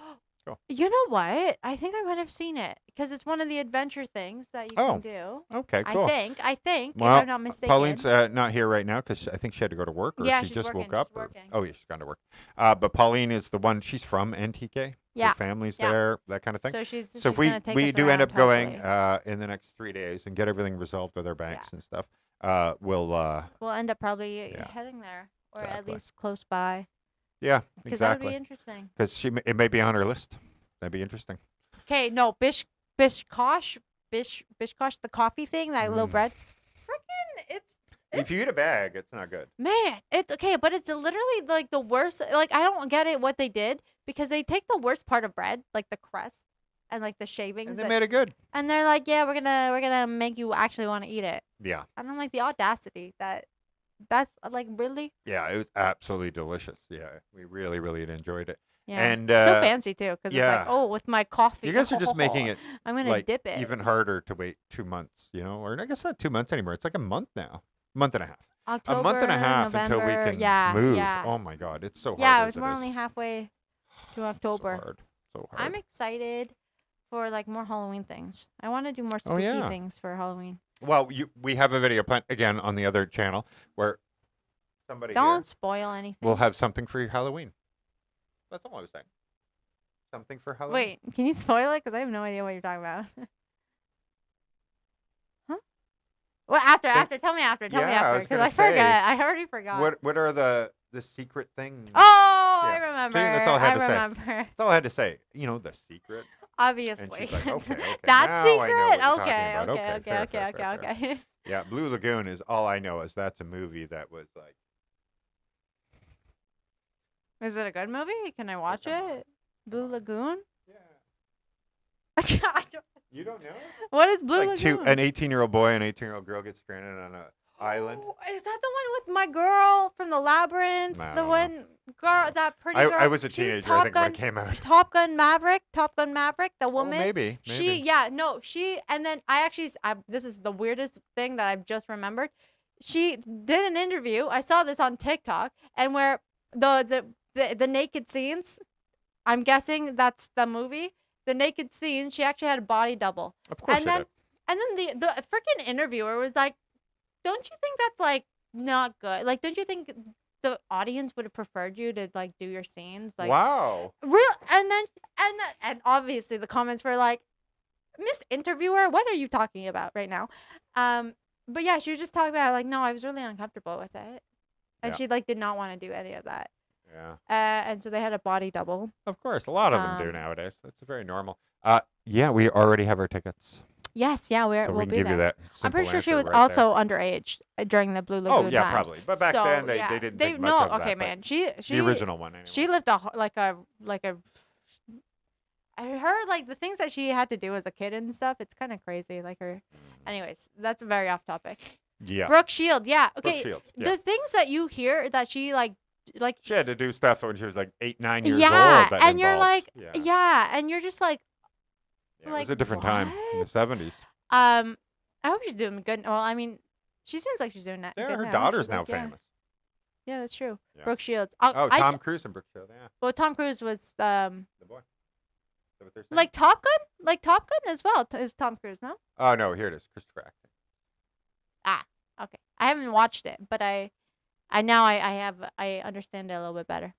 You know what? I think I might have seen it because it's one of the adventure things that you Oh, can do. Okay, cool. I think, if Well, I'm not mistaken. Pauline's not here right now because I think she had to go to work, or Yeah, she she's just working, woke up. she's working. Oh, yeah, she's gone to work. But Pauline is the one. She's from NTK. Yeah, Her family's yeah. there, that kind of thing. So she's So if gonna take we us do end around, up going hopefully. in the next 3 days and get everything resolved with our banks and stuff, we'll We'll end up probably yeah, heading there, or at exactly. least close by. Yeah, Because that would be exactly. interesting. Because it may be on her list. That'd be interesting. Okay, no, Bishkosh, the coffee thing, that little bread. Freaking, If you eat a bag, it's not good. man, it's okay, but it's literally like the worst. Like, I don't get it what they did, because they take the worst part of bread, like the crust and like the shavings, And they made it good. and they're like, yeah, we're gonna make you actually want to eat it. Yeah. And I'm like, the audacity that's like, really. Yeah, it was absolutely delicious. Yeah, we really, really enjoyed it. Yeah, And so fancy too, because yeah. it's like, oh, with my coffee. You guys are just making it I'm gonna like dip it. even harder to wait 2 months, or I guess not 2 months anymore. It's like a month now, month and a half. October, A month and a half until we November, can yeah, move. Yeah. Oh my God, it's so hard. Yeah, as we're it is. only halfway to So October. hard. So hard. I'm excited for like more Halloween things. I want to do more Oh, spooky yeah. things for Halloween. Well, we have a video plan again on the other channel where somebody Don't here spoil anything. will have something for your Halloween. That's all I was saying. Something for Halloween. Wait, can you spoil it? Because I have no idea what you're talking about. Huh? Well, after. Tell me after. Tell me Yeah, I after. was Because gonna I forgot. say, I already forgot. What are the secret things? Oh, I Yeah. remember. See, that's all I had to say. remember. That's all I had to say. The secret. Obviously. And she's like, okay, okay. That now secret? I know what you're talking Okay, about. okay, fair, okay, fair, okay, fair, fair. okay. Yeah, Blue Lagoon is all I know is that's a movie that was like. Is it a good movie? Can I watch it? Blue Lagoon? Yeah. I don't- You don't know? What is Blue Like Lagoon? an 18-year-old boy and an 18-year-old girl get stranded on an island. Oh, is that the one with my girl from the Labyrinth? Nah, I The don't one girl, that pretty I, girl. I was a she teenager, I think, when it came out. Top Gun Maverick, the woman. Oh, maybe. And then this is the weirdest thing that I've just remembered. She did an interview. I saw this on TikTok, and where the naked scenes, I'm guessing that's the movie. The naked scenes, she actually had a body double. Of course And she then, did. and then the freaking interviewer was like, "Don't you think that's like not good? Like, don't you think the audience would have preferred you to like do your scenes? Like, Wow. real?" And obviously the comments were like, "Miss Interviewer, what are you talking about right now?" But yeah, she was just talking about like, no, I was really uncomfortable with it, and Yeah. she like did not want to do any of that. Yeah. And so they had a body double. Of course. A lot of them do Um, nowadays. That's very normal. Yeah, we already have our tickets. Yes, yeah, So we'll we can be give there. you that. I'm pretty simple sure she answer was right there. also underage during the Blue Lagoon. Oh, yeah, times. probably. But back So, then, they yeah, didn't they think much no, of that. okay, but man. She the original one, anyway. She lived like a. I heard like the things that she had to do as a kid and stuff. It's kind of crazy. Like her. Anyways, that's very off topic. Yeah. Brooke Shield, yeah. Brooke Okay. Shields, yeah. The things that you hear that she like. She had to do stuff when she was like 8, 9 years Yeah, old. That and you're involves- like, yeah, and you're just like, Yeah, it was like, a different time in the what? 70s. I hope she's doing good. Well, I mean, she seems like she's doing that. Yeah, good her now. daughter's She's now like, yeah. famous. Yeah, that's true. Yeah. Brooke Shields. Oh, Tom Cruise and Brooke Shields, yeah. Well, Tom Cruise was The boy. Is that what they're saying? like Top Gun as well. Is Tom Cruise, no? Oh, no, here it is. Christopher Acton. Okay, I haven't watched it, but I understand it a little bit better.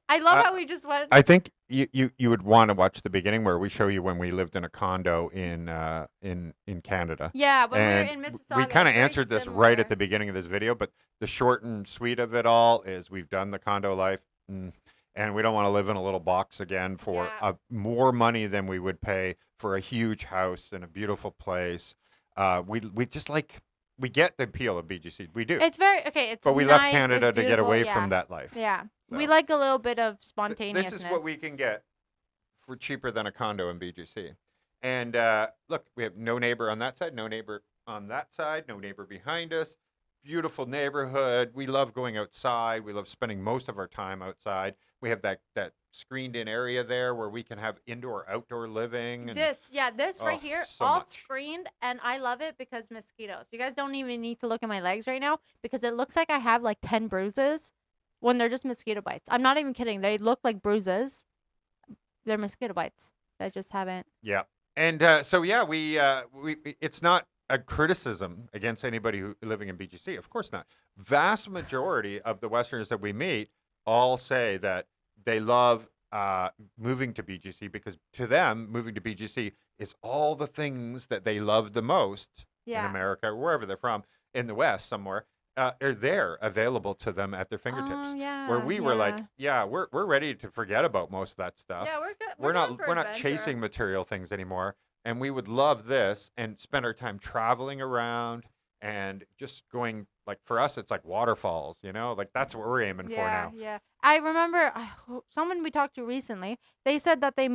I love how we just went. I think you would want to watch the beginning where we show you when we lived in a condo in Canada. Yeah, when we And were in Mississauga. we kind of it's very answered this right at the similar. beginning of this video, but the short and sweet of it all is we've done the condo life, and we don't want to live in a little box again for Yeah. more money than we would pay for a huge house in a beautiful place. We just like we get the appeal of BGC, we do, It's very okay. It's but we nice, left Canada it's to get away beautiful, from that life. Yeah, we So. like a little bit of This spontaneousness. is what we can get for cheaper than a condo in BGC. And look, we have no neighbor on that side, no neighbor on that side, no neighbor behind us. Beautiful neighborhood. We love going outside. We love spending most of our time outside. We have that screened in area there where we can have indoor, outdoor living. And, This right Oh, here, so all much. screened, and I love it because mosquitoes. You guys don't even need to look at my legs right now because it looks like I have like 10 bruises when they're just mosquito bites. I'm not even kidding. They look like bruises. they're mosquito bites that just haven't. Yeah. And so yeah, we it's not a criticism against anybody who living in BGC. Of course not. Vast majority of the Westerners that we meet all say that they love moving to BGC because to them, moving to BGC is all the things that they love the most in Yeah. America or wherever they're from in the West somewhere. Are there available to them at their fingertips? Oh, yeah. Where we were like, yeah, we're ready to forget about most of that stuff. Yeah, we're good. We're not chasing material things anymore, and we would love this and spend our time traveling around and just going like for us it's like waterfalls, like that's what we're aiming for now. Yeah. I remember someone we talked to recently, they said that they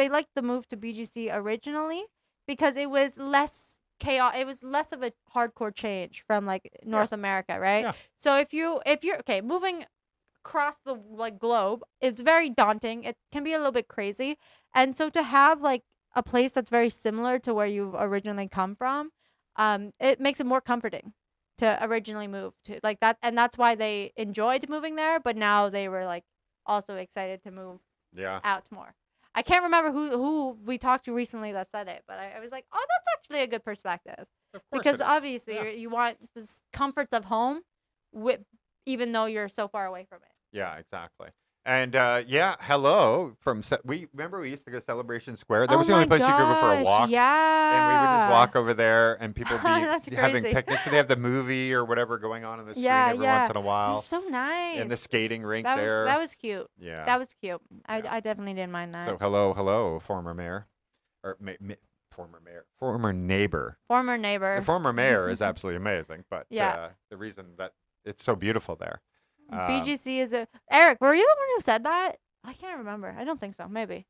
liked the move to BGC originally because it was less chaos, it was less of a hardcore change from like North America, right? Yeah. So if you're okay, moving across the like globe is very daunting. It can be a little bit crazy. And so to have like a place that's very similar to where you've originally come from, it makes it more comforting to originally move to like that, and that's why they enjoyed moving there, but now they were like also excited to move out more. I can't remember who we talked to recently that said it, but I was like, oh, that's actually a good perspective. Of course Because it is. obviously you want the comforts of home even though you're so far away from it. Yeah, exactly. And hello from we used to go to Celebration Square. That was the only place you could go for a walk. Yeah. And we would just walk over there, and people That's be having crazy. picnics, and they have the movie or whatever going on in the screen every once in a while. It's so nice. And the skating rink that there. that was cute. Yeah. That was cute. Yeah. I definitely didn't mind that. So hello, former mayor, or former neighbor. Former neighbor. The former mayor is absolutely amazing, but Yeah. the reason that it's so beautiful there. BGC is a Eric. Were you the one who said that? I can't remember. I don't think so. Maybe.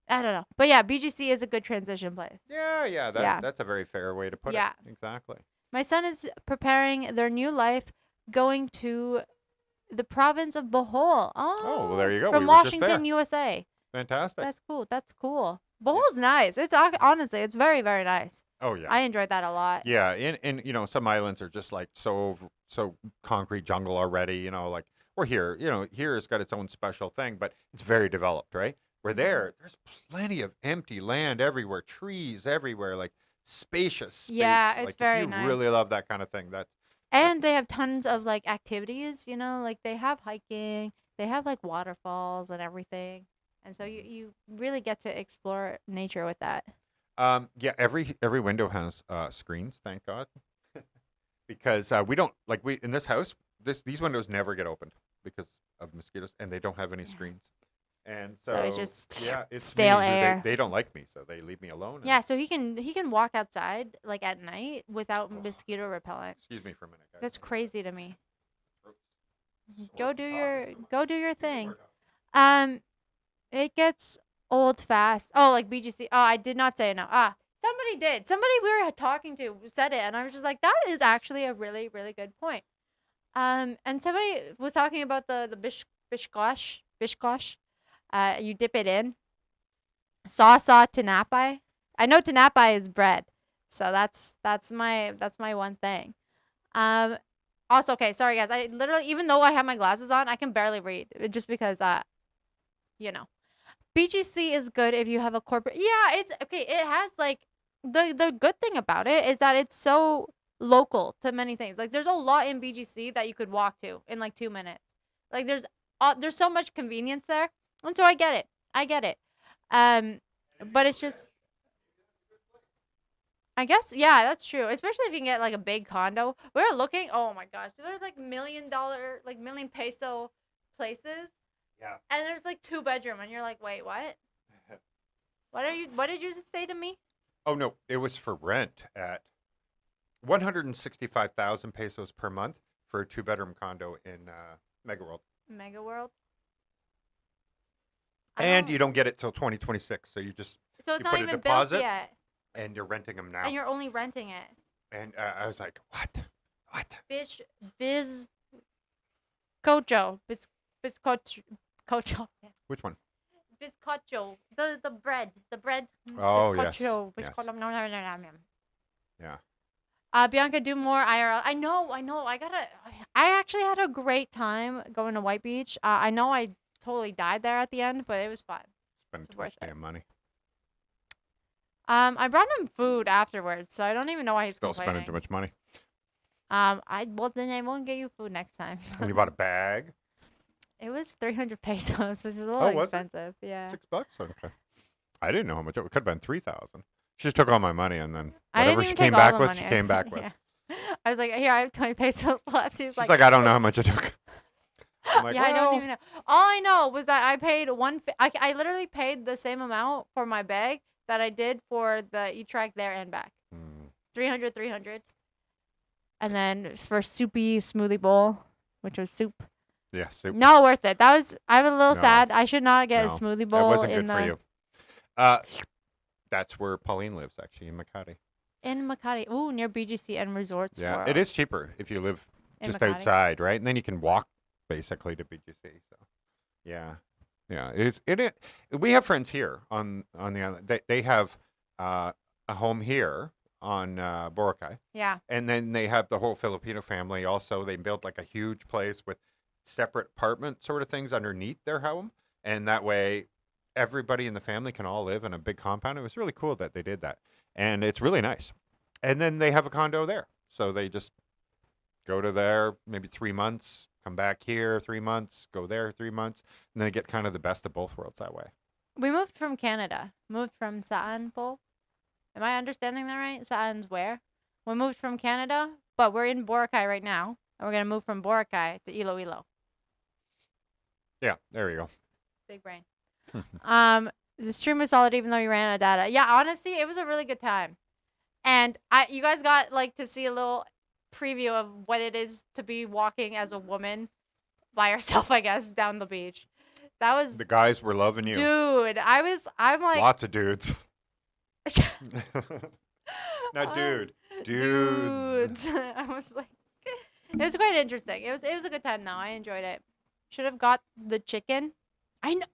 I don't know. But yeah, BGC is a good transition place. Yeah, that's a very fair way to put Yeah. it. Exactly. My son is preparing their new life, going to the province of Bohol. Oh, well, there you go. From We were just Washington, there. USA. Fantastic. That's cool. That's cool. Bohol's nice. It's honestly, it's very, very nice. Oh yeah. I enjoyed that a lot. Yeah, and some islands are just like so concrete jungle already, like we're here, here it's got its own special thing, but it's very developed, right? We're there's plenty of empty land everywhere, trees everywhere, like spacious space. Yeah, it's like, very if you nice. really love that kind of thing, And they have tons of like activities, like they have hiking, they have like waterfalls and everything. And so you really get to explore nature with that. yeah, every window has screens, thank God. Because we don't in this house, these windows never get opened because of mosquitoes, and they don't have any screens. And so, So it's just it's stale me who air. They don't like me, so they leave me alone. Yeah, so he can walk outside like at night without mosquito repellent. Excuse me for a minute, guys. That's crazy to me. Throat's Go do your thing. talking. It gets old fast. Oh, like BGC. Oh, I did not say it now. Somebody did. Somebody we were talking to said it, and I was just like, that is actually a really, really good point. And somebody was talking about the bishkosh. You dip it in. Saw tinapay. I know tinapay is bread, so that's my one thing. Also, okay, sorry guys. I literally, even though I have my glasses on, I can barely read just because BGC is good if you have a corporate. Yeah, it's okay. It has like the good thing about it is that it's so local to many things. Like there's a lot in BGC that you could walk to in like 2 minutes. Like there's so much convenience there, and so I get it. But it's just, I guess, yeah, that's true. Especially if you can get like a big condo. We were looking. Oh my gosh, there's like $1 million, like million peso places. Yeah. And there's like 2-bedroom, and you're like, wait, what? What did you just say to me? Oh no, it was for rent at 165,000 pesos per month for a 2-bedroom condo in Mega World. Mega World. And you don't get it till 2026, so you just So it's you not put a even deposit built yet, and you're renting them now. and you're only renting it. And I was like, what? Bizcocho. Which one? Bizcocho. The bread. Oh, yes. Bizcocho. Yes. Yeah. Bianca, do more IRL. I know. I actually had a great time going to White Beach. I know I totally died there at the end, but it was fun. Spending It's too much worth it. damn money. I brought him food afterwards, so I don't even know why he's Still complaining. spending too much money. Well then I won't get you food next time. And you bought a bag. It was 300 pesos, which is a little Oh, was it? expensive. Yeah. $6? Okay. I didn't know how much it could have been. 3,000. She just took all my money and then I didn't whatever she even came take all back the with, money. she came back with. Yeah. I was like, here, I have 20 pesos left. He was She's like, I don't know how much it took. I'm like, yeah, I don't well, even know. All I know was that I paid I literally paid the same amount for my bag that I did for the E-Track there and back. 300. And then for soupy smoothie bowl, which was soup. Yeah, soup. Not worth it. That was I'm a little No. sad. I should not get a No, smoothie That bowl wasn't in good for you. That's where Pauline lives, actually, in Makati. in Makati. Ooh, near BGC and Resorts Yeah, World. it is cheaper if you live In just Makati. outside, right? And then you can walk basically to BGC. So, yeah, it is. We have friends here on the island. They have a home here on Boracay, Yeah. and then they have the whole Filipino family. Also, they built like a huge place with separate apartment sort of things underneath their home, and that way everybody in the family can all live in a big compound. It was really cool that they did that, and it's really nice. And then they have a condo there, so they just go to there maybe 3 months, come back here 3 months, go there 3 months, and they get kind of the best of both worlds that way. We moved from Canada. Moved from Saan Po. Am I understanding that right? Saan's where? We moved from Canada, but we're in Boracay right now, and we're gonna move from Boracay to Iloilo. Yeah, there you go. Big brain. The stream was solid even though you ran out of data. Yeah, honestly, it was a really good time. And you guys got like to see a little preview of what it is to be walking as a woman by herself, I guess, down the beach. That was The guys were loving you. dude. I'm like Lots of dudes. Not dude. Dudes. dudes. I was like it was quite interesting. It was a good time though. I enjoyed it. Should have got the chicken. I know.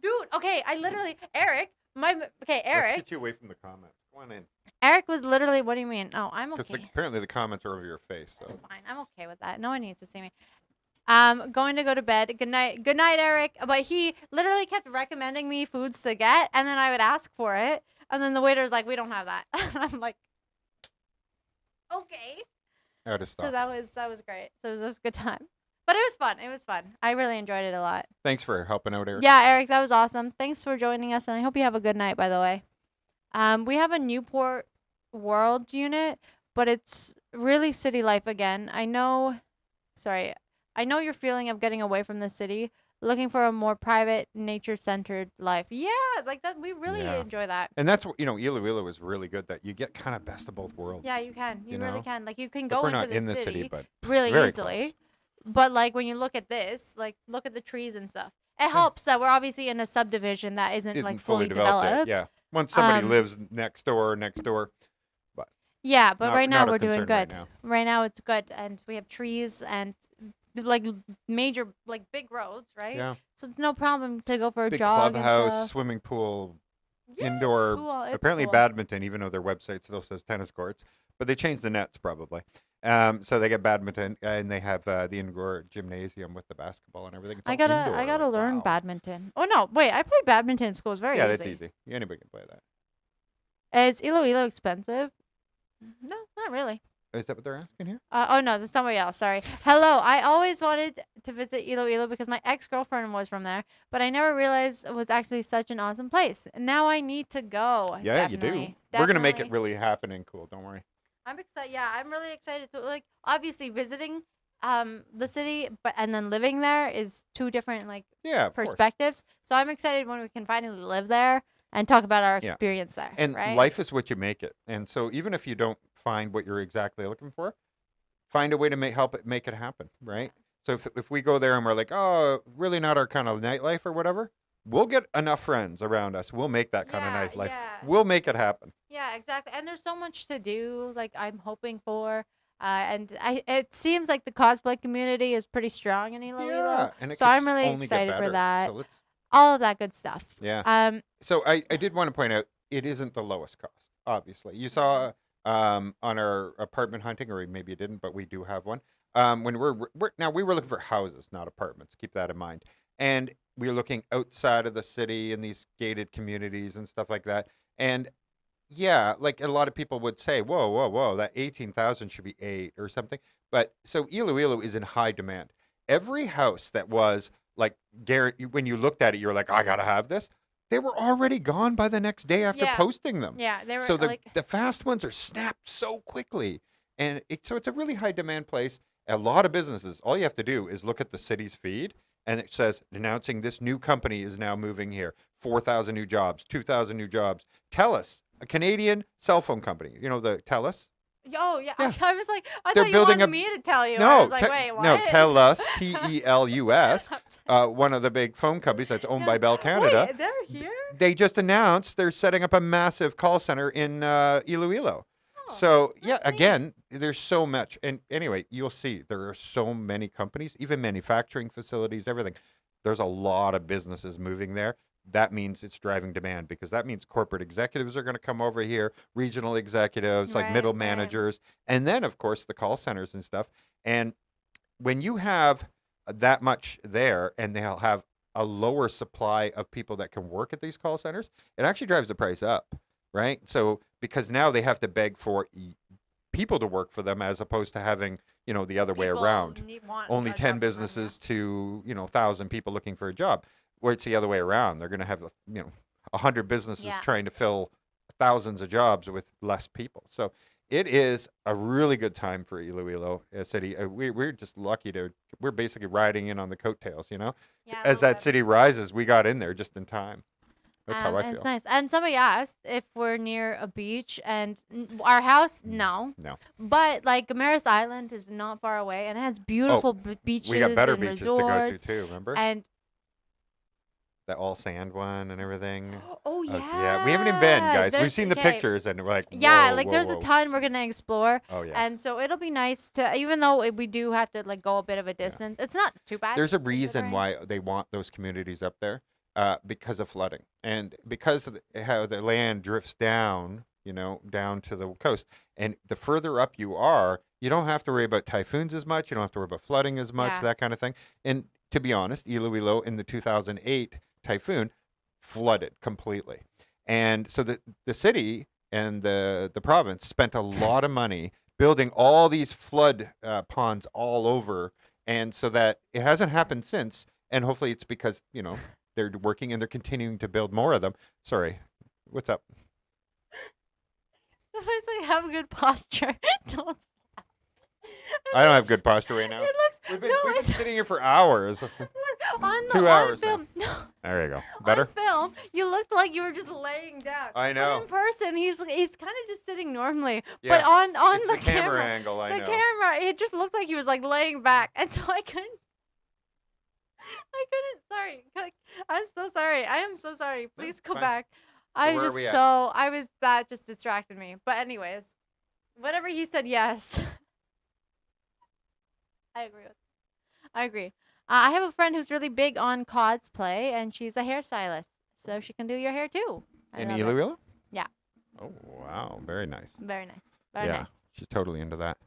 Dude, okay, Eric, Let's Eric. get you away from the comments. Go on in. Eric was literally, what do you mean? Oh, I'm Because okay. apparently the comments are over your face. So. That's fine. I'm okay with that. No one needs to see me. Going to go to bed. Good night. Good night, Eric. But he literally kept recommending me foods to get, and then I would ask for it, and then the waiter's like, "We don't have that." I'm like, "Okay." Out of stock. So that was great. So it was a good time. But it was fun. It was fun. I really enjoyed it a lot. Thanks for helping out, Eric. Yeah, Eric, that was awesome. Thanks for joining us, and I hope you have a good night, by the way. We have a Newport World unit, but it's really city life again. I know your feeling of getting away from the city, looking for a more private, nature-centered life. Yeah, like that. We really Yeah. enjoy that. And that's what, Iloilo is really good that you get kind of best of both worlds. Yeah, you can. You You really know? can. Like, you can Like, go we're into not the in the city, but really very easily. close. But like when you look at this, like look at the trees and stuff. It helps that we're obviously in a subdivision that isn't like fully developed. yet. Yeah. Once somebody Um, lives next door, but Yeah, but not- right now not a we're doing concern right good. now. Right now it's good, and we have trees and like major, like big roads, right? Yeah. So it's no problem to go for a Big jog clubhouse, and stuff. swimming pool, Yeah, it's indoor. cool, it's Apparently cool. badminton, even though their website still says tennis courts, but they changed the nets probably. So they get badminton, and they have the indoor gymnasium with the basketball and everything. It's I all gotta indoor, like, learn wow. badminton. Oh no, wait, I played badminton in school. It's very Yeah, easy. that's easy. Anybody can play that. Is Iloilo expensive? No, not really. Is that what they're asking here? Oh no, there's somebody else. Sorry. Hello. I always wanted to visit Iloilo because my ex-girlfriend was from there, but I never realized it was actually such an awesome place. Now I need to go. Yeah, you do. Definitely. We're gonna make it Definitely. really happen and cool. Don't worry. I'm excited. Yeah, I'm really excited to like obviously visiting the city, but and then living there is two different like Yeah, of course. perspectives. So I'm excited when we can finally live there and talk about our Yeah. experience there. And right? life is what you make it. And so even if you don't find what you're exactly looking for, find a way to help it make it happen, right? So if we go there and we're like, oh, really not our kind of nightlife or whatever, we'll get enough friends around us. We'll make that kind of Yeah, nice life. yeah. We'll make it happen. Yeah, exactly. And there's so much to do. Like I'm hoping for, and it seems like the cosplay community is pretty strong in Iloilo. Yeah, and it So could I'm really only get excited for better. that. So let's, All of that good stuff. yeah. So I did want to point out it isn't the lowest cost. Obviously, you saw on our apartment hunting, or maybe you didn't, but we do have one. When we were looking for houses, not apartments. Keep that in mind. And we're looking outside of the city in these gated communities and stuff like that. And yeah, like a lot of people would say, whoa, whoa, whoa, that 18,000 should be 8 or something. But so Iloilo is in high demand. Every house that was like, when you looked at it, you're like, I got to have this. They were already gone by the next day after Yeah. posting them. Yeah, they were So like, the fast ones are snapped so quickly. And so it's a really high demand place. A lot of businesses, all you have to do is look at the city's feed and it says announcing this new company is now moving here. 4,000 new jobs, 2,000 new jobs. TELUS, a Canadian cell phone company. You know the TELUS? oh yeah. Yeah. I was like, I They're thought you building wanted a- me to tell you. I No, was like, wait, what? no, TELUS, TELUS, one of the big phone companies that's owned by Bell Canada. Wait, they're here? They just announced they're setting up a massive call center in Iloilo. Oh, So yeah, that's neat. again, there's so much. And anyway, you'll see there are so many companies, even manufacturing facilities, everything. There's a lot of businesses moving there. That means it's driving demand because that means corporate executives are going to come over here, regional executives, like Right, middle right. managers, and then of course the call centers and stuff. And when you have that much there and they'll have a lower supply of people that can work at these call centers, it actually drives the price up, right? So because now they have to beg for people to work for them as opposed to having, the other way People around. want Only a 10 job from them, businesses to, 1,000 people looking for a job. Where it's the other way around. They're going to have, 100 businesses Yeah. trying to fill thousands of jobs with less people. So it is a really good time for Iloilo city. We're just lucky we're basically riding in on the coattails, Yeah, a As little that bit. city rises, we got in there just in time. That's how I It's feel. nice. And somebody asked if we're near a beach, and our house, no. No. But like Gamaris Island is not far away, and it has beautiful beaches We got better and beaches to go to resorts. too, remember? And The all sand one and everything. oh yeah, Yeah, we haven't even been, guys. We've there's- seen the okay. pictures and we're like, Yeah, whoa, like whoa, there's whoa. a ton we're gonna explore, Oh yeah. and so it'll be nice to, even though we do have to like go a bit of a distance. It's not too bad. There's a reason considering. why they want those communities up there, because of flooding and because of how the land drifts down, down to the coast. And the further up you are, you don't have to worry about typhoons as much. You don't have to worry about flooding as much, Yeah. that kind of thing. And to be honest, Iloilo in the 2008 typhoon flooded completely. And so the city and the province spent a lot of money building all these flood ponds all over. And so that it hasn't happened since. And hopefully it's because, they're working and they're continuing to build more of them. Sorry. What's up? If I say have good posture, don't. I don't have good posture right now. It looks. We've been, no, we've been it's- sitting here for hours. on 2 on hours now. film. No, There you go. Better? on film, you looked like you were just laying down. I But know. in person, he's kind of just sitting normally. Yeah, But on it's the the camera camera, angle, I the know. camera, it just looked like he was like laying back, and so I couldn't. Sorry. I'm so sorry. I am so sorry. Please it's come fine. back. where are we at? That just distracted me. But anyways, whatever he said, yes. I agree with. I agree. I have a friend who's really big on cosplay, and she's a hairstylist, so she can do your hair too. I In love it. Iloilo? Yeah. Oh, wow. Very nice. Very nice. Very yeah. nice. She's totally into that.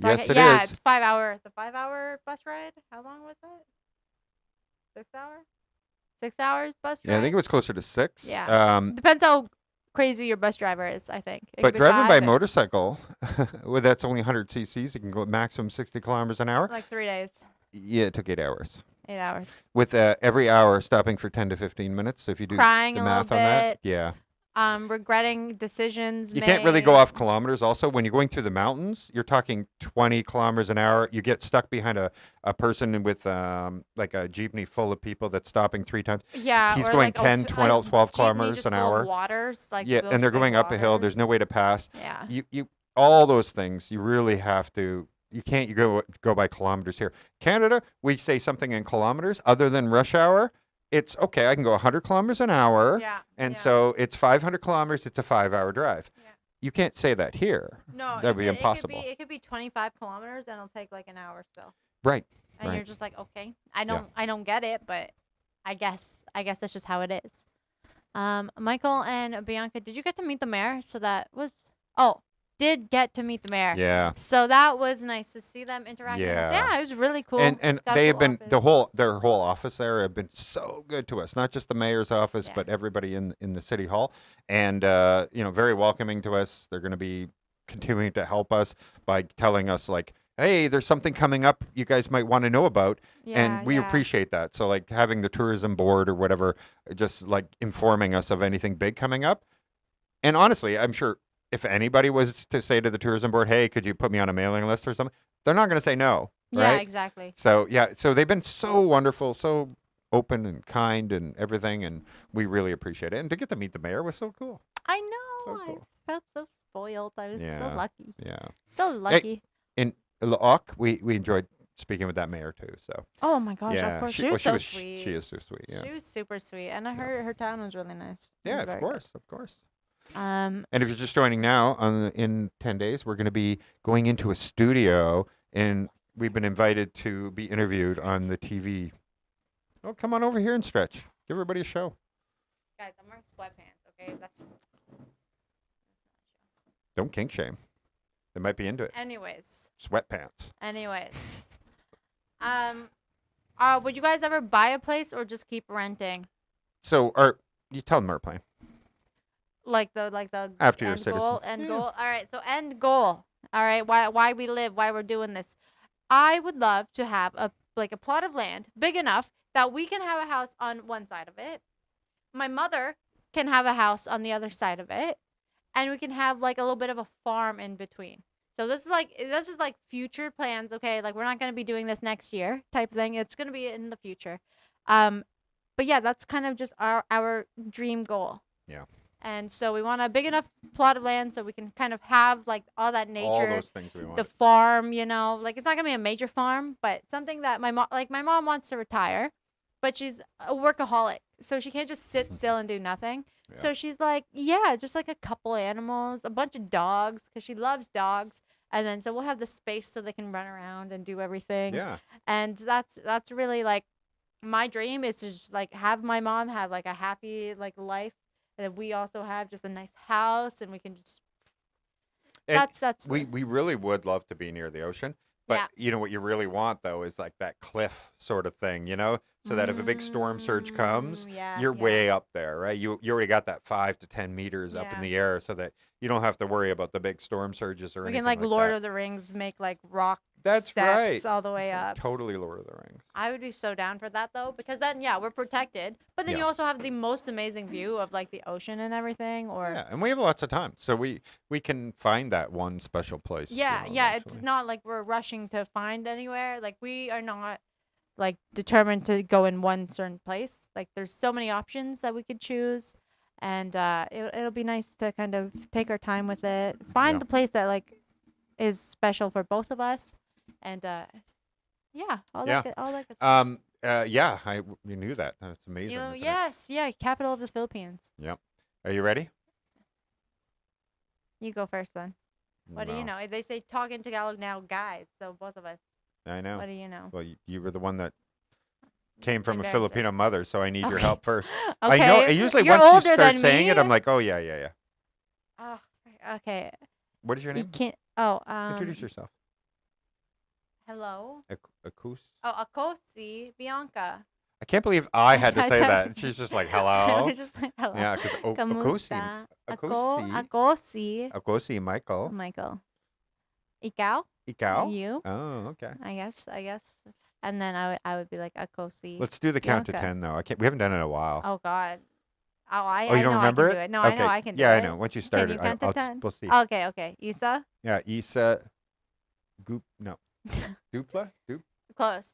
Boracay- Yes, it yeah, is. it's 5 hour. The 5 hour bus ride. How long was that? 6 hours. 6 hours bus ride. Yeah, I think it was closer to 6. Yeah. Depends how crazy your bus driver is. I think. It But could be driving by 5 motorcycle, well, that's only 100 cc's. You can go maximum 60 kilometers an hour. like 3 days, Yeah, it took 8 hours. 8 hours. With every hour stopping for 10 to 15 minutes. So if you do Crying the a little math on that, bit. yeah. Regretting decisions. You can't really go made. off kilometers. Also, when you're going through the mountains, you're talking 20 kilometers an hour. You get stuck behind a person with like a jeepney full of people that's stopping 3 times. Yeah. He's or going like 10, 12 jeepney kilometers just an full of hour. Waters, like Yeah, those and they're big going up a hill. There's waters. no way to pass. Yeah. You all those things. You really have to. You can't go by kilometers here. Canada, we say something in kilometers. Other than rush hour, it's okay. I can go 100 kilometers an hour. Yeah. And yeah. so it's 500 kilometers. It's a 5-hour drive. Yeah. You can't say that here. No, that'd be it impossible. It could be 25 kilometers, and it'll take like an hour still. Right. And Right. you're just like, okay, I don't get it, but I guess that's just how it is. Michael and Bianca, did you get to meet the mayor? So that was did get to meet the mayor. Yeah. So that was nice to see them interacting with us. Yeah. Yeah, it was really cool. And It's got a they have little been office. their whole office there have been so good to us. Not just the mayor's office, Yeah. but everybody in the city hall, and very welcoming to us. They're going to be continuing to help us by telling us like, hey, there's something coming up you guys might want to know about, Yeah, and we yeah. appreciate that. So like having the tourism board or whatever, just like informing us of anything big coming up. And honestly, I'm sure if anybody was to say to the tourism board, hey, could you put me on a mailing list or something, they're not going to say no. Yeah, Right? exactly. So yeah, so they've been so wonderful, so open and kind and everything, and we really appreciate it. And to get to meet the mayor was so cool. I know. So cool. I felt so spoiled. I was Yeah. so lucky. Yeah. So lucky. In Laok, we enjoyed speaking with that mayor too. So Oh my gosh, yeah, of course. she, She well, was she so was sweet. she is so sweet. Yeah. She was super sweet. And I heard her town was really nice. It Yeah, was of very good. course, of course. Um, And if you're just joining now, in 10 days, we're going to be going into a studio, and we've been invited to be interviewed on the TV. Oh, come on over here and stretch. Give everybody a show. guys, I'm wearing sweatpants, okay? That's Don't kink shame. They might be into it. anyways. Sweatpants. Would you guys ever buy a place or just keep renting? So, you tell them our plan. Like the After you're a end citizen. goal, end Yeah. goal. All right, so end goal. All right, why we live, why we're doing this. I would love to have a plot of land big enough that we can have a house on one side of it. My mother can have a house on the other side of it, and we can have like a little bit of a farm in between. So this is like future plans, okay? Like we're not going to be doing this next year type thing. It's going to be in the future. But yeah, that's kind of just our dream goal. Yeah. And so we want a big enough plot of land so we can kind of have like all that All nature, those things we want. the farm, like it's not gonna be a major farm, but something that my mom wants to retire, but she's a workaholic, so she can't just sit still and do nothing. Yeah. So she's like, yeah, just like a couple animals, a bunch of dogs, because she loves dogs, and then so we'll have the space so they can run around and do everything. Yeah. And that's really like my dream is to just like have my mom have like a happy like life, and we also have just a nice house, and we can just And that's we really would love to be near the ocean. But Yeah. you know what you really want though is like that cliff sort of thing, so that if a big storm surge comes, yeah, you're yeah. way up there, right? You already got that 5 to 10 meters up in Yeah. the air, so that you don't have to worry about the big storm surges or We anything can like like Lord that. of the Rings make like rock That's steps right. all the way That's right. up. Totally Lord of the Rings. I would be so down for that though, because then we're protected, but then Yeah. you also have the most amazing view of like the ocean and everything. Or Yeah, and we have lots of time, so we can find that one special place. yeah, it's eventually. not like we're rushing to find anywhere. Like we are not like determined to go in one certain place. Like there's so many options that we could choose, and it'll be nice to kind of take our time with it, find Yeah. the place that like is special for both of us, and all Yeah. that good stuff. You knew that. That's amazing. You know, isn't it? yes, yeah, capital of the Philippines. Yep. Are you ready? You go first then. What do you Well, know? They say talk in Tagalog now, guys. So both of us. I know. What do you know? Well, you were the one that came from a Embarrassing. Filipino mother, so I need your Okay. help first. Okay. I know. Usually, You're once you older start than saying it, me. I'm like, oh yeah. Oh, okay. What is your You name? can't. Oh, Introduce yourself. hello. Akus. Oh, Akosi Bianca. I can't believe I had to I say don't- that. And she's just like, I hello. was just like, hello. Yeah, because Akosi. Kamusta? Akosi. Akosi. Akosi, Michael. Michael. Ikaw? Ikaw? You? Oh, okay. I guess. And then I would be like Akosi. Let's do the count to Bianca. 10, though. We haven't done it in a while. Oh God. Oh, I you don't know remember I can do it. No, I know I can do Yeah, it. I know. Once you start you it, count to 10? we'll see. Okay. Isa? Yeah, Isa. No. Dupla? Close.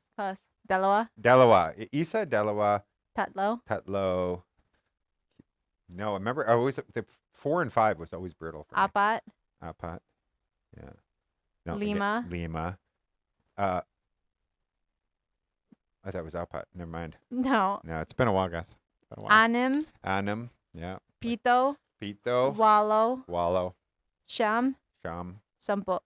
Dalawa? Dalawa. Isa, Dalawa, Tatlo? Tatlo. No, remember, the 4 and 5 was always brutal for me. Apat? Apat. Yeah. No, Lima. Lima. I thought it was Apat. Never mind. No. No, it's been a while, guys. Been a while. Anim? Anam. Yeah. Pito? Pito. Walo? Wallow. Siyam? Sham. Sampo?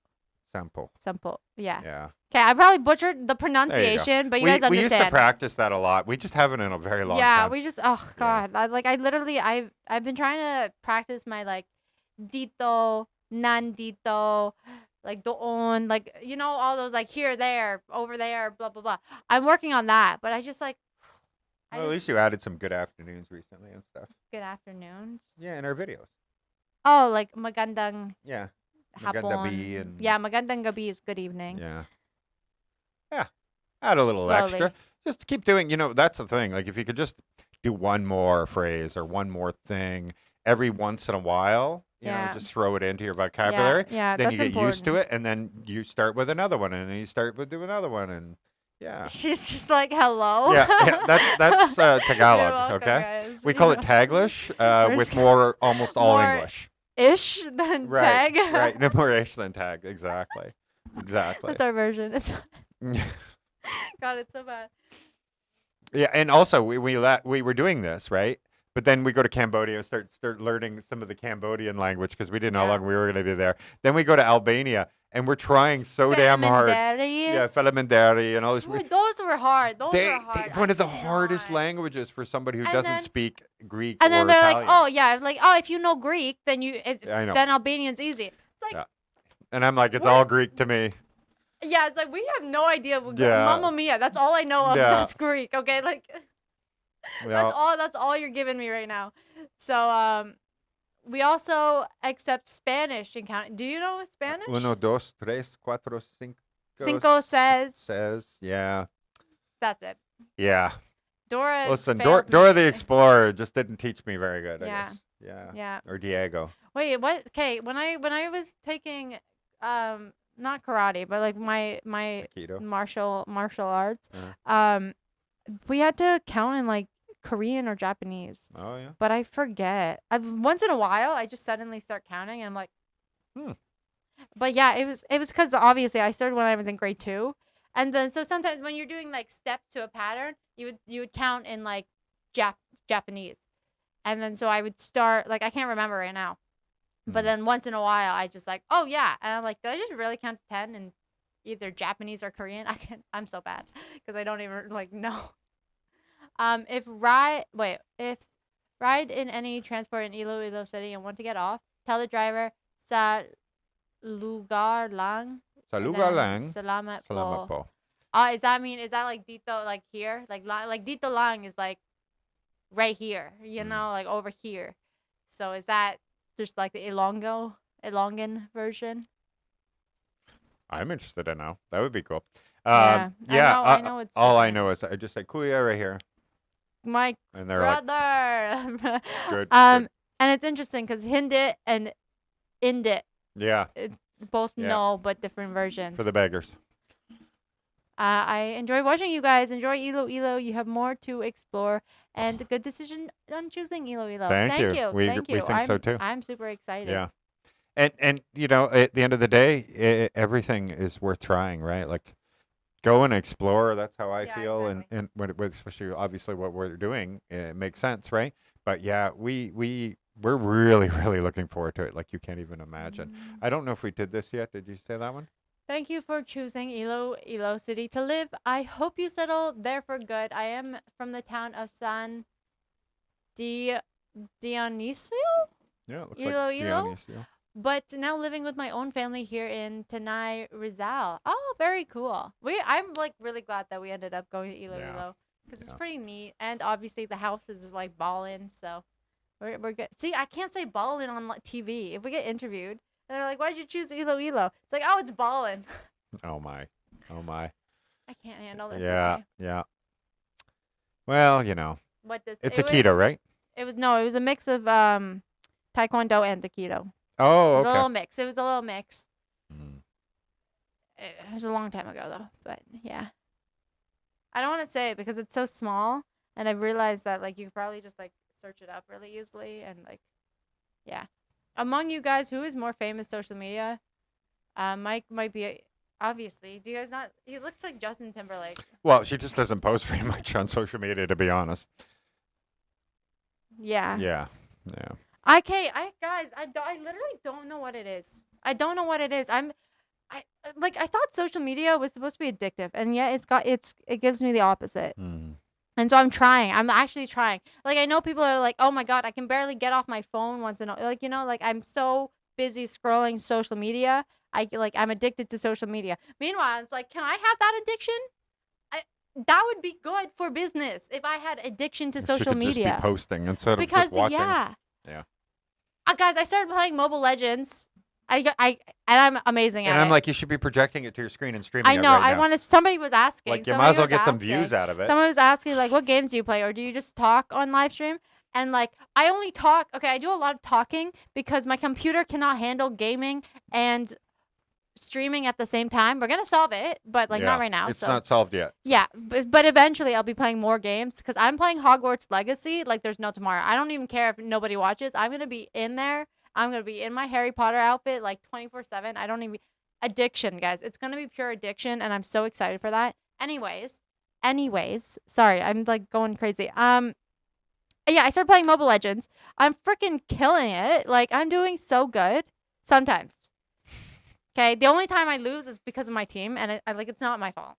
Sampo. Yeah. Yeah. Okay, I probably butchered the There you go. pronunciation, but you we, guys we used to understand. practice that a lot. We just haven't in a very long Yeah, time. we just God, I literally I've been trying to practice my like dito, nandito, like doon, like all those like here, there, over there, blah blah blah. I'm working on that, but I just like I Well, at just least you added some good afternoons recently and stuff. good afternoon. Yeah, in our videos. Oh, like magandang Yeah. Maganda B hapon. and Yeah, magandang gabi is good evening. yeah. Yeah. Add a little extra. Slowly. Just keep doing, that's the thing. Like if you could just do one more phrase or one more thing every once in a while, Yeah. just throw it into your vocabulary. Yeah, Then that's you get used to important. it, and then you start with another one, and then you start with do another one, and yeah. She's just like hello. Yeah, that's You're Tagalog, welcome, okay? guys. We call it Taglish We're with just more almost all more English. ish than Right, tag. right. No more ish than tag. Exactly. Exactly. That's our version. It's God, it's so bad. Yeah, and also we were doing this, right? But then we go to Cambodia and start learning some of the Cambodian language because we didn't know how Yeah. long we were going to be there. Then we go to Albania and we're trying so damn hard. Famindari. Yeah, Felamindari and all this. Those were hard. Those were hard. One I of the hardest cannot. languages for somebody who And doesn't then- speak Greek And then or they're Italian. like, oh yeah, like if you know Greek, then I know. then Albanian's easy. It's like Yeah. And I'm like, it's What? all Greek to me. yeah, it's like we have no idea. Yeah. Mamma mia, that's all I know of. Yeah. That's Greek. Okay, like Yeah. that's all you're giving me right now. So we also accept Spanish in counting. Do you know Spanish? Uno, dos, tres, cuatro, Cinco says. Yeah. That's it. Yeah. Dora. Listen, failed Dora me. the Explorer just didn't teach me very good, I Yeah. guess. Yeah. Yeah. Or Diego. Wait, what? Okay, when I was taking not karate, but like my Aikido. martial arts, Uh-huh. we had to count in like Korean or Japanese, Oh, yeah. but I forget. Once in a while, I just suddenly start counting, and I'm like, Hmm. But yeah, it was because obviously I started when I was in grade 2, and then so sometimes when you're doing like steps to a pattern, you would count in like Japanese, and then so I would start like I can't remember right now. But Mhm. then once in a while, I just like, oh yeah, and I'm like, did I just really count to 10 in either Japanese or Korean? I'm so bad because I don't even like know. If ride in any transport in Iloilo City and want to get off, tell the driver sa lugar lang. Sa and lugar then lang. Salamat Salamat po. po. Is that like dito like here? Like dito lang is like right here, like over here. So is that just like the Ilongan version? I'm interested to know. That would be cool. Yeah, Yeah. I know it's all I different. know is I just say Kuya right here. My And they're like, brother. good. And it's interesting because Hindit and Indit Yeah. both Yeah. know but different versions. For the beggars. I enjoy watching you guys. Enjoy Iloilo. You have more to explore, and a good decision on choosing Iloilo. Thank you. We Thank you. think so too. I'm super excited. Yeah. And at the end of the day, everything is worth trying, right? Like go and explore. That's how I Yeah, feel. exactly. And with especially obviously what we're doing, it makes sense, right? But yeah, we're really, really looking forward to it. Like you can't even imagine. Mm. I don't know if we did this yet. Did you say that one? Thank you for choosing Iloilo City to live. I hope you settle there for good. I am from the town of San Dionisio, Yeah, it looks Iloilo? like Dionisio. but now living with my own family here in Tanay, Rizal. Oh, very cool. I'm like really glad that we ended up going to Iloilo because it's Yeah. pretty neat, and obviously the house is like ballin', so we're good. See, I can't say ballin' on TV. If we get interviewed, they're like, "Why did you choose Iloilo?" It's like, "Oh, it's ballin'." Oh my. Oh my. I can't handle this. Yeah, Okay. yeah. Well, What does it's it Aikido, was, right? It was a mix of taekwondo and aikido. Oh, It was a okay. little mix. It was a little mix. Mm. It was a long time ago though, but yeah. I don't want to say it because it's so small, and I've realized that like you could probably just like search it up really easily, and like, yeah. Among you guys, who is more famous social media? Mike might be obviously. Do you guys not? He looks like Justin Timberlake. Well, she just doesn't post very much on social media, to be honest. Yeah. Yeah, yeah. I literally don't know what it is. I don't know what it is. I thought social media was supposed to be addictive, and yet it gives me the opposite. Mm. And so I'm trying. I'm actually trying. Like I know people are like, "Oh my god, I can barely get off my phone once in a like like I'm so busy scrolling social media. I'm addicted to social media. Meanwhile, it's like, can I have that addiction? That would be good for business if I had addiction to She social could just media. be posting instead of Because just watching. yeah. Yeah. Guys, I started playing Mobile Legends. And I'm amazing at it. And I'm like, you should be projecting it to your screen and streaming I it know. right I now. wanted. Somebody was asking. Like, you somebody might as well was get some asking. views out of it. Someone was asking, like, what games do you play, or do you just talk on live stream? And like, I only talk. Okay, I do a lot of talking because my computer cannot handle gaming and streaming at the same time. We're gonna solve it, but like not right now. It's so not solved yet. yeah, but eventually I'll be playing more games because I'm playing Hogwarts Legacy like there's no tomorrow. I don't even care if nobody watches. I'm gonna be in there. I'm gonna be in my Harry Potter outfit like 24/7. I don't even addiction, guys. It's gonna be pure addiction, and I'm so excited for that. Anyways, sorry, I'm like going crazy. Yeah, I started playing Mobile Legends. I'm freaking killing it. Like I'm doing so good. Sometimes. Okay, the only time I lose is because of my team, and it's not my fault.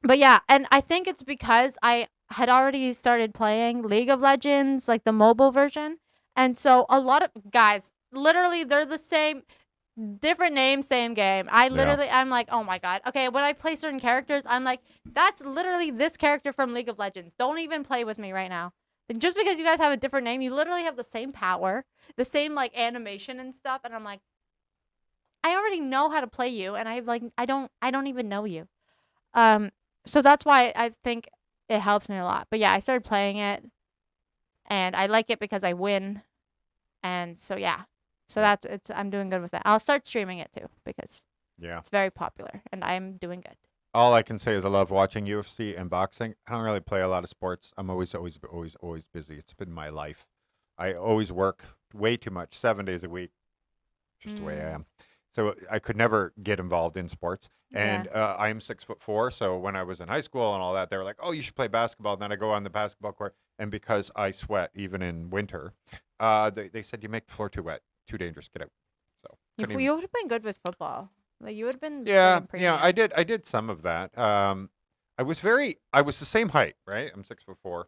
But yeah, and I think it's because I had already started playing League of Legends, like the mobile version, and so a lot of guys, literally, they're the same, different name, same game. I'm like, oh my god. Okay, when I play certain characters, I'm like, that's literally this character from League of Legends. Don't even play with me right now. Just because you guys have a different name, you literally have the same power, the same like animation and stuff, and I'm like, I already know how to play you, and I don't even know you. So that's why I think it helps me a lot. But yeah, I started playing it, and I like it because I win, and so yeah, so I'm doing good with it. I'll start streaming it too because it's very popular, and I'm doing good. All I can say is I love watching UFC and boxing. I don't really play a lot of sports. I'm always busy. It's been my life. I always work way too much, 7 days a week. Just the way I am. So I could never get involved in sports. And I'm 6'4", so when I was in high school and all that, they were like, "Oh, you should play basketball." And then I go on the basketball court, and because I sweat even in winter, they said you make the floor too wet, too dangerous. Get out. So You would have been good with football. Like you would have been. yeah. I I did some of that. I was the same height, right? I'm 6'4",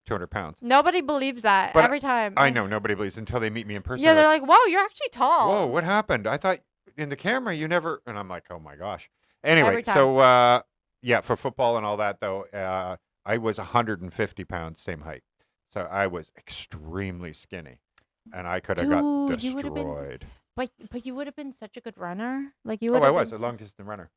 200 pounds. Nobody believes that But every time. I know nobody believes until they meet me in person. Yeah, they're like, "Whoa, you're actually tall." "Whoa, what happened? I thought in the camera you never," and I'm like, "Oh my gosh." Anyway, Every time. so yeah, for football and all that though, I was 150 pounds, same height. So I was extremely skinny, and I could have got Dude, you would have been- destroyed. But you would have been such a good runner. Like you Oh, would. I was a long distance runner.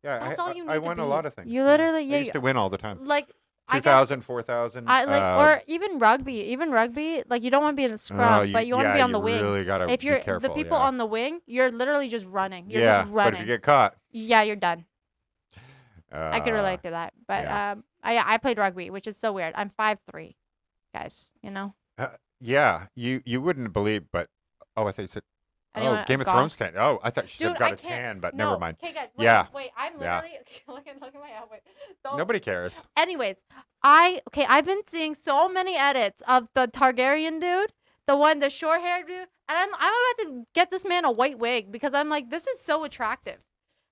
Yeah, That's all you I need to won a be. lot of things. You literally, I used to win all the time. like I guess 2,000, 4,000. or even rugby. Like you don't want to be in the scrum, but you want to be on the wing. Really gotta If you're be careful, the people yeah. on the wing, you're literally just running. You're yeah, just running. but if you get caught, Yeah, you're done. I could relate to that. But yeah. I played rugby, which is so weird. I'm 5'3", guys. You know. Yeah, you wouldn't believe, but I thought you said. Anyone- Game of golf? Thrones tan. Oh, I thought she Dude, said got I a can't. tan, but No. never mind. Okay, guys. Yeah. Wait. I'm Yeah. literally look at my outfit. Don't- Nobody cares. Anyways, I've been seeing so many edits of the Targaryen dude, the short haired dude, and I'm about to get this man a white wig because I'm like, this is so attractive.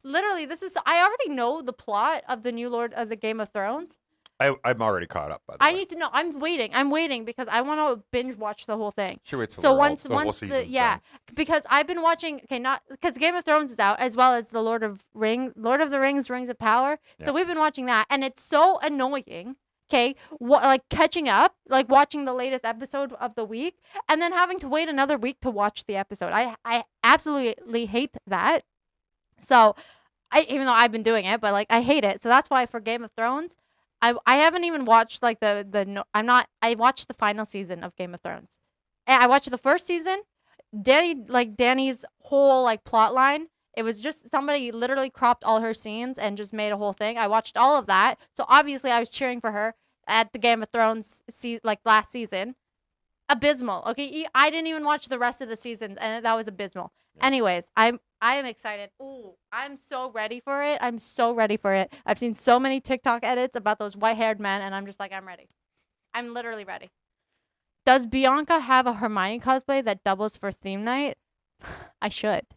Literally, I already know the plot of the new Lord of the Game of Thrones. I'm already caught up. By the way, I need to know. I'm waiting because I want to binge watch the whole thing. She waits till So we're all- once the whole the season's yeah, done. because I've been watching. Okay, not because Game of Thrones is out as well as the Lord of the Rings, Rings of Power. Yeah. So we've been watching that, and it's so annoying. Okay, like catching up, like watching the latest episode of the week, and then having to wait another week to watch the episode. I absolutely hate that. So, even though I've been doing it, but like I hate it. So that's why for Game of Thrones, I haven't even watched like I watched the final season of Game of Thrones. And I watched the first season. Danny's whole like plot line. It was just somebody literally cropped all her scenes and just made a whole thing. I watched all of that. So obviously I was cheering for her at the Game of Thrones last season. Abysmal. Okay, I didn't even watch the rest of the seasons, and that was abysmal. Yeah. Anyways, I am excited. Ooh, I'm so ready for it. I'm so ready for it. I've seen so many TikTok edits about those white-haired men, and I'm just like, I'm ready. I'm literally ready. Does Bianca have a Hermione cosplay that doubles for theme night? I should.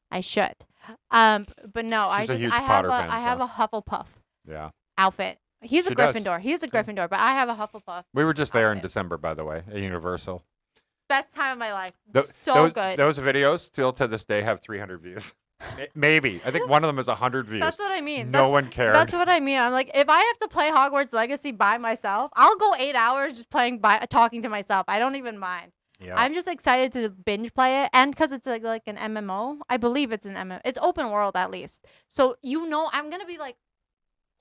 But no, She's a huge Potter fan, I have so. a Hufflepuff Yeah, outfit. He's a She does. Gryffindor. He's a Gryffindor, but I have a Hufflepuff. we were just there in Okay. December, by the way, at Universal. best time of my life. Those Good. Those videos still to this day have 300 views. Maybe. I think one of them is 100 views. That's what I mean. No one cared. That's what I mean. I'm like, if I have to play Hogwarts Legacy by myself, I'll go 8 hours just talking to myself. I don't even mind. Yeah. I'm just excited to binge play it, and because it's like an MMO, I believe it's an MMO. It's open world at least, so I'm gonna be like,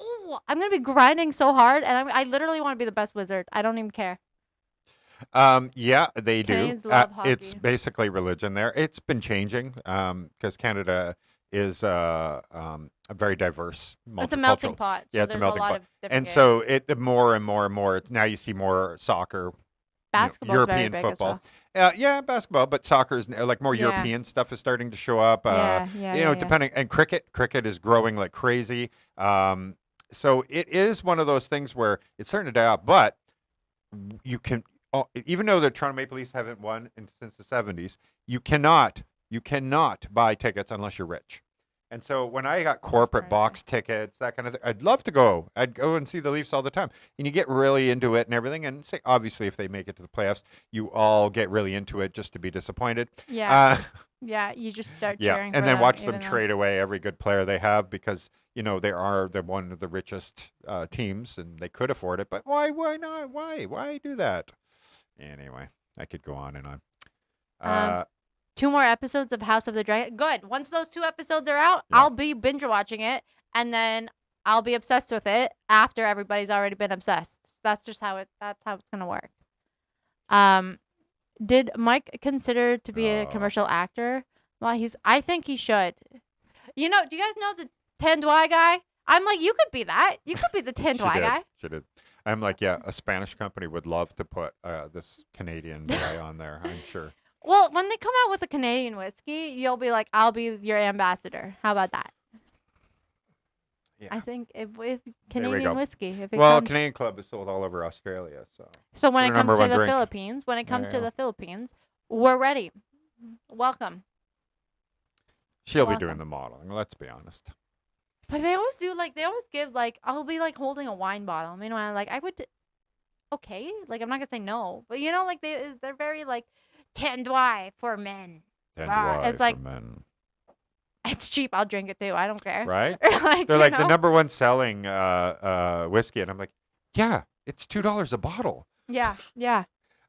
oh, I'm gonna be grinding so hard, and I literally want to be the best wizard. I don't even care. Yeah, they do. Canadians love hockey. It's basically religion there. It's been changing because Canada is a very diverse, multicultural. It's a melting pot. So Yeah, it's a there's melting lot pot. of different And games. so the more and more and more, now you see more soccer, Basketball's European very big football. as well. Yeah, basketball, but soccer is like more Yeah. European stuff is starting to show up. Yeah. Depending, and cricket is growing like crazy. So it is one of those things where it's starting to die out, but you can, even though the Toronto Maple Leafs haven't won since the 70s, you cannot buy tickets unless you're rich. And so when I got corporate box tickets, that kind of thing, I'd love to go. I'd go and see the Leafs all the time. And you get really into it and everything. And say, obviously, if they make it to the playoffs, you all get really into it just to be disappointed. Yeah. Yeah, you just start cheering. And for then watch them even though- trade away every good player they have because, they are one of the richest teams and they could afford it. But why not? Why do that? Anyway, I could go on and on. 2 more episodes of House of the Dragon. Good. Once those 2 episodes are out, Yeah. I'll be binge watching it, and then I'll be obsessed with it after everybody's already been obsessed. That's just how it's gonna work. Did Mike consider to be a commercial actor? Well, I think he should. Do you guys know the Tandwai guy? I'm like, you could be that. You could be the Tandwai guy. She did. I'm like, yeah, a Spanish company would love to put this Canadian guy on there, I'm sure. Well, when they come out with a Canadian whiskey, you'll be like, I'll be your ambassador. How about that? Yeah. I think if go. Canadian whiskey, if it Well, comes, Canadian Club is sold all over Australia, so. so when it's it their comes number to one the drink. Philippines, Yeah. we're ready. Welcome. She'll be Welcome. doing the modeling, let's be honest. But they always do they always give I'll be holding a wine bottle. Meanwhile, I would, okay, I'm not gonna say no, but they're very Tandwai for men. And Wow, it's why like- for men. It's cheap. I'll drink it too. I don't care. Right? They're They're like the number one selling whiskey, and I'm like, yeah, it's $2 a bottle. Yeah, yeah.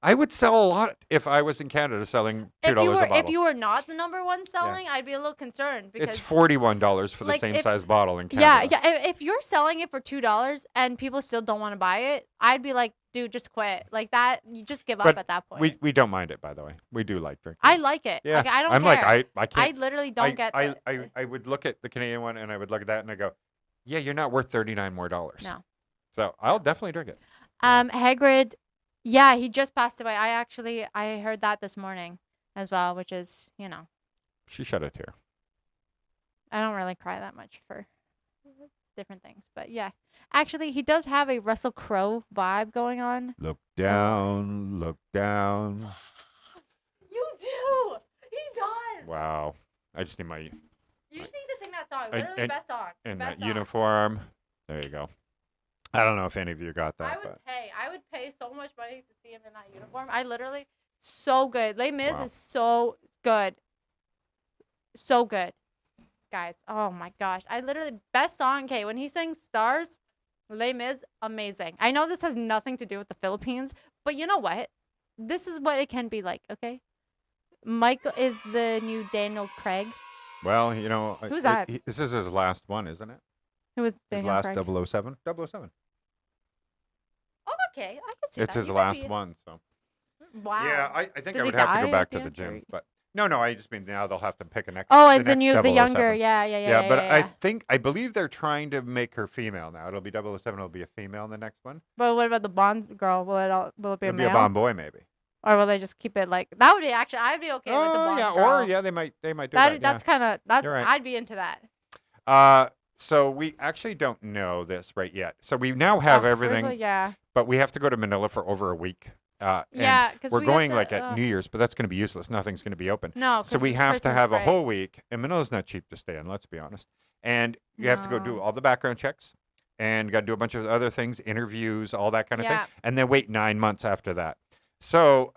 I would sell a lot if I was in Canada selling $2 a bottle. If you were not the number one selling, I'd be a little concerned because It's $41 for the same size bottle in yeah, Canada. yeah. If you're selling it for $2 and people still don't want to buy it, I'd be like, dude, just quit. Like that, you just give up But at that point. we don't mind it, by the way. We do like drinking. I like it. Yeah, I don't I'm care. like I I can't. literally don't get I, the- I would look at the Canadian one and I would look at that and I go, yeah, you're not worth $39 more. No. So I'll definitely drink it. Hagrid, yeah, he just passed away. I heard that this morning as well, which is, She shed a tear. I don't really cry that much for different things, but yeah. Actually, he does have a Russell Crowe vibe going on. Look down, look down. You do. He does. Wow. I just need my You just need to sing that song. I- Literally, and- best song. in Best that song. uniform. There you go. I don't know if any of you got that, but I would pay so much money to see him in that uniform. I literally, so good. Les Mis Wow. is so good. So good. Guys, oh my gosh. I literally, best song, okay, when he sings Stars, Les Mis, amazing. I know this has nothing to do with the Philippines, but you know what? This is what it can be like, okay? Michael is the new Daniel Craig. well, Who's that? This is his last one, isn't it? Who was His Daniel last Craig? 007? 007. Oh, okay. I can see It's that. his He could last be- one, so. Wow. Yeah, I think Does I he would have to die go back at to the the end, gym, or- but no, I just mean now they'll have to pick a next. Oh, and the next new, the 007. younger, yeah. But yeah. I believe they're trying to make her female now. It'll be 007. It'll be a female in the next one. But what about the Bond girl? Will it be a It'll be male? a Bond boy, maybe. Or will they just keep it like that? Would be actually, I'd be okay with the Bond yeah, girl. or they might do that. That's kind of You're right. I'd be into that. So we actually don't know this right yet. So we now have everything, Yeah. but we have to go to Manila for over a week. And Yeah, 'cause we're we have going to- like at New Year's, but that's going to be useless. Nothing's going to be open. No. So 'cause we it's have to Christmas have a break. whole week, and Manila's not cheap to stay in. Let's be honest. And you have to go do No. all the background checks, and got to do a bunch of other things, interviews, all that kind of Yeah. thing, and then wait 9 months after that. So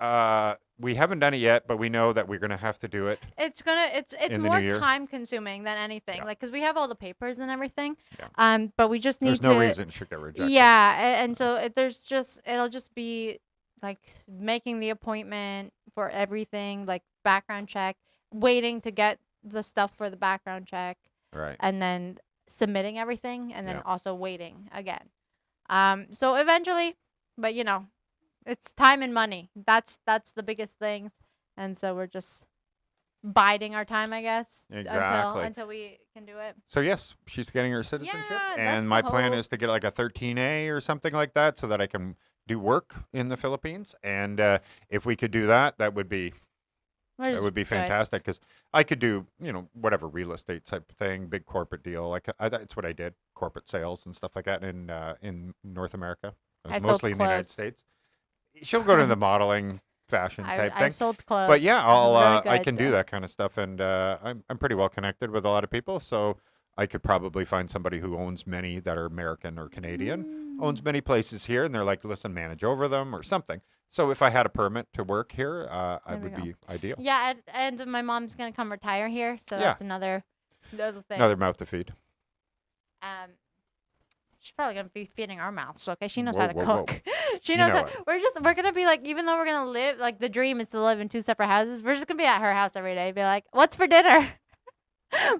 we haven't done it yet, but we know that we're gonna have to do it. It's In the more new year? time consuming than anything. Yeah. Like, because we have all the papers and everything. Yeah. But we just need There's to. no reason it should get rejected. Yeah, and so it'll just be like making the appointment for everything, like background check, waiting to get the stuff for the background check, Right. and then submitting everything, and then Yeah. also waiting again. So eventually, but it's time and money. That's the biggest things, and so we're just biding our time, I guess, Exactly. until we can do it. So yes, she's getting her citizenship, Yeah, that's and the my plan whole- is to get like a 13A or something like that, so that I can do work in the Philippines. And if we could do that, that would be We're That would be just good. fantastic because I could do, whatever real estate type of thing, big corporate deal. Like that's what I did, corporate sales and stuff like that in North America. It I was sold mostly in the United clothes. States. She'll go to the modeling fashion type I thing. sold clothes. But yeah, I'm very I good can do at- that kind of stuff, and I'm pretty well connected with a lot of people, so I could probably find somebody who owns many that are American or Canadian, owns many places here, and they're like, listen, manage over them or something. So if I had a permit to work here, I There we would go. be ideal. Yeah, and my mom's gonna come retire here, so Yeah. that's another thing. Another mouth to feed. She's probably gonna be feeding our mouths. Okay, she knows Whoa, how to whoa, whoa. cook. She You knows know how. We're gonna be like, even though we're gonna live like the dream is to live in 2 separate houses. We're just gonna be at her house every day. Be like, what's for dinner,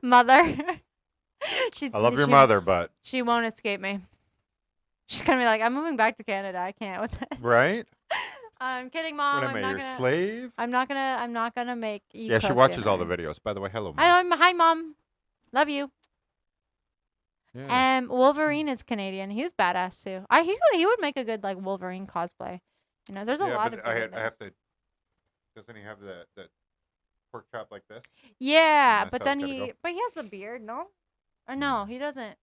mother? I love your she- mother, but She won't escape me. She's gonna be like, I'm moving back to Canada. I can't with it. right? I'm kidding, mom. What am I, I'm not your gonna. slave? I'm not gonna make you. Yeah, she cook watches all the dinner. videos. By the way, hello, Mom. Hi, mom. Love you. Yeah. Wolverine is Canadian. He's badass too. He would make a good like Wolverine cosplay. There's a Yeah, lot but of. I different have things. to. Doesn't he have the pork chop like this? Yeah, that's but how then it's gotta go. but he has the beard, no? Or no, he doesn't.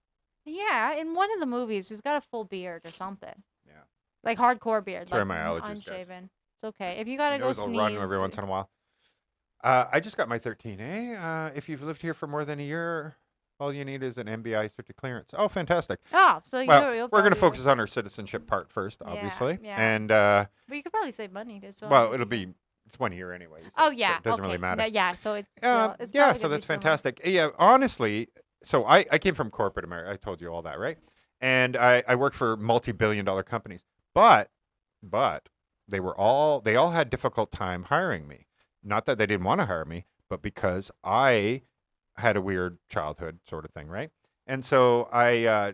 Yeah, in one of the movies, he's got a full beard or something. Yeah. Like hardcore beard. Sorry, like my allergies, guys. unshaven. It's okay. If you gotta Your go nose will run every sneeze- once in a while. I just got my 13A. If you've lived here for more than a year, all you need is an MBI certificate clearance. Oh, fantastic. Oh, so Well, you'll we're going to probably- focus on our citizenship part first, Yeah, obviously. yeah. And, But you could probably save money too. So well, it's 1 year anyways. Oh so yeah. it doesn't okay. really matter. Yeah. So it's. it's Yeah, probably so gonna be that's similar. fantastic. Yeah, honestly, so I came from corporate America. I told you all that, right? And I worked for multi-billion-dollar companies. But they all had difficult time hiring me. Not that they didn't want to hire me, but because I had a weird childhood sort of thing, right? And so I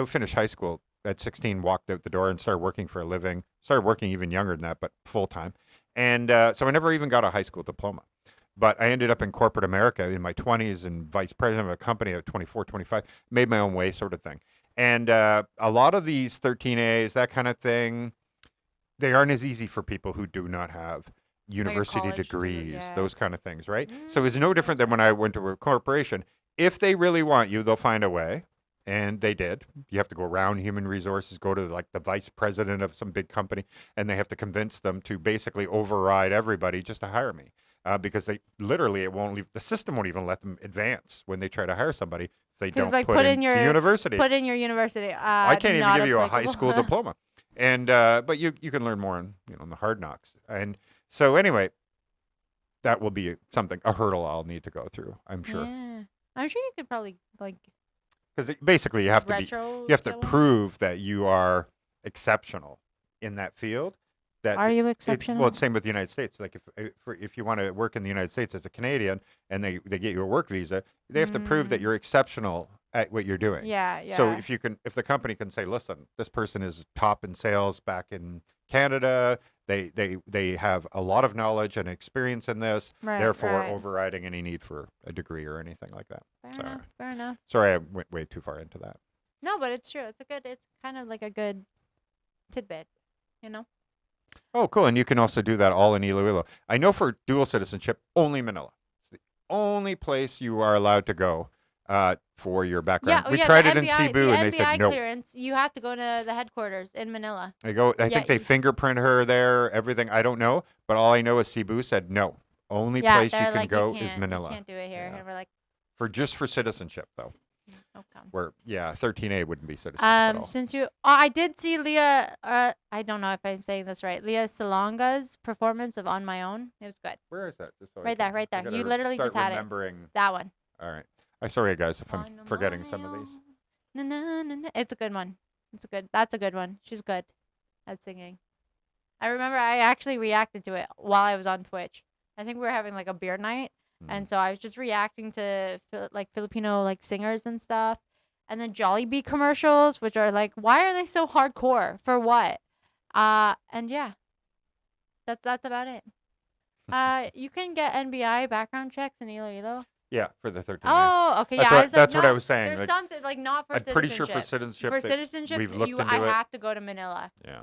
finished high school at 16, walked out the door and started working for a living. Started working even younger than that, but full time. And so I never even got a high school diploma. But I ended up in corporate America in my 20s and vice president of a company at 24, 25, made my own way sort of thing. And a lot of these 13As, that kind of thing, they aren't as easy for people who do not have university college degree, degrees, yeah. those kind of things, right? So it's no different than when I went to a corporation. If they really want you, they'll find a way. And they did. You have to go around human resources, go to like the vice president of some big company, and they have to convince them to basically override everybody just to hire me. Because they literally, the system won't even let them advance when they try to hire somebody if they 'Cause, don't like, put in the university. Put in your university. I can't even not give you a high applicable. school diploma. And but you can learn more on on the hard knocks. And so anyway, that will be a hurdle I'll need to go through, I'm sure. Yeah. I'm sure you could probably like Because basically you have to retro. you have to that one. prove that you are exceptional in that field. That Are you it- exceptional? well, it's same with the United States. Like if you want to work in the United States as a Canadian and they get you a work visa, they have to prove that you're exceptional at what you're doing. Yeah. Yeah. So if the company can say, listen, this person is top in sales back in Canada, they have a lot of knowledge and experience in this, Right, therefore right. overriding any need for a degree or anything like that. Fair Sorry. enough. Fair enough. Sorry, I went way too far into that. No, but it's true. It's kind of like a good tidbit, you know? Oh, cool. And you can also do that all in Iloilo. I know for dual citizenship, only Manila. It's the only place you are allowed to go for your background. Yeah, We yeah, tried the it in NBI Cebu, the and they NBI said no. clearance, you have to go to the headquarters in Manila. I Yeah, think they you- fingerprint her there, everything. I don't know. But all I know is Cebu said no. Only Yeah, place you they're can like, go you is can't, Manila. You can't do it here. Yeah. And we're like, For citizenship, though. Okay. Where 13A wouldn't be citizenship at all. Since you, I did see Leah. I don't know if I'm saying this right. Leah Salonga's performance of "On My Own." It was good. Where is that? Just so I Right there, can- right I there. gotta You literally start just had remembering. That one. All right. I'm sorry, guys, if I'm On forgetting my some of these. own. Na, na, na, na. It's a good one. That's a good one. She's good at singing. I remember I actually reacted to it while I was on Twitch. I think we were having like a beer night, and so I was just reacting to like Filipino like singers and stuff, and then Jollibee commercials, which are like, why are they so hardcore? For what? And yeah, that's about it. You can get NBI background checks in Iloilo. Yeah, for the 13A. Oh, okay. That's Yeah, what- that's what I was saying, There's like, something like not for I'm citizenship. pretty sure for citizenship. For that citizenship, we've looked into I it. have to go to Manila. Yeah.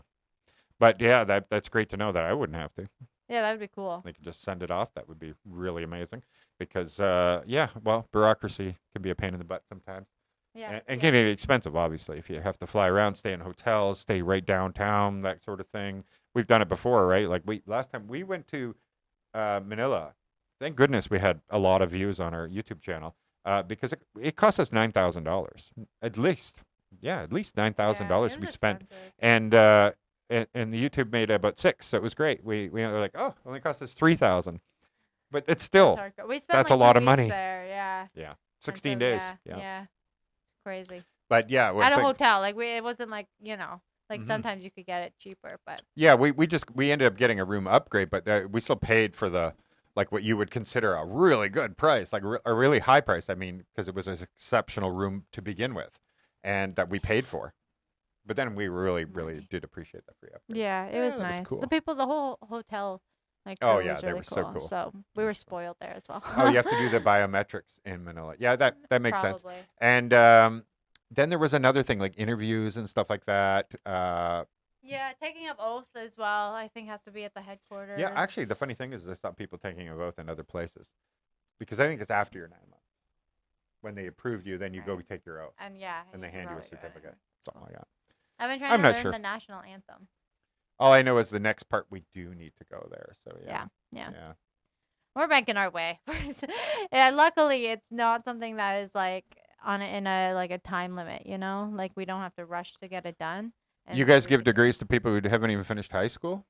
But yeah, that's great to know that I wouldn't have to. Yeah, that would be cool. They could just send it off. That would be really amazing. Because well, bureaucracy can be a pain in the butt sometimes. Yeah. And can be expensive, obviously, if you have to fly around, stay in hotels, stay right downtown, that sort of thing. We've done it before, right? Like last time we went to Manila. Thank goodness we had a lot of views on our YouTube channel because it cost us $9,000 at least. Yeah, at least $9,000 we spent, and the YouTube made about $6,000, so it was great. We were like, oh, it only cost us $3,000, but it's still We spent that's like a lot 2 of money. weeks there, yeah. Yeah, And 16 so, days. Yeah. Yeah. Crazy. But yeah, At a hotel, like it wasn't like like Mhm. sometimes you could get it cheaper, but yeah, we ended up getting a room upgrade, but we still paid for the like what you would consider a really good price, like a really high price. I mean, because it was an exceptional room to begin with, and that we paid for. But then we really did appreciate that free upgrade. yeah, it was Yeah, that was nice. cool. The whole hotel, like Oh, crew yeah, was they really were so cool. cool. So we were spoiled there as well. Oh, you have to do the biometrics in Manila. Yeah, that makes sense. Probably. And then there was another thing like interviews and stuff like that. Yeah, taking up oath as well. I think has to be at the headquarters. Yeah, actually, the funny thing is I saw people taking an oath in other places because I think it's after your 9 months. When they approved you, then you go Right. take your oath and yeah, and they hand you a probably go certificate. there. Something like that. I've been trying I'm to not learn sure. the national anthem. All I know is the next part we do need to go there. So Yeah. yeah. We're making our way. Yeah, luckily it's not something that is like in a like a time limit, Like we don't have to rush to get it done. And You it's guys give really degrees to people who haven't even finished high school?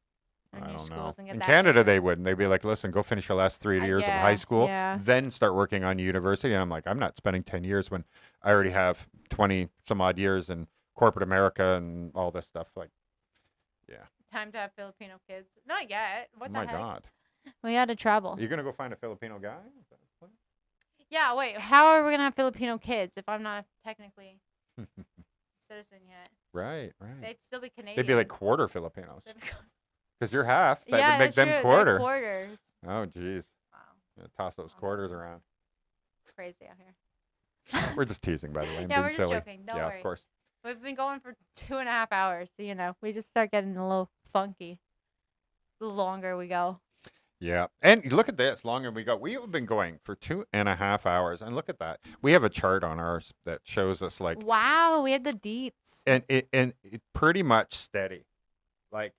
in I your don't know. schools and get In that Canada, degree. they wouldn't. They'd be like, listen, go finish your last 3 years of high yeah, school, yeah. then start working on university. And I'm like, I'm not spending 10 years when I already have 20 some odd years in corporate America and all this stuff. Like, yeah. Time to have Filipino kids. Not yet. What Oh the my heck? God. We had to travel. You're going to go find a Filipino guy? Is that the plan? Yeah, wait. How are we gonna have Filipino kids if I'm not technically citizen yet? Right. They'd still be Canadian. They'd be like quarter Filipinos. They'd be- Because you're half. That yeah, would make that's true. them They're quarter. quarters. Oh, geez. Wow, Yeah, toss those quarters around. it's crazy out here. We're just teasing, by the way. I'm Yeah, being we're just silly. joking. Don't yeah, worry. of course. We've been going for 2.5 hours, so we just start getting a little funky. The longer we go. Yeah. And look at this. Longer we go. We have been going for 2.5 hours. And look at that. We have a chart on ours that shows us like, Wow, we have the deets. and it pretty much steady. Like,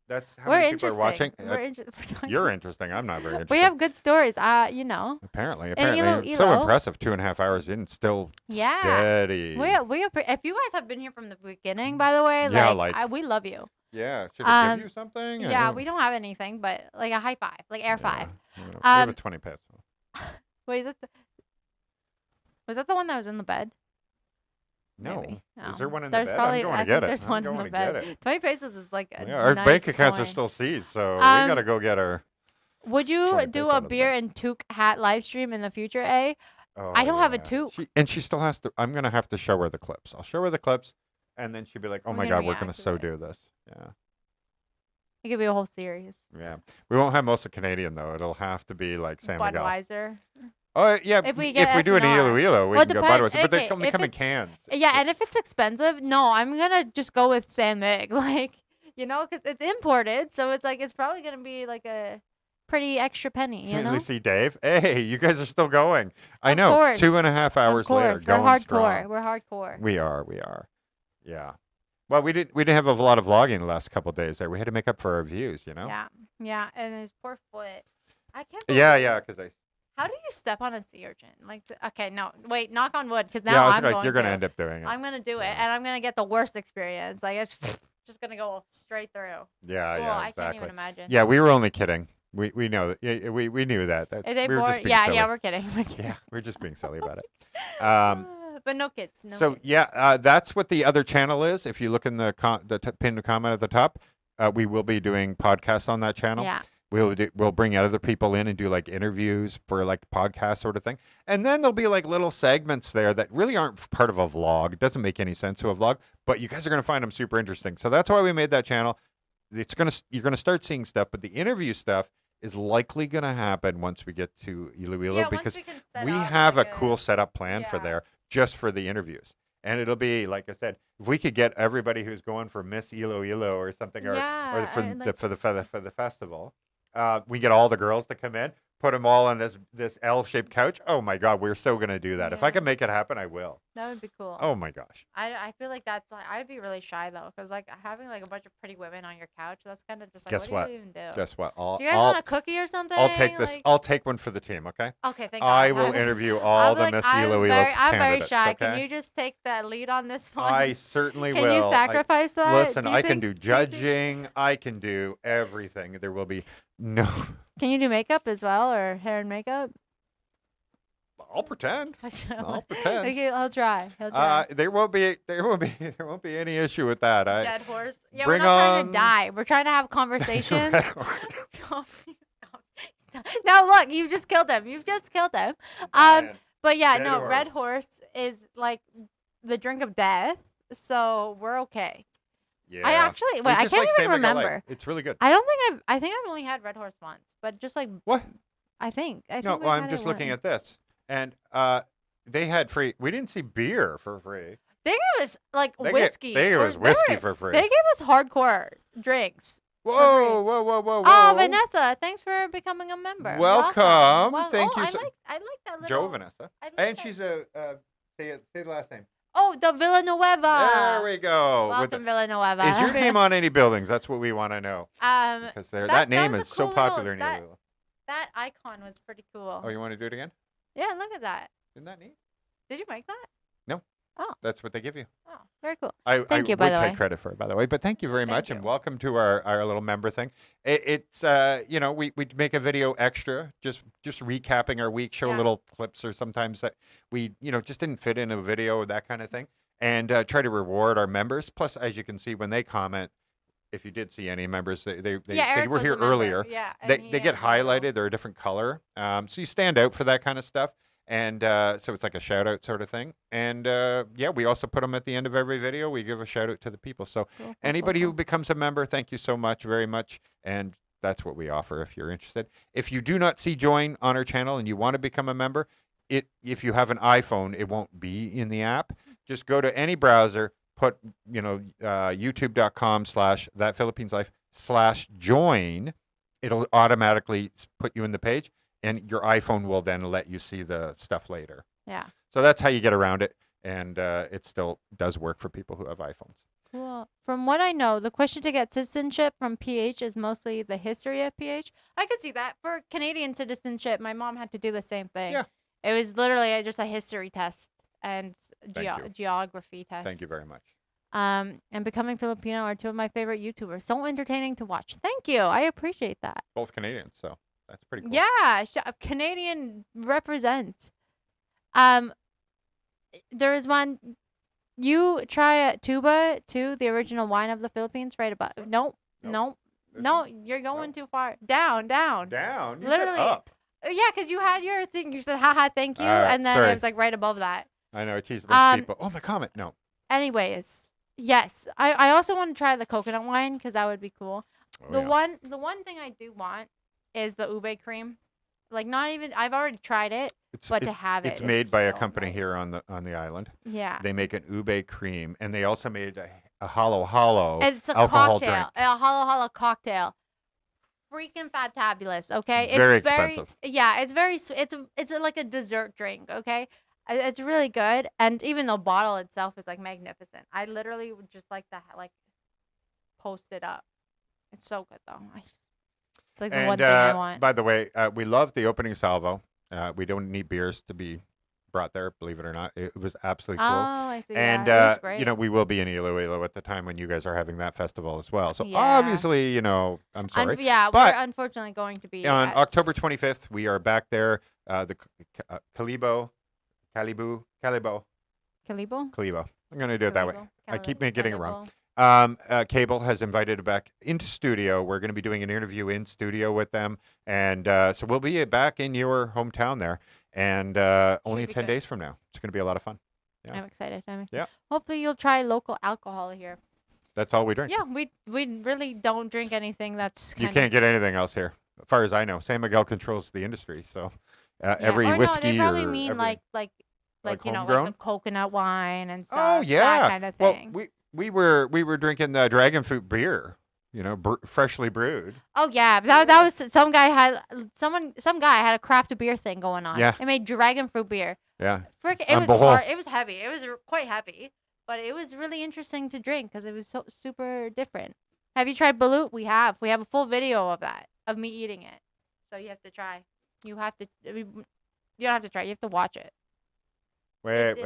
that's how We're many people are interesting. watching. We're talking- You're interesting. I'm not very interested. We have good stories. Apparently. Ilo- It's so Ilo- impressive. 2.5 hours in, still Yeah. steady. If you guys have been here from the beginning, by the way, Yeah, we love you. Yeah. Should I give Um, you something? Yeah, we don't have anything, but like a high five, like air five. We have a Um, 20 peso. Wait, was that the one that was in the bed? No. Maybe. Is there No. one in There's the bed? probably, I'm going I to think get it. there's I'm one going in to the get bed. it. 20 pesos is like a Yeah, our nice bank accounts are coin. still seized, so we Um, got to go get our. Would you 20 do peso a out of the beer bed. and toque hat live stream in the future, eh? Oh, I don't have a yeah. toque. And she still has to. I'm going to have to show her the clips. I'll show her the clips, and then she'll be like, oh We're my gonna God, we're going react to to so it. do this. Yeah. It could be a whole series. Yeah. We won't have most of Canadian, though. It'll have to be like San Miguel. Budweiser. Oh, yeah. If we get do an SNR. Iloilo, we Well, it can go depends. Budweiser. But they Okay, come if in it's- cans. Yeah, and if it's expensive, no, I'm gonna just go with San Mig, because it's imported, so it's like it's probably gonna be like a pretty extra penny, you know. You see Dave? Hey, you guys are still going. I Of know. course. 2.5 hours Of course, later, we're going hardcore. strong. We're hardcore. We are. Yeah. Well, we didn't have a lot of vlogging the last couple of days there. We had to make up for our views, Yeah, and his poor foot. I can't. Yeah, because How do you step on a sea urchin? Like, okay, no, wait, knock on wood, because Yeah, now I was I'm like, going you're gonna to. end up doing it. I'm gonna do it, Yeah. and I'm gonna get the worst experience. Like, it's just gonna go straight through. Yeah, Oh, yeah, I can't exactly. even imagine. Yeah, we were only kidding. We know that. We knew that. That's, Are they we were bored? just being Yeah, silly. yeah, we're kidding. We're kidding. Yeah, we're just being silly about it. But no kids. No So kids. yeah, that's what the other channel is. If you look in the pinned comment at the top, we will be doing podcasts on that channel. Yeah. We'll bring other people in and do like interviews for like podcast sort of thing, and then there'll be like little segments there that really aren't part of a vlog. It doesn't make any sense to a vlog, but you guys are gonna find them super interesting. So that's why we made that channel. You're gonna start seeing stuff, but the interview stuff is likely gonna happen once we get to Iloilo, Yeah, because once we can set we up have like a cool setup plan for yeah. there just for the interviews. And it'll be, like I said, if we could get everybody who's going for Miss Iloilo or something, or Yeah, for and, for the festival, we get all the girls to come in, put them all on this L-shaped couch. Oh my God, we're so gonna do that. If I Yeah. can make it happen, I will. That would be cool. Oh my gosh. I feel like that's like, I'd be really shy though, because like having like a bunch of pretty women on your couch, that's kind of just like, Guess what what? do you even do? Guess what? Do you guys want a cookie or something? I'll take this. Like- I'll take one for the team. Okay. Okay, thank God. I will interview all I'll be the like, Miss I'm Iloilo very, I'm very candidates. shy. Okay? Can you just take that lead on this one? I certainly Can will. you sacrifice that? Listen, Do you I can think- do do you think- judging. I can do everything. There will be no. Can you do makeup as well, or hair and makeup? I'll pretend. I'll pretend. Okay, I'll try. He'll try. There won't be any issue with that. Dead horse. Yeah, bring we're not trying on- to die. We're trying to have conversations. Red horse. No, look, you've just killed him. You've just killed him. Man, But yeah, Dead no, red horse. horse is like the drink of death, so we're okay. yeah. I actually, We wait, I just can't like even Saint Miguel Light. remember. It's really good. I don't think I think I've only had red horse once, but just like What? I think. No, we've well, I'm had just it looking once. at this, and they had free. We didn't see beer for free. They gave us like They whiskey. They gave or- us they whiskey were- for free. They gave us hardcore drinks. Whoa, whoa, whoa, whoa, whoa! Oh, Vanessa, thanks for becoming a member. Welcome. Thank you I so- like that little. Joe Vanessa, I like and that. she's say the last name. Oh, the Villanueva. There we go. With Welcome, Villanueva. is your name on any buildings? That's what we want to know. Because that name was a is so cool popular in little- Iloilo. That icon was pretty cool. Oh, you want to do it again? Yeah, look at that. Isn't that neat? Did you make that? No. Oh. That's what they give you. Oh, very cool. Thank you, by the would take way. credit for it, by the way. But thank you very Thank much, you. and welcome to our little member thing. It's we make a video extra, just recapping our week, show Yeah. little clips, or sometimes that we just didn't fit in a video, that kind of thing, and try to reward our members. Plus, as you can see when they comment, if you did see any members, they Eric were was here a member. earlier. Yeah, and They he get had a little- highlighted. They're a different color, so you stand out for that kind of stuff. And so it's like a shout out sort of thing. And yeah, we also put them at the end of every video. We give a shout out to the people. So Cool, cool, anybody cool, who becomes a member, thank you so much, very much. And that's what we offer if you're interested. If you do not see join on our channel and you want to become a member, if you have an iPhone, it won't be in the app. Just go to any browser, put youtube.com/thatphilippineslife/join. It'll automatically put you in the page, and your iPhone will then let you see the stuff later. Yeah. So that's how you get around it, and it still does work for people who have iPhones. Cool. From what I know, the question to get citizenship from PH is mostly the history of PH. I could see that. For Canadian citizenship, my mom had to do the same thing. Yeah. It was literally just a history test and Thank you. geography test. Thank you very much. And Becoming Filipino are two of my favorite YouTubers. So entertaining to watch. Thank you. I appreciate that. Both Canadians, so that's pretty cool. Yeah, Canadian represents. There is one. You try a tuba too, the original wine of the Philippines, right above. Nope. Nope. No, This you're going Nope. too far. Down. Down. You Literally. said up. Yeah, because you had your thing. You said, haha, thank you. All right, and then sorry. it was like right above that. I know. Geez, a bunch of Um, people. Oh, my comment. No. Anyways, yes. I also want to try the coconut wine because that would be cool. Oh, The yeah. one thing I do want is the ube cream. Like not even I've already tried it, It's, but it- to have it. it's is made by a so company nice. here on the island. Yeah. They make an ube cream, and they also made a hollow It's a alcohol cocktail. drink. A hollow cocktail. Freaking fantabulous, okay? Very it's very expensive. Yeah, it's very it's like a dessert drink, okay? It's really good, and even the bottle itself is like magnificent. I literally would just like to post it up. It's so good though. It's like the one And thing I want. by the way, we love the opening salvo. We don't need beers to be brought there, believe it or not. It was absolutely Oh, cool. I see. And Yeah, it was great. we will be in Iloilo at the time when you guys are having that festival as well. So Yeah. obviously, I'm sorry. Yeah, but we're unfortunately going to be on at October 25th, we are back there. The Calibo. Calibo. I'm going to do it that way. I keep getting it wrong. Cable has invited back into studio. We're going to be doing an interview in studio with them. And so we'll be back in your hometown there. And only be 10 good. days from now. It's going to be a lot of fun. Yeah. I'm excited. Yeah. Hopefully you'll try local alcohol here. That's all we drink. Yeah, we really don't drink anything that's You can't get anything else here, as far as I know. San Miguel controls the industry, so every or whiskey no, they probably or mean every, like like like homegrown? the coconut wine and stuff. Oh yeah, that kind of thing. Well, we were drinking the dragon fruit beer, freshly brewed. Oh yeah, that was some guy had a craft beer thing going on. Yeah. It made dragon fruit beer. Yeah. Frick, it On was Bohol. hard. It was heavy. It was quite heavy, but it was really interesting to drink because it was so super different. Have you tried balut? We have. We have a full video of that, of me eating it. So you have to try. You have to. You don't have to try. You have to watch it. Wait.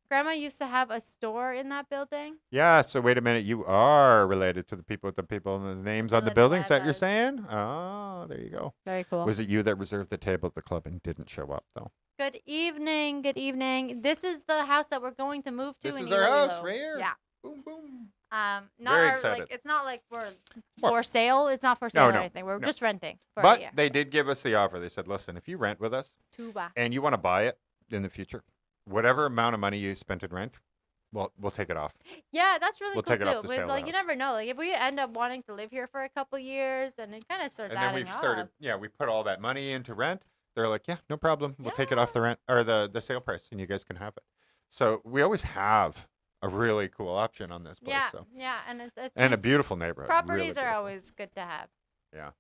Grandma used to have a store in that building. Yeah. So wait a minute. You are related to the people and the names on the buildings that you're Villanuevas. saying? Oh, there you go. Very cool. Was it you that reserved the table at the club and didn't show up though? Good evening. Good evening. This is the house that we're going to move to. This in is our house Iloilo. right here. Yeah. Boom boom. Not Very our, excited. like it's not like we're What? for sale. It's not for sale or no, anything. We're no. just renting. For But a year. they did give us the offer. They said, listen, if you rent with us Tuba. and you want to buy it in the future, whatever amount of money you spent in rent, we'll take it off. Yeah, that's really We'll cool take it off too. the Because sale like you house. never know. Like if we end up wanting to live here for a couple years, and it kind of starts And then adding we've up. started, we put all that money into rent. They're like, yeah, no problem. We'll take it off the rent or the sale price and you guys can have it. So we always have a really cool option on this place. Yeah, So. yeah, and it's And a nice. beautiful neighborhood. Properties really are beautiful. always good to have. Yeah.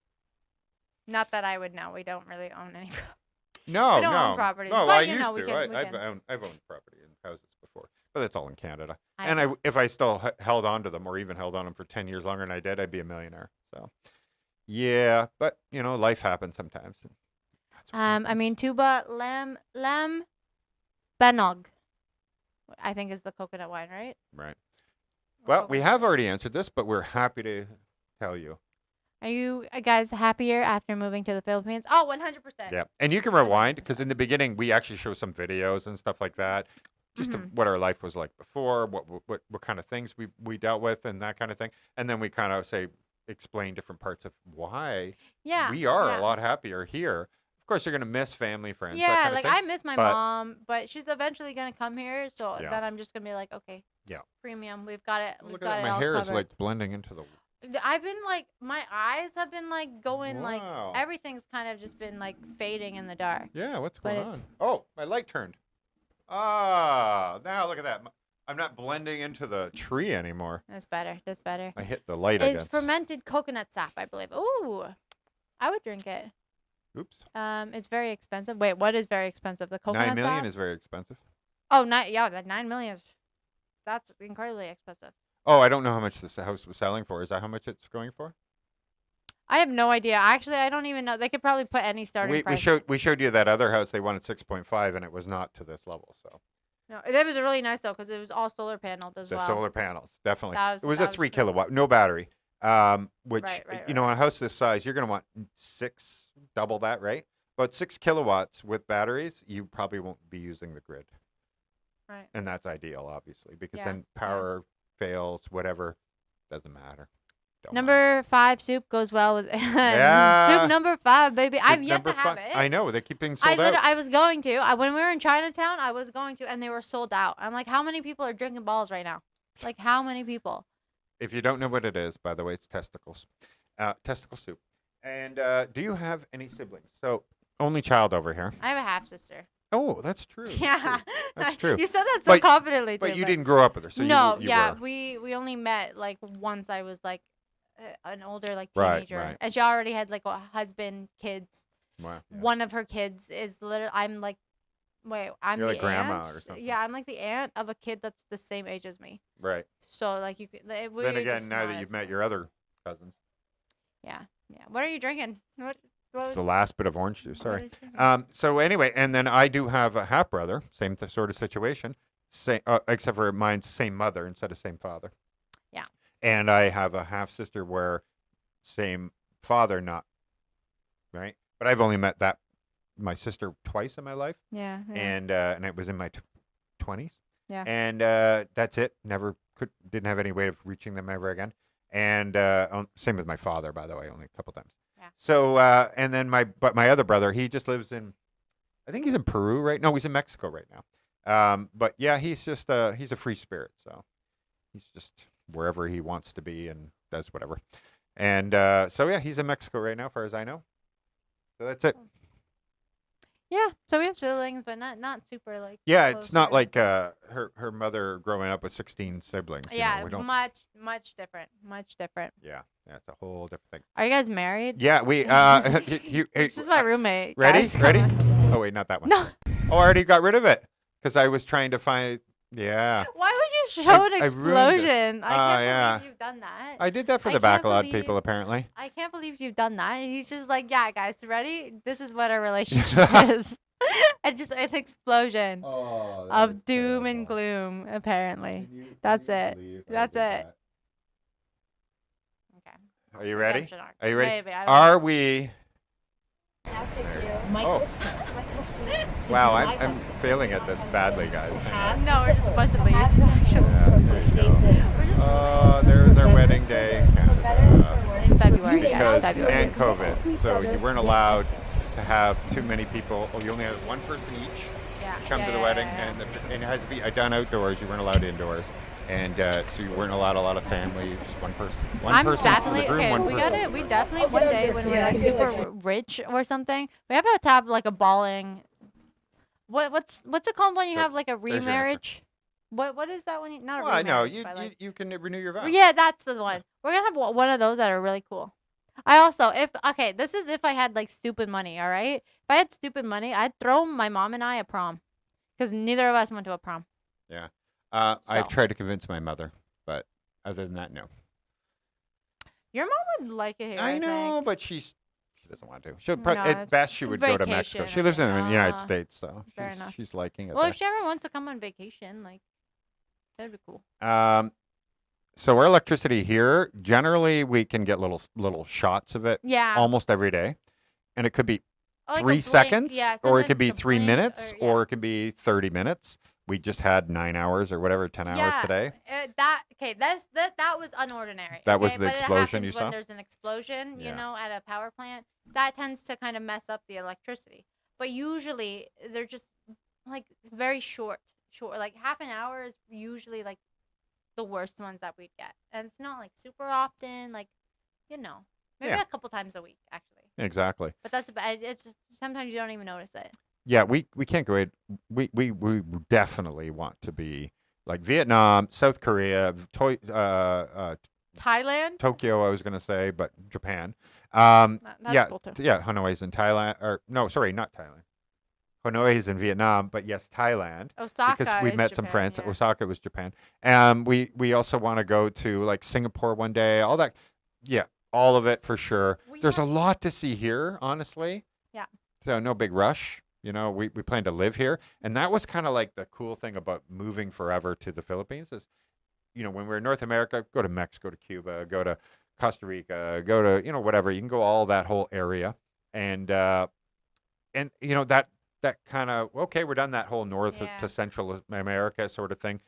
Not that I would know. We don't really own any. No, We don't no. own properties, No, but, I you used know, we to. can- we I've can. owned property and houses before, but that's all in Canada. I And know. if I still held on to them or even held on them for 10 years longer than I did, I'd be a millionaire. So, yeah, but life happens sometimes. And that's what I happens. mean, tuba lamb banog, I think is the coconut wine, right? Right. Or Well, we coconut have wine. already answered this, but we're happy to tell you. Are you guys happier after moving to the Philippines? Oh, 100%. Yeah. And you can rewind because in the beginning, we actually show some videos and stuff like that. Just of what our life was like before, what kind of things we dealt with and that kind of thing. And then we kind of explain different parts of why Yeah. we are yeah. a lot happier here. Of course, you're going to miss family, friends. that Yeah, kind like of I thing. miss my but- mom, but she's eventually gonna come here, so Yeah. then I'm just gonna be like, okay, Yeah. premium, we've got it, we've Look got at it that. My all hair is covered. like blending into the. I've been like, my eyes have been like going Wow. like everything's kind of just been like fading in the dark. Yeah, what's But going it's- on? Oh, my light turned. Ah, now look at that. I'm not blending into the tree anymore. That's better. That's better. I hit the light It's against. fermented coconut sap, I believe. Ooh, I would drink it. Oops. It's very expensive. Wait, what is very expensive? The coconut 9 million sap? is very expensive. Oh, yeah, that 9 million is, that's incredibly expensive. Oh, I don't know how much this house was selling for. Is that how much it's going for? I have no idea. Actually, I don't even know. They could probably put any starting We price. showed you that other house. They wanted 6.5, and it was not to this level. So No, it was really nice though because it was all solar paneled as the well. solar panels, definitely. That It was that a 3 really- kilowatt, no battery. Which Right, on a house this size, you're gonna want 6, double that, right? But 6 kilowatts with batteries, you probably won't be using the grid, Right. and that's ideal, obviously, because Yeah, then yeah. power fails, whatever, doesn't matter. Don't mind. Number 5 soup goes well with Yeah. soup number 5, baby. Soup I've yet number to have 5. it. I know they're keeping sold out. I was going to. When we were in Chinatown, I was going to, and they were sold out. I'm like, how many people are drinking balls right now? Like, how many people? If you don't know what it is, by the way, it's testicles. Testicle soup. And do you have any siblings? So, only child over here. I have a half sister. Oh, that's true. that's Yeah, true. That's true. You said that so But- confidently. But too, you didn't grow up with her, so no, you yeah, were. we only met like once. I was like an older like Right, teenager, right. and she already had like a husband, kids. Wow, yeah. One of her kids is literally. I'm like, wait, I'm You're the like grandma aunt. or something. Yeah, I'm like the aunt of a kid that's the same age as me. Right. So like you could. We Then just again, now not that as you've met close. your other cousins. Yeah, yeah. What are you drinking? What? It's the last bit of orange juice. Sorry. What is it? So anyway, and then I do have a half brother. Same sort of situation. Same, except for mine's same mother instead of same father. Yeah. And I have a half sister where same father, not right. But I've only met my sister twice in my life, Yeah. and it was in my 20s. Yeah. And that's it. Didn't have any way of reaching them ever again. And same with my father, by the way, only a couple times. Yeah. So and then my other brother, he just lives in, I think he's in Peru right. No, he's in Mexico right now. But yeah, he's just he's a free spirit, so he's just wherever he wants to be and does whatever. And so yeah, he's in Mexico right now, as far as I know. So that's it. Yeah. So we have siblings, but not super like. Yeah, close it's not or- like her mother growing up with 16 siblings. you Yeah, know, we don't. much different. Much different. Yeah, that's a whole different thing. Are you guys married? Yeah, we It's just my roommate. ready? guys. Ready? Come on. Oh wait, not that one. No. Oh, I already got rid of it because I was trying to find. Yeah, Why would you show I an ruined this. explosion? I can't yeah. believe you've done that. I did that for I the can't Bacalot believe- people apparently. I can't believe you've done that. He's just like, yeah, guys, ready? This is what a relationship is. And just an explosion Oh, of doom and gloom, apparently. That's it. That's it. Okay. Are you ready? Redemption arc. Are you ready? Maybe, I don't Are we? Michael's. Wow, I'm failing at this badly, guys. Hang on. know. No, we're just a bunch of leaves. Yeah, there you go. Oh, there's our wedding day. In February, yeah. Because February. and COVID, so you weren't allowed to have too many people. Oh, you only had one person each Yeah. come yeah, to the yeah, wedding, yeah, and it had to be done outdoors. You weren't allowed indoors, and so you weren't allowed a lot of family. Just one person. One I'm person definitely for the groom, okay. one We person. got it. We definitely one day when we're like super rich or something, we have to have like a balling. What's it called when you There- have like a there's your answer. remarriage? What is that when you not a Well, no, remarriage? you, but, like, you can renew your vows. yeah, that's the one. We're gonna have one of those that are really cool. I also, this is if I had like stupid money, all right? If I had stupid money, I'd throw my mom and I a prom, because neither of us went to a prom. I've So. tried to convince my mother, but other than that, no. Your mom would like it here. I know, think. but she doesn't want to. She'll No, at it's best she would go to Mexico. vacation, She lives in okay. the United Ah, States, so fair enough. she's liking it Well, there. if she ever wants to come on vacation, like that'd be cool. So our electricity here, generally we can get little shots of it Yeah. almost every day, and it could be Or, like, a 3 blink, seconds, yeah, or it sometimes could be it's a 3 blink, minutes, yeah. or it could be 30 minutes. We just had 9 hours or whatever, 10 hours today. That was unordinary. That was okay? the But it explosion you happens saw? when there's an explosion, Yeah. at a power plant. That tends to kind of mess up the electricity. But usually they're just like very short. Like half an hour is usually like the worst ones that we'd get, and it's not like super often. Like, maybe Yeah. a couple times a week actually. Exactly. But that's about. It's just sometimes you don't even notice it. Yeah, we can't go in. We definitely want to be like Vietnam, South Korea, Thailand. Tokyo. I was gonna say, but Japan. That's yeah, cool too. yeah. Hanoi's in Thailand, or no, sorry, not Thailand. Hanoi is in Vietnam, but yes, Thailand. Osaka. Because we is met some Japan, friends. yeah. Osaka was Japan. We also want to go to like Singapore one day. All that, yeah, all of it for sure. We There's a have- lot to see here, honestly. Yeah. So no big rush. We plan to live here, and that was kind of like the cool thing about moving forever to the Philippines is, when we're in North America, go to Mexico, to Cuba, go to Costa Rica, go to whatever. You can go all that whole area, and that kind of okay. We're done that whole North Yeah. to Central America sort of thing.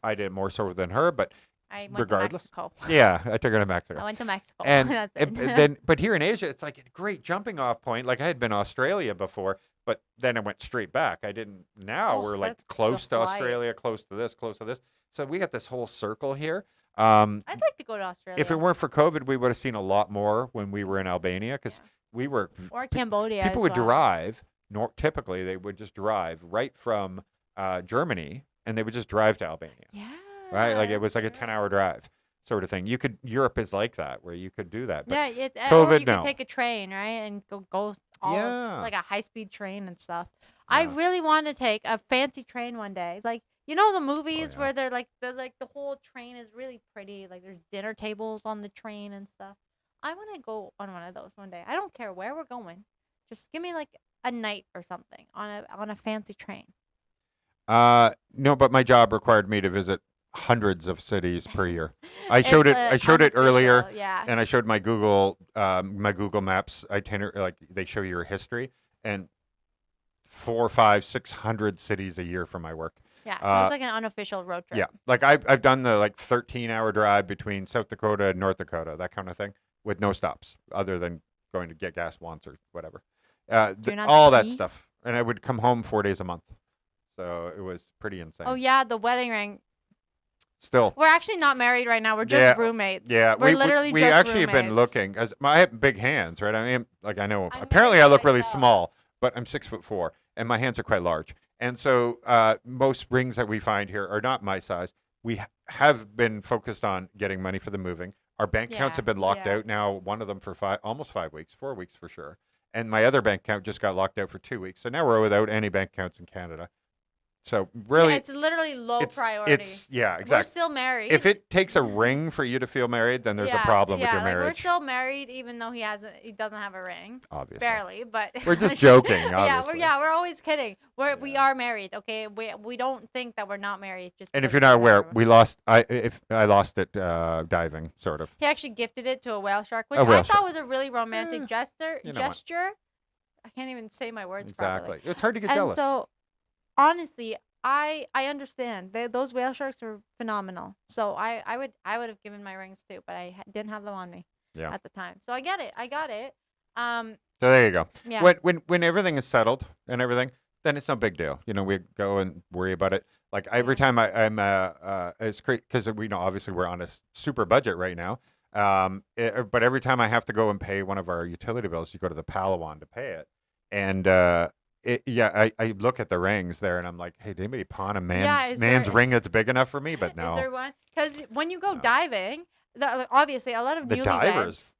I did more so than her, but I went regardless. to Mexico. yeah, I took her to Mexico. I went to Mexico. And That's and it. but here in Asia, it's like a great jumping off point. Like I had been Australia before, but then I went straight back. I didn't. Now Oh, we're like that's the close to flight. Australia, close to this, close to this. So we got this whole circle here. I'd like to go to Australia. If it weren't for COVID, we would have seen a lot more when we were in Albania because Yeah. we were. or Cambodia. People as would well. drive. Typically, they would just drive right from Germany, and they would just drive to Albania. Yeah. Right, like it was like a you're right. 10-hour drive, sort of thing. Europe is like that, where you could do that. But Yeah, or COVID, you no. could take a train, right, and go all Yeah. like a high speed train and stuff. I Yeah. really want to take a fancy train one day, like the movies yeah. where they're like the whole train is really pretty, like there's dinner tables on the train and stuff. I want to go on one of those one day. I don't care where we're going. Just give me like a night or something on a fancy train. No, but my job required me to visit hundreds of cities per year. I showed it. I showed it earlier, unofficial, yeah. and I showed my Google Maps itinerary. Like they show your history, and 4, 5, 600 cities a year for my work. Yeah, so it's like an unofficial road trip. Yeah, like I've done the like 13-hour drive between South Dakota and North Dakota, that kind of thing, with no stops other than going to get gas once or whatever. All that stuff, and I would come home 4 days a month. So it was pretty insane. Oh yeah, the wedding ring. Still, We're actually not married right now. We're just roommates. Yeah, we're literally we just actually have roommates. been looking. As I have big hands, right? I mean, like I know. I'm Apparently, very I look big really myself. small, but I'm 6'4", and my hands are quite large. And so most rings that we find here are not my size. We have been focused on getting money for the moving. Our bank accounts have been locked out now. One of them for almost 5 weeks, 4 weeks for sure. And my other bank account just got locked out for 2 weeks. So now we're without any bank accounts in Canada. So really, it's literally low priority. It's exactly. We're still married. If it takes a ring for you to feel married, then there's a problem with your marriage. We're still married, even though he doesn't have a ring. Obviously, Barely, but we're just joking. Obviously. We're always kidding. We are married. Okay, we don't think that we're not married. Just and if because you're not we're aware, we lost. I lost it diving, sort of. He actually gifted it to a whale shark, which A whale I thought shark. was a really romantic gesture. you know what? I can't even say my words Exactly. properly. It's hard to get And jealous. so, honestly, I understand. Those whale sharks are phenomenal. So I would have given my rings too, but I didn't have them on me at the time. So I get it. I got it. So there you go. Yeah. When everything is settled and everything, then it's no big deal. You know, we go and worry about it. Like every time I'm it's great because we know obviously we're on a super budget right now. But every time I have to go and pay one of our utility bills, you go to the Palawan to pay it, and I look at the rings there and I'm like, hey, did anybody pawn a man's ring that's big enough for me? But no. Is there one? Because when you go diving, obviously a lot of The divers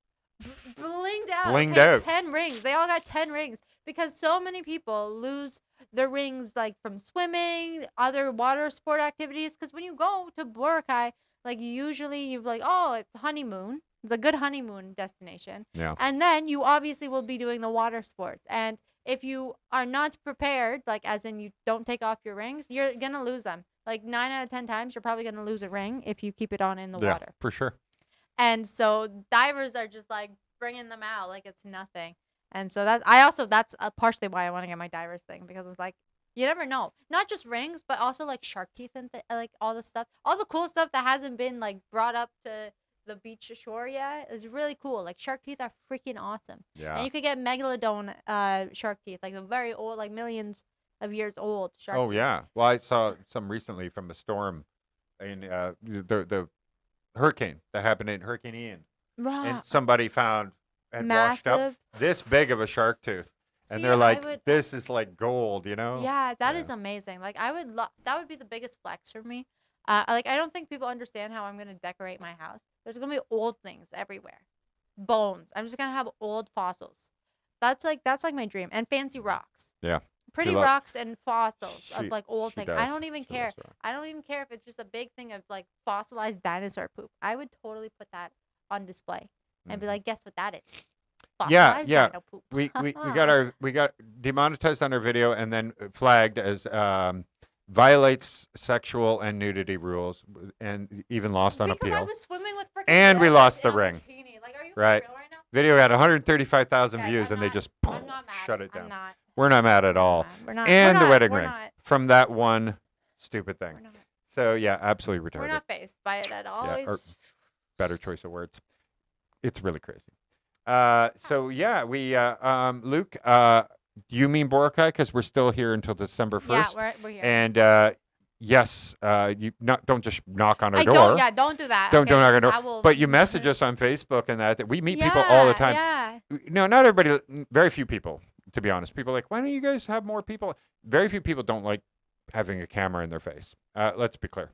blinged out. Blinged out. 10 rings. They all got 10 rings because so many people lose their rings like from swimming, other water sport activities. Because when you go to Boracay, like usually you're like, oh, it's honeymoon. It's a good honeymoon destination. Yeah. And then you obviously will be doing the water sports. And if you are not prepared, like as in you don't take off your rings, you're going to lose them. Like 9 out of 10 times, you're probably going to lose a ring if you keep it on in the water. Yeah, for sure. And so divers are just like bringing them out like it's nothing. And so that's partially why I want to get my divers thing, because it's like, you never know. Not just rings, but also like shark teeth and like all the stuff, all the cool stuff that hasn't been like brought up to the beach shore yet is really cool. Like shark teeth are freaking awesome. Yeah. And you could get megalodon shark teeth, like the very old, like millions of years old shark teeth. Oh yeah. Well, I saw some recently from a storm in the hurricane that happened in Hurricane Ian, Wow. and somebody found and washed up Massive. this big of a shark tooth, and See, they're like, would- "This is like gold," you know? Yeah, that is Yeah. amazing. Like I would that would be the biggest flex for me. Like I don't think people understand how I'm gonna decorate my house. There's gonna be old things everywhere, bones. I'm just gonna have old fossils. That's like my dream, and fancy rocks. Yeah. Pretty lo- rocks and fossils of She- like old she things. does. I don't even She care. loves rocks. I don't even care if it's just a big thing of like fossilized dinosaur poop. I would totally put that on display and be Mhm. like, guess what that is? Yeah, Fossilized yeah. dino poop. We got demonetized on our video and then flagged as violates sexual and nudity rules and even lost on Because I appeal. was swimming with freaking And we sharks lost in the a ring. bikini. Like, are you for Right. real right now? Video had 135,000 Guys, views I'm and they not- just I'm not mad. shut it I'm down. not. We're not mad at all. We're not. And we're the not, wedding we're ring Not, from that one stupid we're thing. not. So yeah, absolutely retarded. We're not phased by it at all. Yeah, or It's- better choice of words. It's really crazy. So yeah, we Luke, do you mean Boracay? Because we're still here until December 1st. Yeah, we're here. And yes, you don't just knock on our door. Don't do that. Don't okay, knock on our because door. I will- But you message us on Facebook and that we meet people all the time. Yeah. No, not everybody. Very few people, to be honest. People are like, why don't you guys have more people? Very few people don't like having a camera in their face. Let's be clear.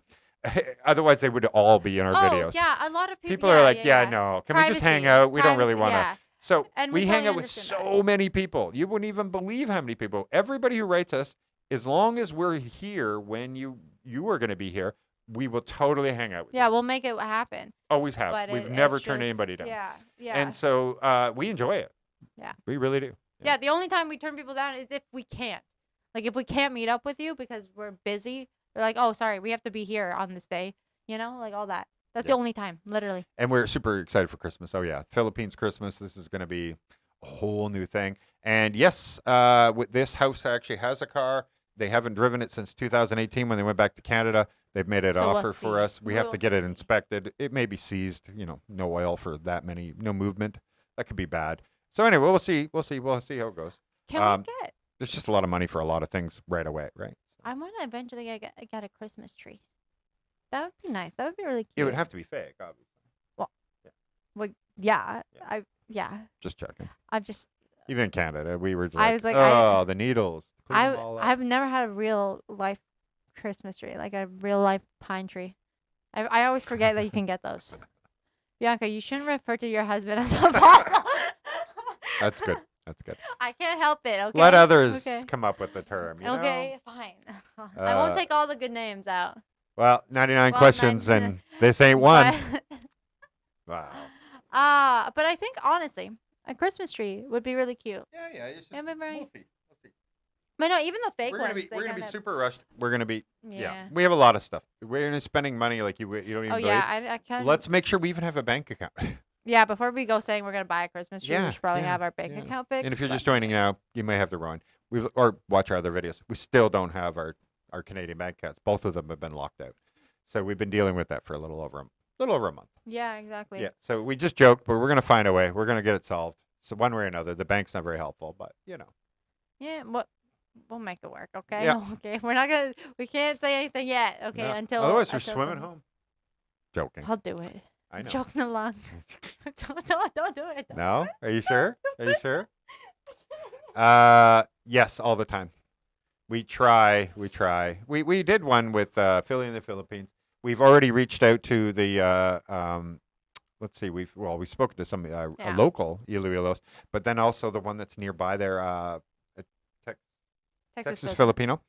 Otherwise, they would all be in our videos. Yeah, a lot of people. People are like, no, can we just hang Privacy, out? We don't really want to. yeah. So And we we hang totally out with understand so many people. You wouldn't even believe how many people. Everybody who writes us, as long as we're here when you are going to be here, we will totally hang out with Yeah, you. we'll make it happen. Always have. But We've it's never turned just- anybody down. Yeah, yeah. And so we enjoy it. Yeah. We really do. Yeah, the only time we turn people down is if we can't. Like, if we can't meet up with you because we're busy, we're like, oh, sorry, we have to be here on this day. You know, like all that. That's the only time, literally. And we're super excited for Christmas. Oh, yeah. Philippines Christmas. This is going to be a whole new thing. And yes, this house actually has a car. They haven't driven it since 2018 when they went back to Canada. They've made an So we'll offer for see. us. We have to We'll get it see. inspected. It may be seized, no oil for that many, no movement. That could be bad. So anyway, we'll see. We'll see how it goes. Can we get? There's just a lot of money for a lot of things right away, right? I want to eventually get a Christmas tree. That would be nice. That would be really cute. It would have to be fake, obviously. Well, yeah. Yeah. Just checking. I'm just. Even in Canada, we were I was like, oh, the needles. Clean them all up." I've never had a real life Christmas tree, like a real life pine tree. I always forget that you can get those. Bianca, you shouldn't refer to your husband as a fossil. That's good. That's good. I can't help it. Okay. Let others Okay. come up with the term. You know? Okay, fine. I won't take all the good names out. Well, 99 Well, questions 99 and this ain't one. But, Wow. but I think honestly, a Christmas tree would be really cute. Yeah. It's just, It'd be very- we'll see. But no, even the fake We're ones. gonna be they we're gonna be kinda- super rushed. We're gonna be Yeah. We have a lot of stuff. We're gonna be spending money like you don't even Oh believe. yeah, I can't. Let's make sure we even have a bank account. Yeah, before we go saying we're gonna buy a Christmas tree, Yeah, we should probably yeah, have our bank yeah. account fixed. And if you're but- just joining now, you may have the wrong. Or watch our other videos. We still don't have our Canadian bank accounts. Both of them have been locked out. So we've been dealing with that for a little over a month. Yeah, exactly. Yeah. So we just joked, but we're gonna find a way. We're gonna get it solved. So one way or another, the bank's not very helpful, but Yeah, we'll make it work. Okay. Yeah. Okay. We can't say anything yet. Okay. No. Until. Otherwise, we're until swimming some- home. Joking. I'll do it. I know. Joking along. don't do it. No? Are you sure? Are you sure? Yes, all the time. We try. We did one with Philly in the Philippines. We've already reached out to the let's see, we've spoken to some Yeah. local Iloilos, but then also the one that's nearby there, Texas Philippines. Filipino,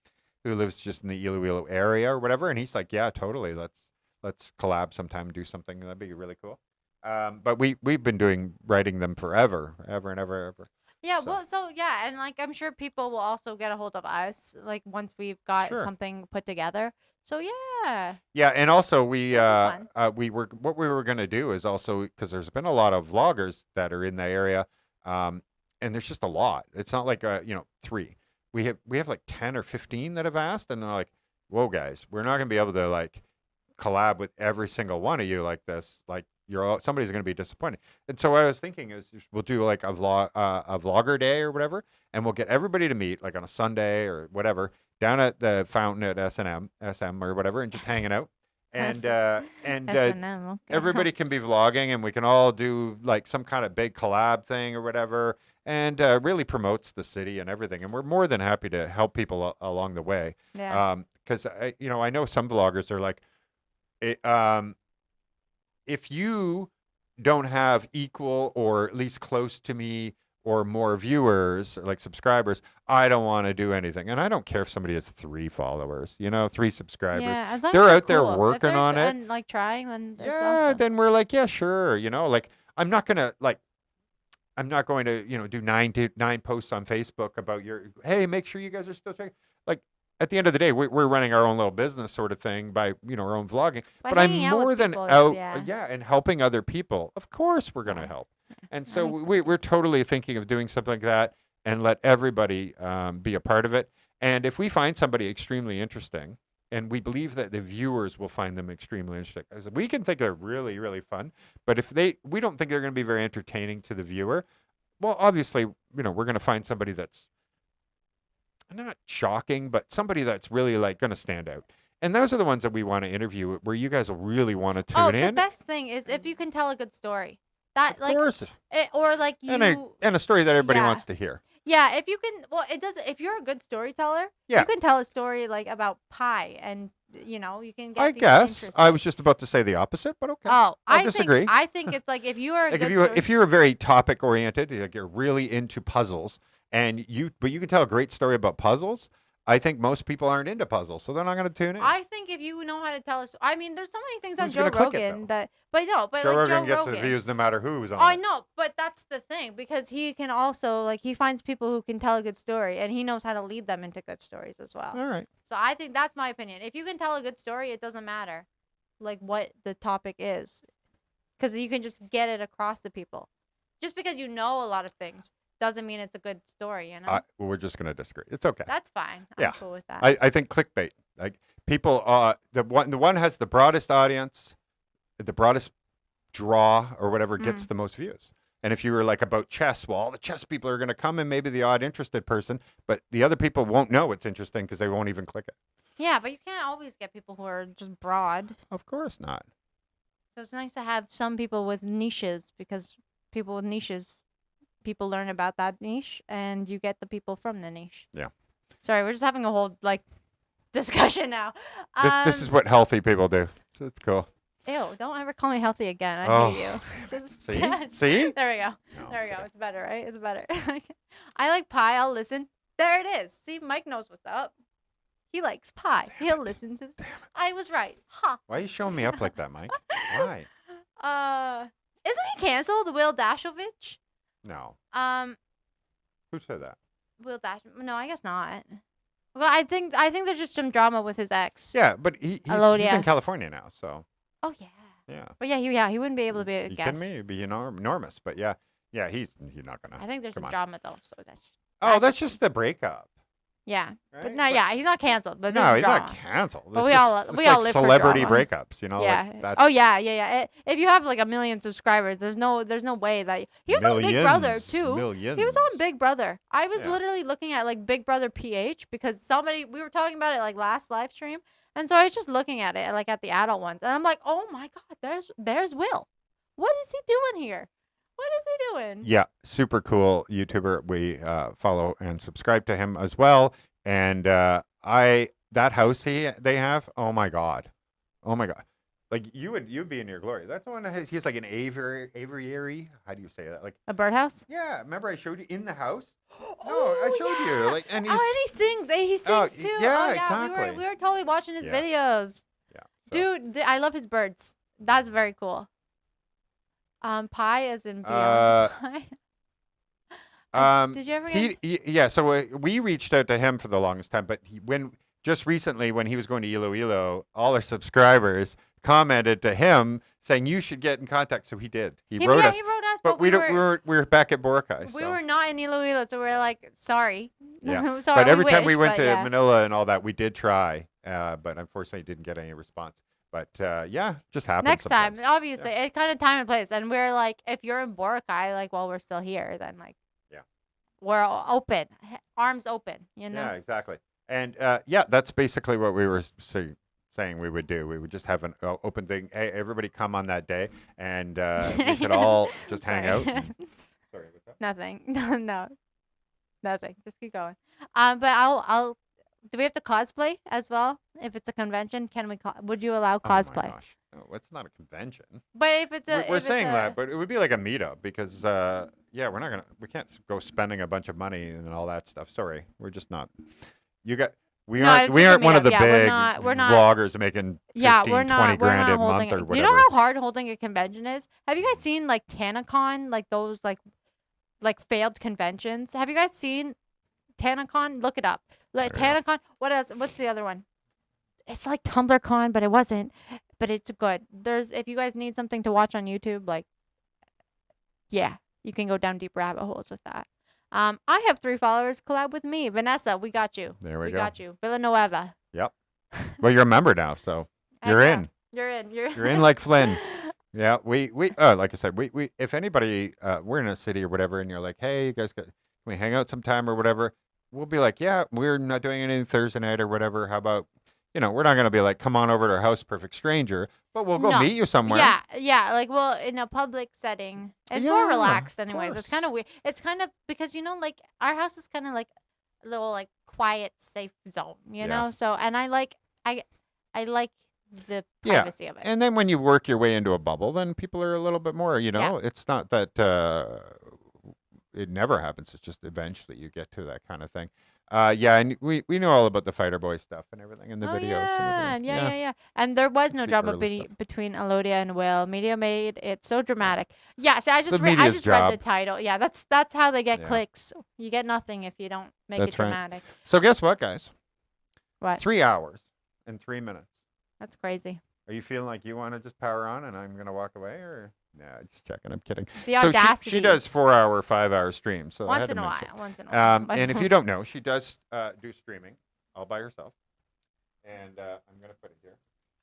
who lives just in the Iloilo area or whatever, and he's like, yeah, totally. Let's collab sometime and do something. That'd be really cool. But we've been writing them forever, ever and ever. Yeah. So- Well. So yeah, and like I'm sure people will also get a hold of us like once we've got Sure. something put together. So yeah. Yeah, and also what we were gonna do is also because there's been a lot of vloggers that are in the area, and there's just a lot. It's not like 3. We have like 10 or 15 that have asked, and they're like, "Whoa, guys, we're not gonna be able to like collab with every single one of you like this. Like somebody's gonna be disappointed." And so what I was thinking is we'll do like a vlogger day or whatever, and we'll get everybody to meet like on a Sunday or whatever down at the fountain at SM or whatever, and just hanging out. And S&M, okay. everybody can be vlogging, and we can all do like some kind of big collab thing or whatever, and really promotes the city and everything. And we're more than happy to help people along the way. Yeah. Because I know some vloggers are like, if you don't have equal or at least close to me or more viewers, like subscribers, I don't want to do anything. And I don't care if somebody has 3 followers, 3 subscribers. Yeah, as long They're as out there cool. If working they're on it. and like trying, then it's Yeah, awesome. then we're like, yeah, sure. Like I'm not going to do 9 posts on Facebook about hey, make sure you guys are still checking. Like at the end of the day, we're running our own little business sort of thing by, our own vlogging. By But I'm hanging out with more than people is- out, yeah. and helping other people. Of course, we're going to help. And that so makes we're totally thinking of doing something like that and let everybody be a part of it. And if we find somebody extremely interesting, and we believe that the viewers will find them extremely interesting, as we can think they're really, really fun. But if we don't think they're going to be very entertaining to the viewer, well, obviously, we're going to find somebody that's not shocking, but somebody that's really like going to stand out. And those are the ones that we want to interview, where you guys will really want to tune the in. best thing is if you can tell a good story. That Of course, or like you and a story that everybody Yeah. wants to hear. Yeah, if you can, well, it does. If you're a good storyteller, Yeah. you can tell a story like about pie, and you can get I people guess interested. I was just about to say the opposite, but okay. Oh, I'll I disagree. think it's like if you are a Like good if you're very topic oriented, like you're really into puzzles, but you can tell a great story about puzzles. I think most people aren't into puzzles, so they're not going to tune in. I think if you know how to tell us, I mean, there's so many things on Who's Joe gonna click it, Rogan though? that, but no, but Joe like Rogan Joe gets Rogan. the views no matter who's on I it. know, but that's the thing because he can also like he finds people who can tell a good story and he knows how to lead them into good stories as well. All right. So I think that's my opinion. If you can tell a good story, it doesn't matter like what the topic is because you can just get it across to people. Just because you know a lot of things doesn't mean it's a good story, you know? We're just going to disagree. It's okay. That's fine. Yeah. I'm cool with that. I think clickbait. Like people, the one has the broadest audience, the broadest draw or whatever gets the most views. And if you were like about chess, well, all the chess people are going to come and maybe the odd interested person, but the other people won't know it's interesting because they won't even click it. Yeah, but you can't always get people who are just broad. Of course not. So it's nice to have some people with niches because people with niches, people learn about that niche and you get the people from the niche. Yeah. Sorry, we're just having a whole like discussion now. This is what healthy people do. So it's cool. Ew, don't ever call me healthy again. I Oh. hate you. Just, See? See? There we go. No, There we go. okay. It's better, right? It's better. I like pie. I'll listen. There it is. See, Mike knows what's up. He likes pie. He'll listen to. I was right. Ha. Why are you showing me up like that, Mike? Why? Isn't he canceled? Will Dashovich? No. Who said that? Will Dash? No, I guess not. Well, I think there's just some drama with his ex. Yeah, but he's Alodia. in California now, so Oh yeah. yeah. But yeah, he wouldn't be able to be a You guest. kidding me? It'd be enormous. But yeah, he's not gonna. I think there's Come some on. drama though, so that's. Oh, that's just the breakup. Yeah, but Right? no, But- yeah, he's not canceled, but No, there's he's drama. not canceled. But It's we just- all- it's we like all live for celebrity drama. breakups, you know? Yeah. Like that's Oh yeah. If you have like 1 million subscribers, there's no way that he was on Big Brother millions, too. Millions. He was on Big Brother. I was Yeah. literally looking at like Big Brother PH because we were talking about it like last live stream, and so I was just looking at it like at the adult ones, and I'm like, oh my god, there's Will. What is he doing here? What is he doing? Yeah, super cool YouTuber. We follow and subscribe to him as well. And that house they have, oh my god, like you'd be in your glory. That's the one that he's like an aviary. How do you say that? Like A birdhouse? yeah, remember I showed you in the house? No, I showed you. Like and he's and he sings. He sings Oh, too. yeah, oh, exactly. We were totally watching his Yeah. videos. yeah. So, Dude, I love his birds. That's very cool. Pie as in beyond pie. Did you ever get? yeah. So we reached out to him for the longest time, but just recently when he was going to Iloilo, all our subscribers commented to him saying you should get in contact. So he did. He wrote us. He wrote us, But we were back at Boracay. we so. were not in Iloilo, so we're like, sorry. Yeah. Sorry, But every time we wish, went but to yeah. Manila and all that, we did try, but unfortunately didn't get any response. But yeah, just happens. Next time, sometimes. obviously, it's kind of time and place. And we're like, if you're in Boracay, like while we're still here, then like, Yeah. we're open, arms open, you know. Yeah, exactly. And yeah, that's basically what we were saying we would do. We would just have an open thing. Hey, everybody come on that day, and we could all just hang Sorry. out. Sorry, what's that? Nothing. No. Nothing. Just keep going. But I'll. Do we have to cosplay as well? If it's a convention, can we? Would you allow Oh my cosplay? gosh. No, it's not a convention. But if it's a, We're if it's saying a- that, but it would be like a meetup because yeah, we can't go spending a bunch of money and all that stuff. Sorry, we're just not. We No, aren't it's just a one of the meetup. Yeah, big we're not- vloggers making 15, Yeah, we're 20 not. We're grand not a holding month or it. whatever. You know how hard holding a convention is? Have you guys seen like TanaCon, like those like failed conventions? Have you guys seen TanaCon? Look it up. Like Yeah. TanaCon. What else? What's the other one? It's like TumblrCon, but it wasn't. But it's good. If you guys need something to watch on YouTube, like, yeah, you can go down deep rabbit holes with that. I have 3 followers. Collab with me, Vanessa. We got you. There we We go. got you. Villanueva. Yep. Well, you're a member now, so you're Yeah. in. You're in. You're in like Flynn. Yeah, we like I said, we if anybody we're in a city or whatever, and you're like, hey, you guys can we hang out sometime or whatever? We'll be like, yeah, we're not doing anything Thursday night or whatever. How about we're not gonna be like, come on over to our house, perfect stranger, but we'll go No. meet you somewhere. Yeah, like well, in a public setting, it's Yeah, more relaxed, of anyways. It's course. kind of weird. It's kind of because like our house is kind of like a little like quiet, safe zone, you Yeah. know. So and I like the Yeah, privacy of it. And then when you work your way into a bubble, then people are a little bit more. It's not that it never happens. It's just eventually you get to that kind of thing. Yeah, and we know all about the Fighter Boy stuff and everything in the Oh videos yeah, and everything. yeah. And there was It's no the drama early stuff. between Elodia and Will. Media made it so dramatic. Yeah, see, It's the I media's just read the job. title. Yeah, that's how they get Yeah. clicks. You get nothing if you don't make it That's right. dramatic. So guess what, guys? What? 3 hours and 3 minutes. That's crazy. Are you feeling like you want to just power on and I'm gonna walk away, or? Nah, just checking. I'm kidding. The So audacity. she does 4-hour, 5-hour streams. So I Once had to in a mention. while. Once in a while. But- And if you don't know, she does do streaming all by herself. And I'm gonna put it here.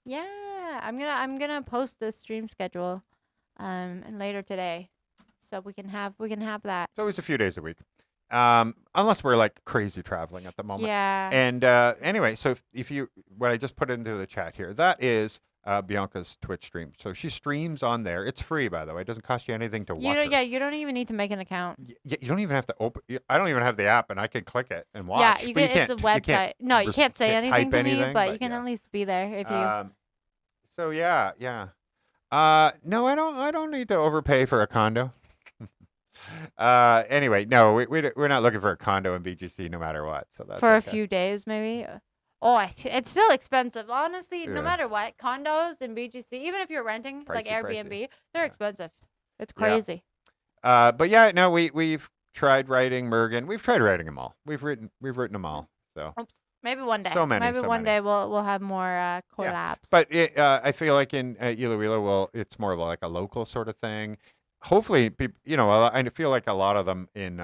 Yeah, I'm gonna post the stream schedule, and later today, so we can have that. It's always a few days a week, unless we're like crazy traveling at the moment. Yeah. And anyway, so if you what I just put into the chat here, that is Bianca's Twitch stream. So she streams on there. It's free, by the way. It doesn't cost you anything to watch her. Yeah, you don't even need to make an account. You don't even have to open. I don't even have the app, and I can click it and watch. Yeah, but it's a website. No, you can't say anything type to me, but you but can yeah. at least be there if you. So yeah. No, I don't need to overpay for a condo. Anyway, no, we're not looking for a condo in BGC no matter what. So that's For a okay. few days, maybe. Oh, it's still expensive. Honestly, no Yeah. matter what, condos in BGC, even if you're renting like Pricey, Airbnb, pricey. they're Yeah. expensive. It's Yeah. crazy. But yeah, no, we've tried writing Mergen. We've tried writing them all. We've written them all. So. Oops. Maybe one day. So many, Maybe so one many. day we'll have more collabs. But I feel like in Iloilo, well, it's more of like a local sort of thing. Hopefully, I feel like a lot of them in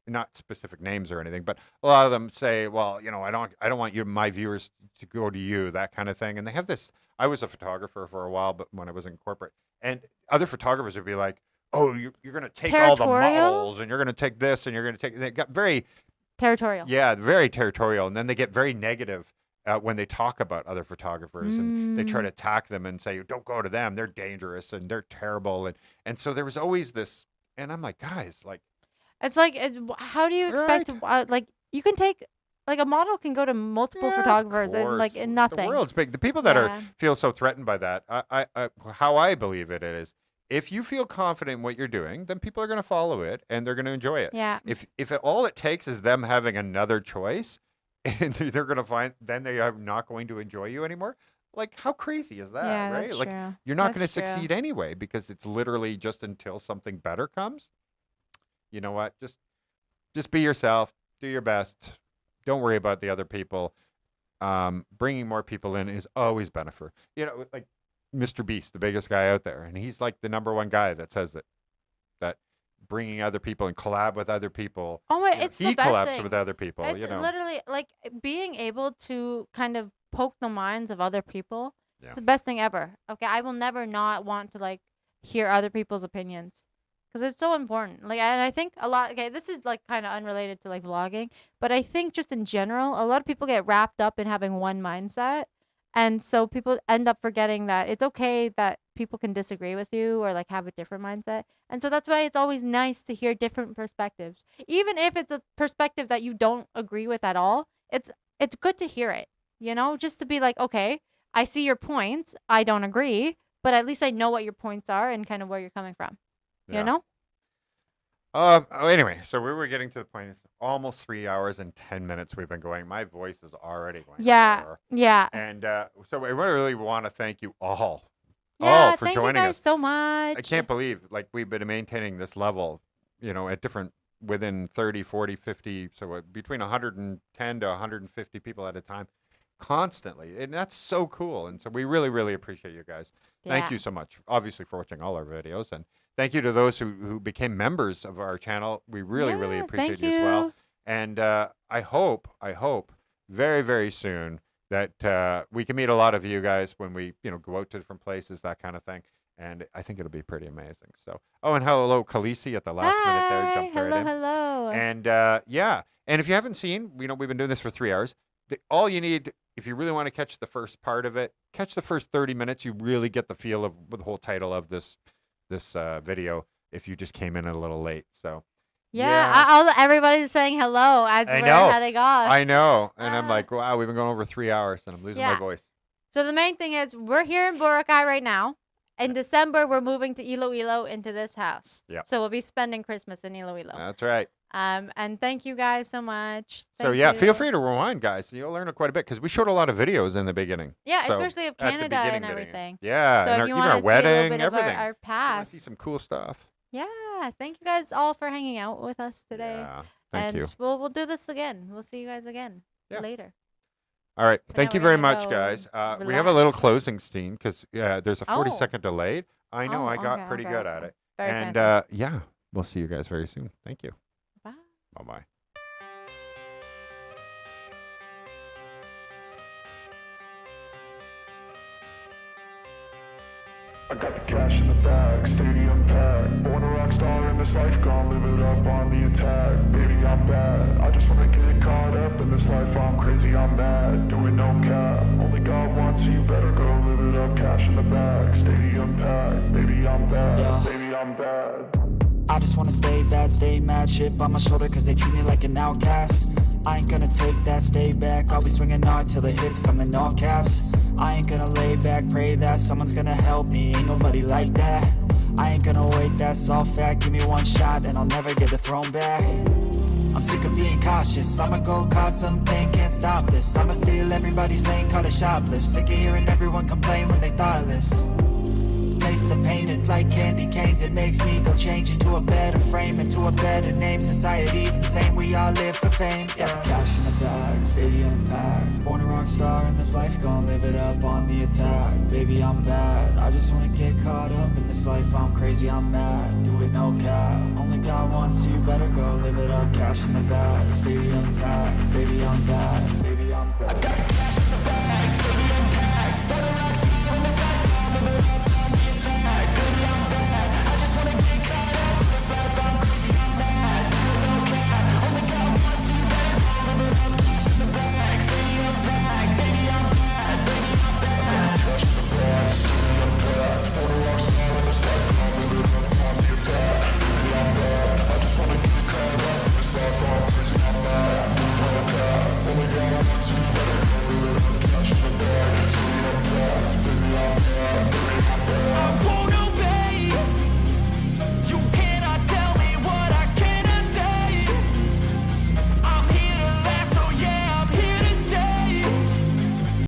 not specific names or anything, but a lot of them say, well, I don't want my viewers to go to you, that kind of thing. And they have this. I was a photographer for a while, but when I was in corporate, and other photographers would be like, oh, you're going to take all the Territorial? models, and you're going to take this, and you're going to take. They got very. Territorial. Yeah, very territorial, and then they get very negative when they talk about other photographers, and they try to attack them and say, "Don't go to them; they're dangerous and they're terrible." And so there was always this, and I'm like, guys, like, It's like, how do you expect, like, you can take, like, a model can go to multiple yeah, of photographers and, like, course. in nothing. The world's big. The people that Yeah. feel so threatened by that, how I believe it is, if you feel confident in what you're doing, then people are going to follow it and they're going to enjoy it. Yeah. If all it takes is them having another choice, and they're going to find, then they are not going to enjoy you anymore. Like, how crazy is that, Yeah, right? that's Like, true. you're not going to That's true. succeed anyway because it's literally just until something better comes. You know what? Just be yourself. Do your best. Don't worry about the other people. Bringing more people in is always beneficial. Like Mr. Beast, the biggest guy out there, and he's like the number one guy that says that bringing other people and collab with other people. Oh my, it's he the best collabs thing. with other people. It's literally like being able to kind of poke the minds of other people. Yeah. It's the best thing ever. Okay, I will never not want to like hear other people's opinions because it's so important. Like, and I think a lot. Okay, this is like kind of unrelated to like vlogging, but I think just in general, a lot of people get wrapped up in having one mindset, and so people end up forgetting that it's okay that people can disagree with you or like have a different mindset. And so that's why it's always nice to hear different perspectives. Even if it's a perspective that you don't agree with at all, it's good to hear it, just to be like, okay, I see your points. I don't agree, but at least I know what your points are and kind of where you're coming from, Yeah. you know? Anyway, so we were getting to the point. It's almost 3 hours and 10 minutes we've been going. My voice is already going. Yeah. sore. Yeah. And so I really want to thank you all Yeah, for thank you joining guys us. so much. I can't believe like we've been maintaining this level, at different within 30, 40, 50, so between 110 to 150 people at a time constantly. And that's so cool. And so we really, really appreciate you guys. Thank Yeah. you so much, obviously, for watching all our videos. And thank you to those who became members of our channel. We really, really Yeah, appreciate thank you as well. you. And I hope very, very soon that we can meet a lot of you guys when we, go out to different places, that kind of thing. And I think it'll be pretty amazing. So, and hello, Khaleesi at the last minute there, Hi. jumped Hello, right in. hello. And yeah, and if you haven't seen, we've been doing this for 3 hours. All you need, if you really want to catch the first part of it, catch the first 30 minutes. You really get the feel of the whole title of this video. If you just came in a little late, so Yeah, everybody's saying hello as I we're know. heading off. I know, and I'm Uh, like, wow, we've been going over 3 hours, and I'm losing my Yeah. voice. So the main thing is we're here in Boracay right now. In December, we're moving to Iloilo into this house. Yeah. So we'll be spending Christmas in Iloilo. That's right. And thank you guys so much. So Thank yeah, feel you. free to rewind, guys. You'll learn quite a bit because we showed a lot of videos in the beginning. Yeah, So, especially of at the Canada and beginning. everything. Yeah, So and if you even want our to see a little wedding, bit of everything. our You wanna past, see some cool stuff. yeah. Thank you guys all for hanging out with us today. Yeah, thank and you. we'll do this again. We'll see you guys again Yeah. later. All right, But thank now you we're very gonna much, go guys. We have a little relax. closing scene because there's a 40-second Oh. delay. I know, Oh, I got okay, pretty okay, good okay. at it. Very And fancy. yeah, we'll see you guys very soon. Thank you. Bye. Bye-bye. I got the cash in the bag, stadium packed. Born a rock star in this life, gonna live it up on the attack. Baby, I'm bad. I just wanna get caught up in this life. I'm crazy, I'm mad. Doing no cap. Only God wants you, better go live it up. Cash in the bag, stadium packed. Baby, I'm bad. Yeah. Baby, I'm bad. I just wanna stay bad, stay mad, chip on my shoulder cause they treat me like an outcast. I ain't gonna take that, stay back, I'll be swinging hard till the hits come in all caps. I ain't gonna lay back, pray that someone's gonna help me, ain't nobody like that. I ain't gonna wait, that's all fact, give me one shot and I'll never get the throne back. I'm sick of being cautious, I'ma go cause some pain, can't stop this. I'ma steal everybody's lane, call it shoplift. Sick of hearing everyone complain when they thoughtless. Taste the pain, it's like candy canes. It makes me go change into a better frame, into a better name. Society's insane, we all live for fame, yeah. Cash in the bag, stadium packed. Born a rock star in this life, gonna live it up on the attack. Baby, I'm bad, I just wanna get caught up in this life. I'm crazy, I'm mad, do it no cap. Only God wants you, better go live it up. Cash in the bag, stadium packed. Baby, I'm bad.